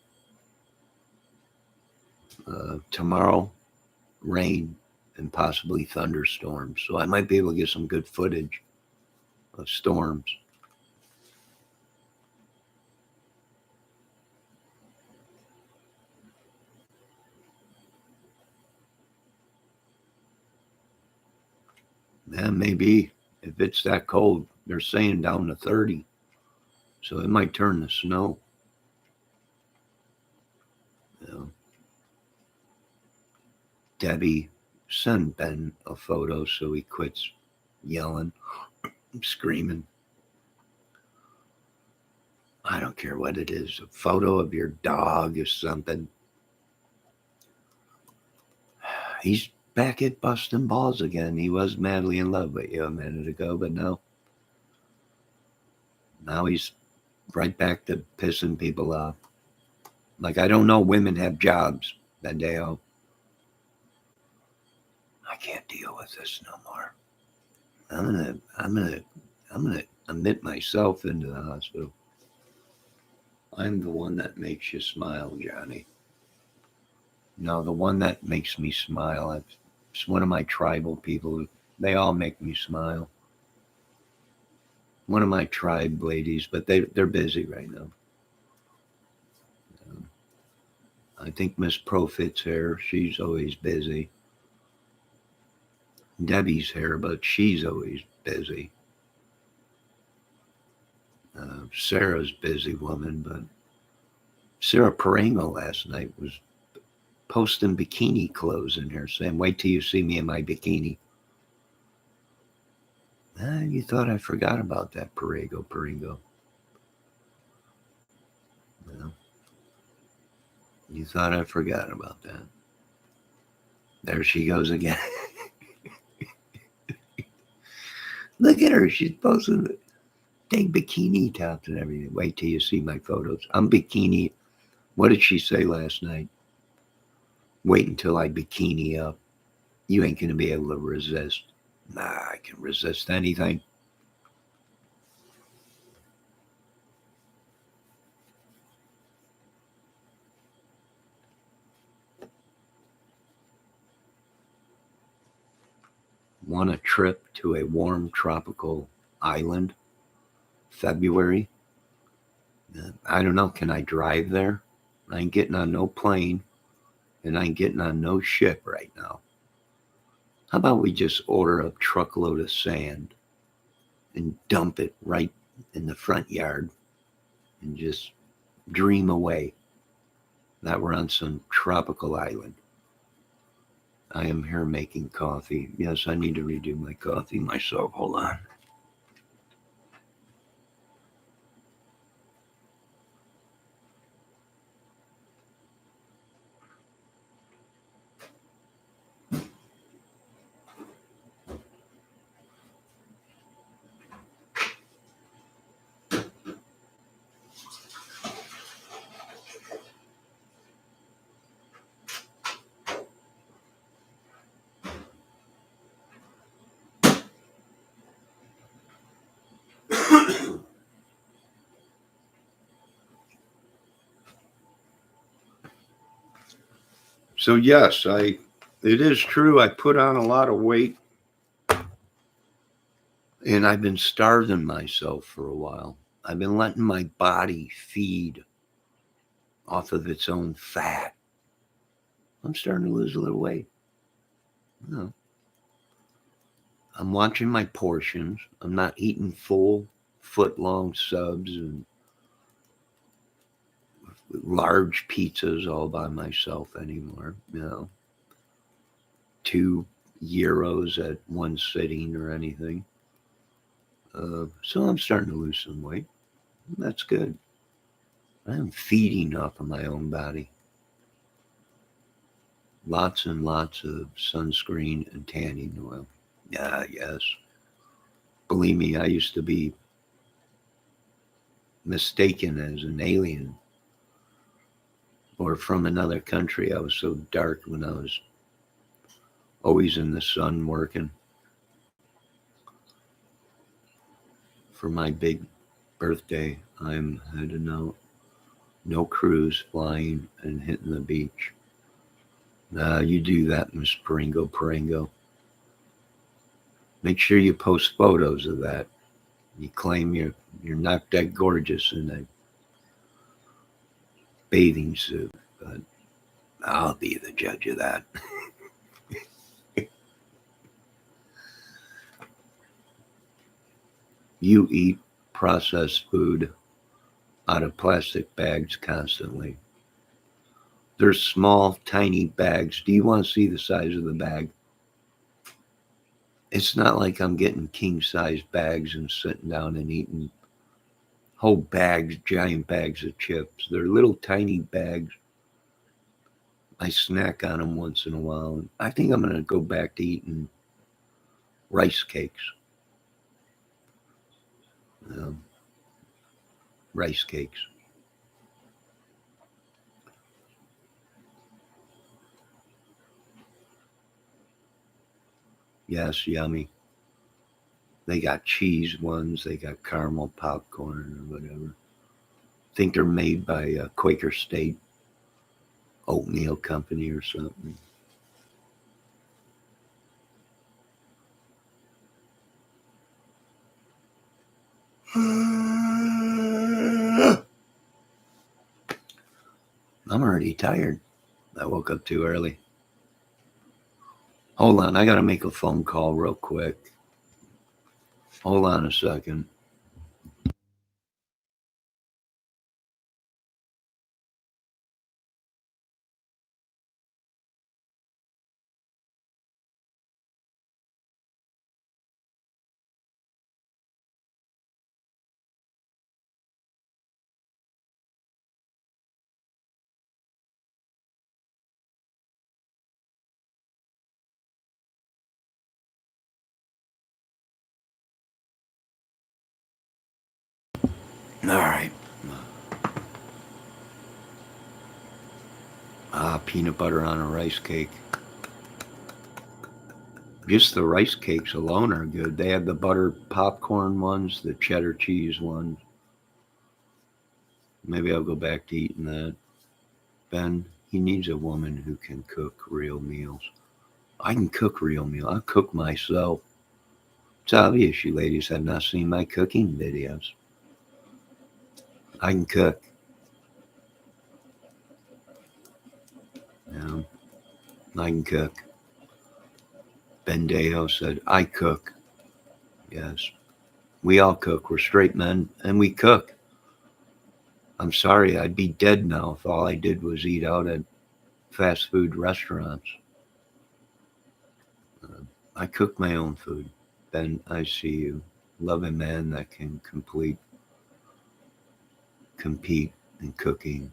Tomorrow, rain and possibly thunderstorms. So I might be able to get some good footage of storms. Yeah, maybe. If it's that cold, they're saying down to 30. So it might turn to snow. Yeah. Debbie, send Ben a photo so he quits yelling, screaming. I don't care what it is. A photo of your dog or something. He's back at busting balls again. He was madly in love with you a minute ago, but now he's right back to pissing people off. Like, I don't know, women have jobs, Bendeo. I can't deal with this no more. I'm gonna admit myself into the hospital. I'm the one that makes you smile, Johnny. No, the one that makes me smile. It's one of my tribal people. They all make me smile. One of my tribe ladies, but they're busy right now. I think Miss Profit's here. She's always busy. Debbie's here, but she's always busy. Sarah's busy woman, but Sarah Parengo last night was posting bikini clothes in here saying, wait till you see me in my bikini. You thought I forgot about that, Parengo. No. You thought I forgot about that. There she goes again. Look at her. She's posting the dang bikini tops and everything. Wait till you see my photos. I'm bikini. What did she say last night? Wait until I bikini up. You ain't going to be able to resist. Nah, I can resist anything. Want a trip to a warm tropical island? February? I don't know. Can I drive there? I ain't getting on no plane, and I ain't getting on no ship right now. How about we just order a truckload of sand and dump it right in the front yard and just dream away that we're on some tropical island. I am here making coffee. Yes, I need to redo my coffee myself. Hold on. So yes, it is true. I put on a lot of weight, and I've been starving myself for a while. I've been letting my body feed off of its own fat. I'm starting to lose a little weight. You know, I'm watching my portions. I'm not eating full foot-long subs and large pizzas all by myself anymore. 2 euros at one sitting or anything. So I'm starting to lose some weight. That's good. I'm feeding off of my own body. Lots and lots of sunscreen and tanning oil. Yes. Believe me, I used to be mistaken as an alien or from another country. I was so dark when I was always in the sun working. For my big birthday, I'm heading out. No cruise, flying and hitting the beach. You do that, Miss Paringo. Make sure you post photos of that. You claim you're not that gorgeous in a bathing suit, but I'll be the judge of that. You eat processed food out of plastic bags constantly. They're small, tiny bags. Do you want to see the size of the bag? It's not like I'm getting king-size bags and sitting down and eating whole bags, giant bags of chips. They're little tiny bags. I snack on them once in a while. I think I'm going to go back to eating rice cakes. Rice cakes. Yes, yummy. They got cheese ones. They got caramel popcorn or whatever. I think they're made by Quaker State Oatmeal Company or something. I'm already tired. I woke up too early. Hold on, I gotta make a phone call real quick. Hold on a second. All right. Peanut butter on a rice cake. Just the rice cakes alone are good. They have the butter popcorn ones, the cheddar cheese ones. Maybe I'll go back to eating that. Ben, he needs a woman who can cook real meals. I can cook real meals. I cook myself. It's obvious you ladies have not seen my cooking videos. I can cook. I can cook. Ben Dejo said, I cook. Yes. We all cook. We're straight men, and we cook. I'm sorry, I'd be dead now if all I did was eat out at fast food restaurants. I cook my own food. Ben, I see you. Loving man that can compete in cooking.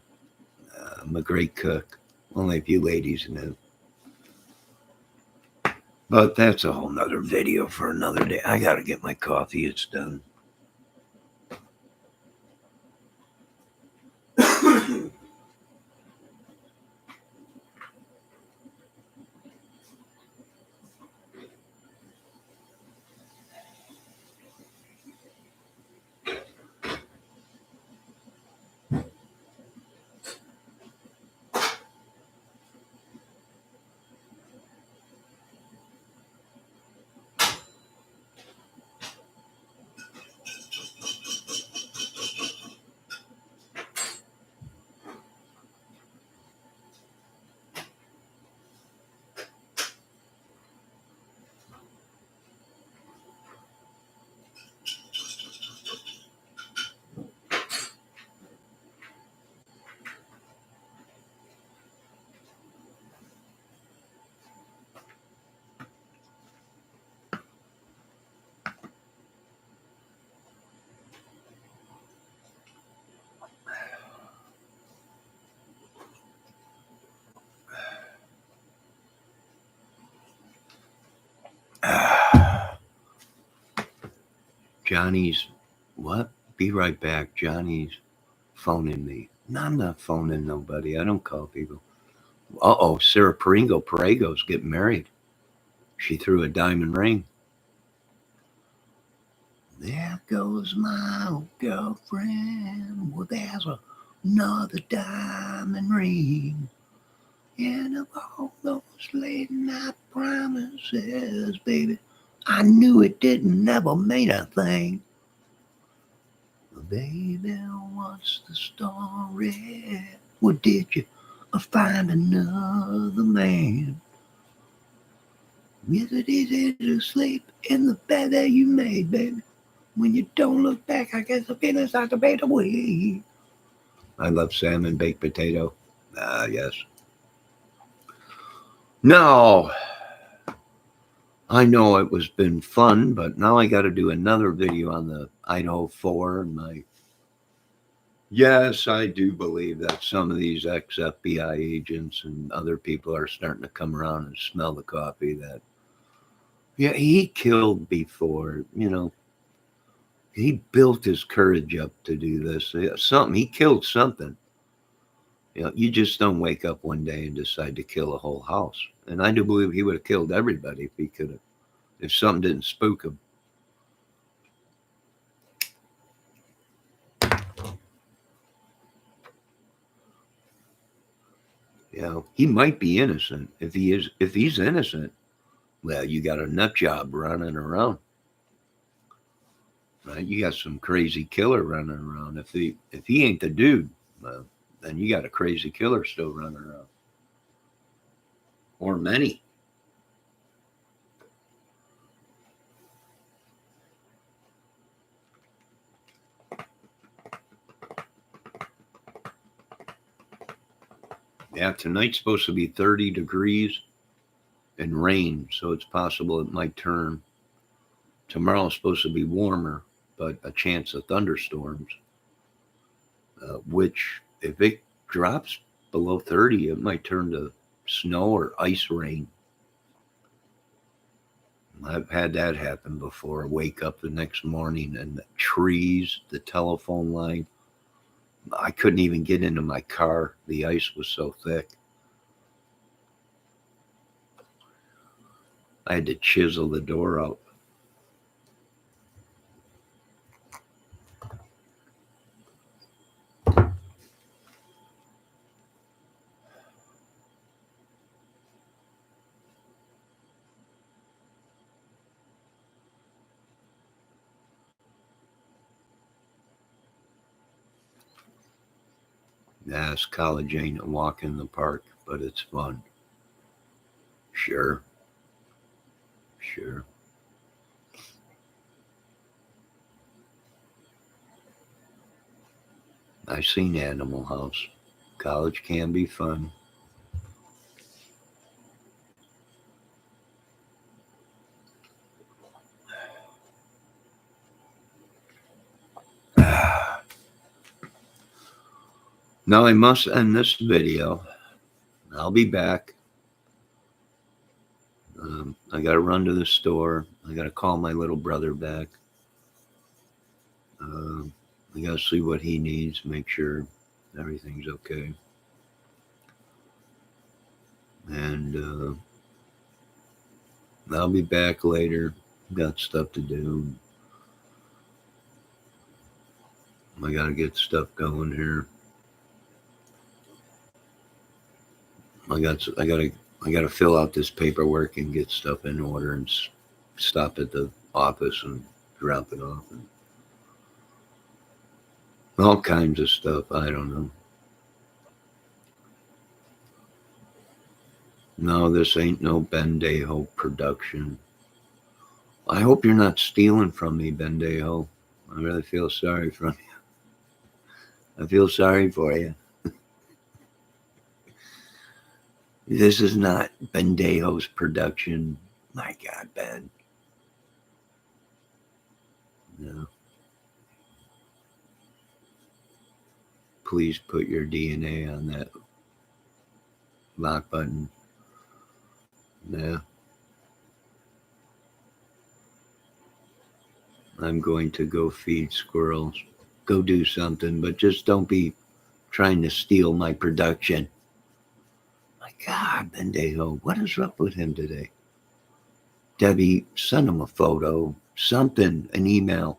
I'm a great cook. Only a few ladies know. But that's a whole nother video for another day. I gotta get my coffee. It's done. Johnny's what? Be right back. Johnny's phoning me. No, I'm not phoning nobody. I don't call people. Uh-oh, Sarah Parego's getting married. She threw a diamond ring. There goes my old girlfriend. Well, there's another diamond ring. And of all those late night promises, baby, I knew it didn't never mean a thing. Baby, what's the story? Well, did you find another man? Is it easy to sleep in the bed that you made, baby? When you don't look back, I guess the feelings like a fade away. I love salmon, baked potato. Yes. No, I know it was been fun, but now I got to do another video on the Idaho 4 and my. Yes, I do believe that some of these ex-FBI agents and other people are starting to come around and smell the coffee that, yeah, he killed before, he built his courage up to do this. He killed something. You just don't wake up one day and decide to kill a whole house. And I do believe he would have killed everybody if he could have, if something didn't spook him. He might be innocent. If he's innocent, well, you got a nut job running around. Right? You got some crazy killer running around. If he ain't the dude, well, then you got a crazy killer still running around. Or many. Yeah, tonight's supposed to be 30 degrees and rain, so it's possible it might turn. Tomorrow's supposed to be warmer, but a chance of thunderstorms, which if it drops below 30, it might turn to snow or ice rain. I've had that happen before. Wake up the next morning and the trees, the telephone line, I couldn't even get into my car. The ice was so thick. I had to chisel the door out. Yes, college ain't a walk in the park, but it's fun. Sure. I've seen Animal House. College can be fun. Now I must end this video. I'll be back. I got to run to the store. I got to call my little brother back. I got to see what he needs, make sure everything's okay. And I'll be back later. Got stuff to do. I got to get stuff going here. I got to fill out this paperwork and get stuff in order and stop at the office and drop it off and all kinds of stuff. I don't know. No, this ain't no Bendejo production. I hope you're not stealing from me, Bendejo. I really feel sorry for you. I feel sorry for you. This is not Bendejo's production. My God, Ben. No. Please put your DNA on that lock button. No. I'm going to go feed squirrels. Go do something, but just don't be trying to steal my production. My God, Bendejo, what is up with him today? Debbie, send him a photo, something, an email.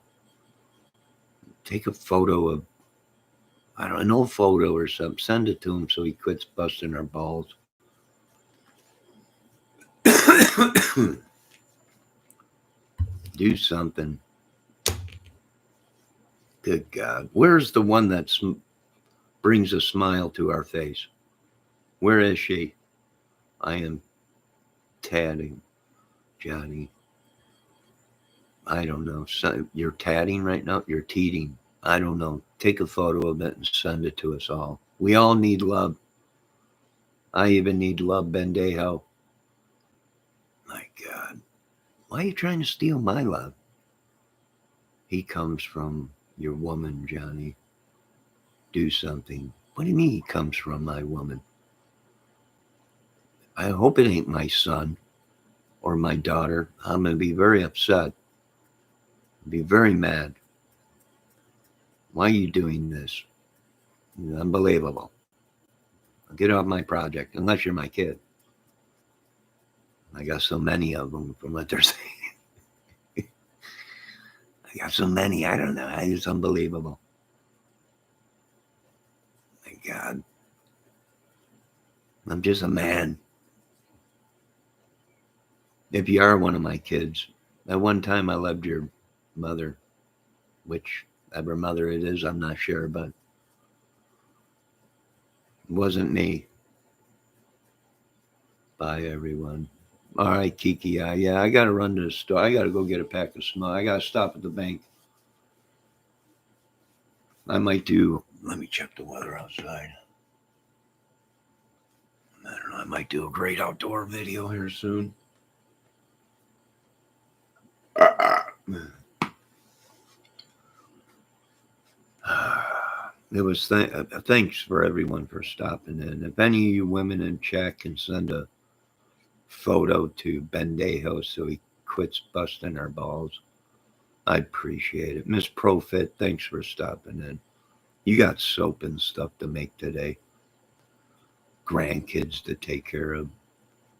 Take a photo of, I don't know, an old photo or something. Send it to him so he quits busting our balls. Do something. Good God. Where's the one that brings a smile to our face? Where is she? I am tatting, Johnny. I don't know. So you're tatting right now? You're teeting. I don't know. Take a photo of it and send it to us all. We all need love. I even need love, Bendejo. My God. Why are you trying to steal my love? He comes from your woman, Johnny. Do something. What do you mean he comes from my woman? I hope it ain't my son or my daughter. I'm going to be very upset. Be very mad. Why are you doing this? It's unbelievable. Get off my project, unless you're my kid. I got so many of them from what they're saying. I got so many. I don't know. It's unbelievable. My God. I'm just a man. If you are one of my kids, at one time I loved your mother, whichever mother it is, I'm not sure, but it wasn't me. Bye, everyone. All right, Kiki. Yeah, I got to run to the store. I got to go get a pack of smoke. I got to stop at the bank. I might do, let me check the weather outside. I don't know, I might do a great outdoor video here soon. It was thanks for everyone for stopping in. If any of you women in chat can send a photo to Bendejo so he quits busting our balls, I'd appreciate it. Miss Profit, thanks for stopping in. You got soap and stuff to make today. Grandkids to take care of.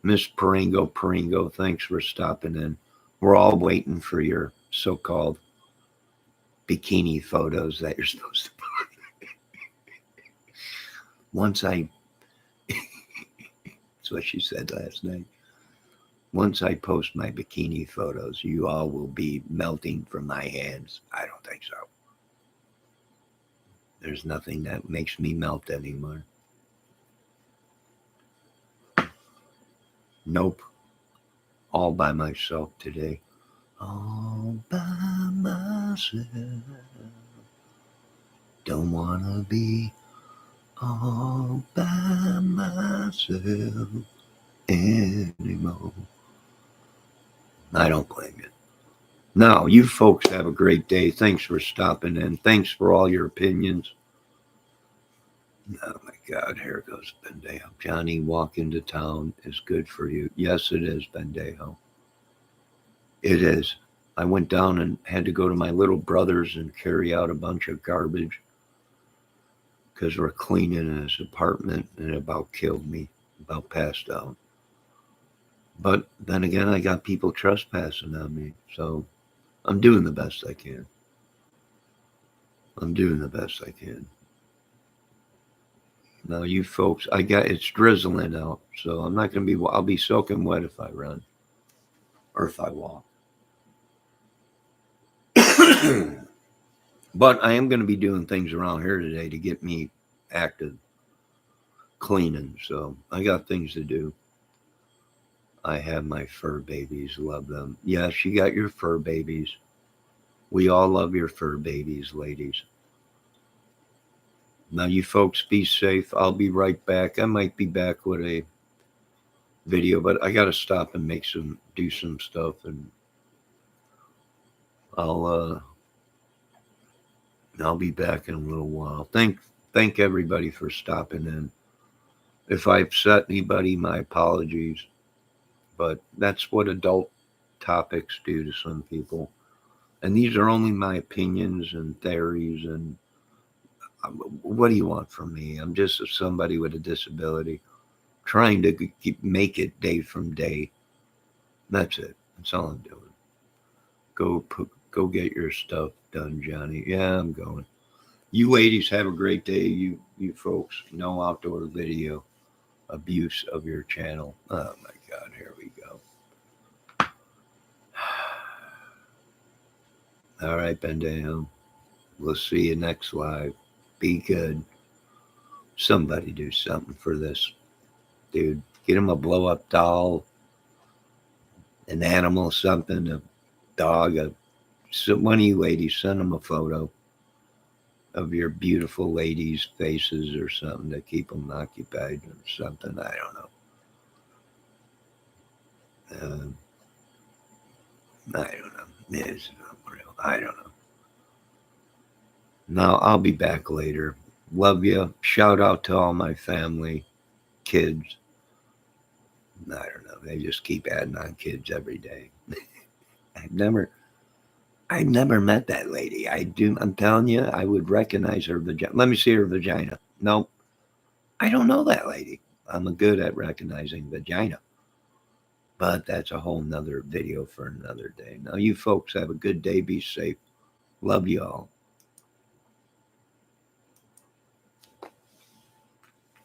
Miss Peringo, thanks for stopping in. We're all waiting for your so-called bikini photos that you're supposed to post. That's what she said last night. Once I post my bikini photos, you all will be melting from my hands. I don't think so. There's nothing that makes me melt anymore. Nope. All by myself today. All by myself. Don't wanna be all by myself anymore. I don't blame you. Now, you folks have a great day. Thanks for stopping in. Thanks for all your opinions. Oh my God, here goes Bendejo. Johnny, walk into town is good for you. Yes, it is, Bendejo. It is. I went down and had to go to my little brother's and carry out a bunch of garbage because we're cleaning his apartment, and it about killed me, about passed out. But then again, I got people trespassing on me, so I'm doing the best I can. I'm doing the best I can. Now, you folks, it's drizzling out, so I'm not going to be, I'll be soaking wet if I run or if I walk. But I am going to be doing things around here today to get me active cleaning, so I got things to do. I have my fur babies, love them. Yes, you got your fur babies. We all love your fur babies, ladies. Now, you folks be safe. I'll be right back. I might be back with a video, but I got to stop and do some stuff, and I'll be back in a little while. Thank everybody for stopping in. If I upset anybody, my apologies. But that's what adult topics do to some people. And these are only my opinions and theories. And what do you want from me? I'm just somebody with a disability trying to make it day from day. That's it. That's all I'm doing. Go get your stuff done, Johnny. Yeah, I'm going. You ladies have a great day. You folks, no outdoor video abuse of your channel. Oh my God, here we go. All right, Bendejo. We'll see you next live. Be good. Somebody do something for this dude. Get him a blow-up doll, an animal, something, a dog. One of you ladies, send him a photo of your beautiful ladies' faces or something to keep them occupied or something. I don't know. I don't know. It's not real. I don't know. Now, I'll be back later. Love you. Shout out to all my family, kids. I don't know. They just keep adding on kids every day. I've never met that lady. I'm telling you, I would recognize her vagina. Let me see her vagina. Nope. I don't know that lady. I'm good at recognizing vagina. But that's a whole nother video for another day. Now, you folks have a good day. Be safe. Love you all.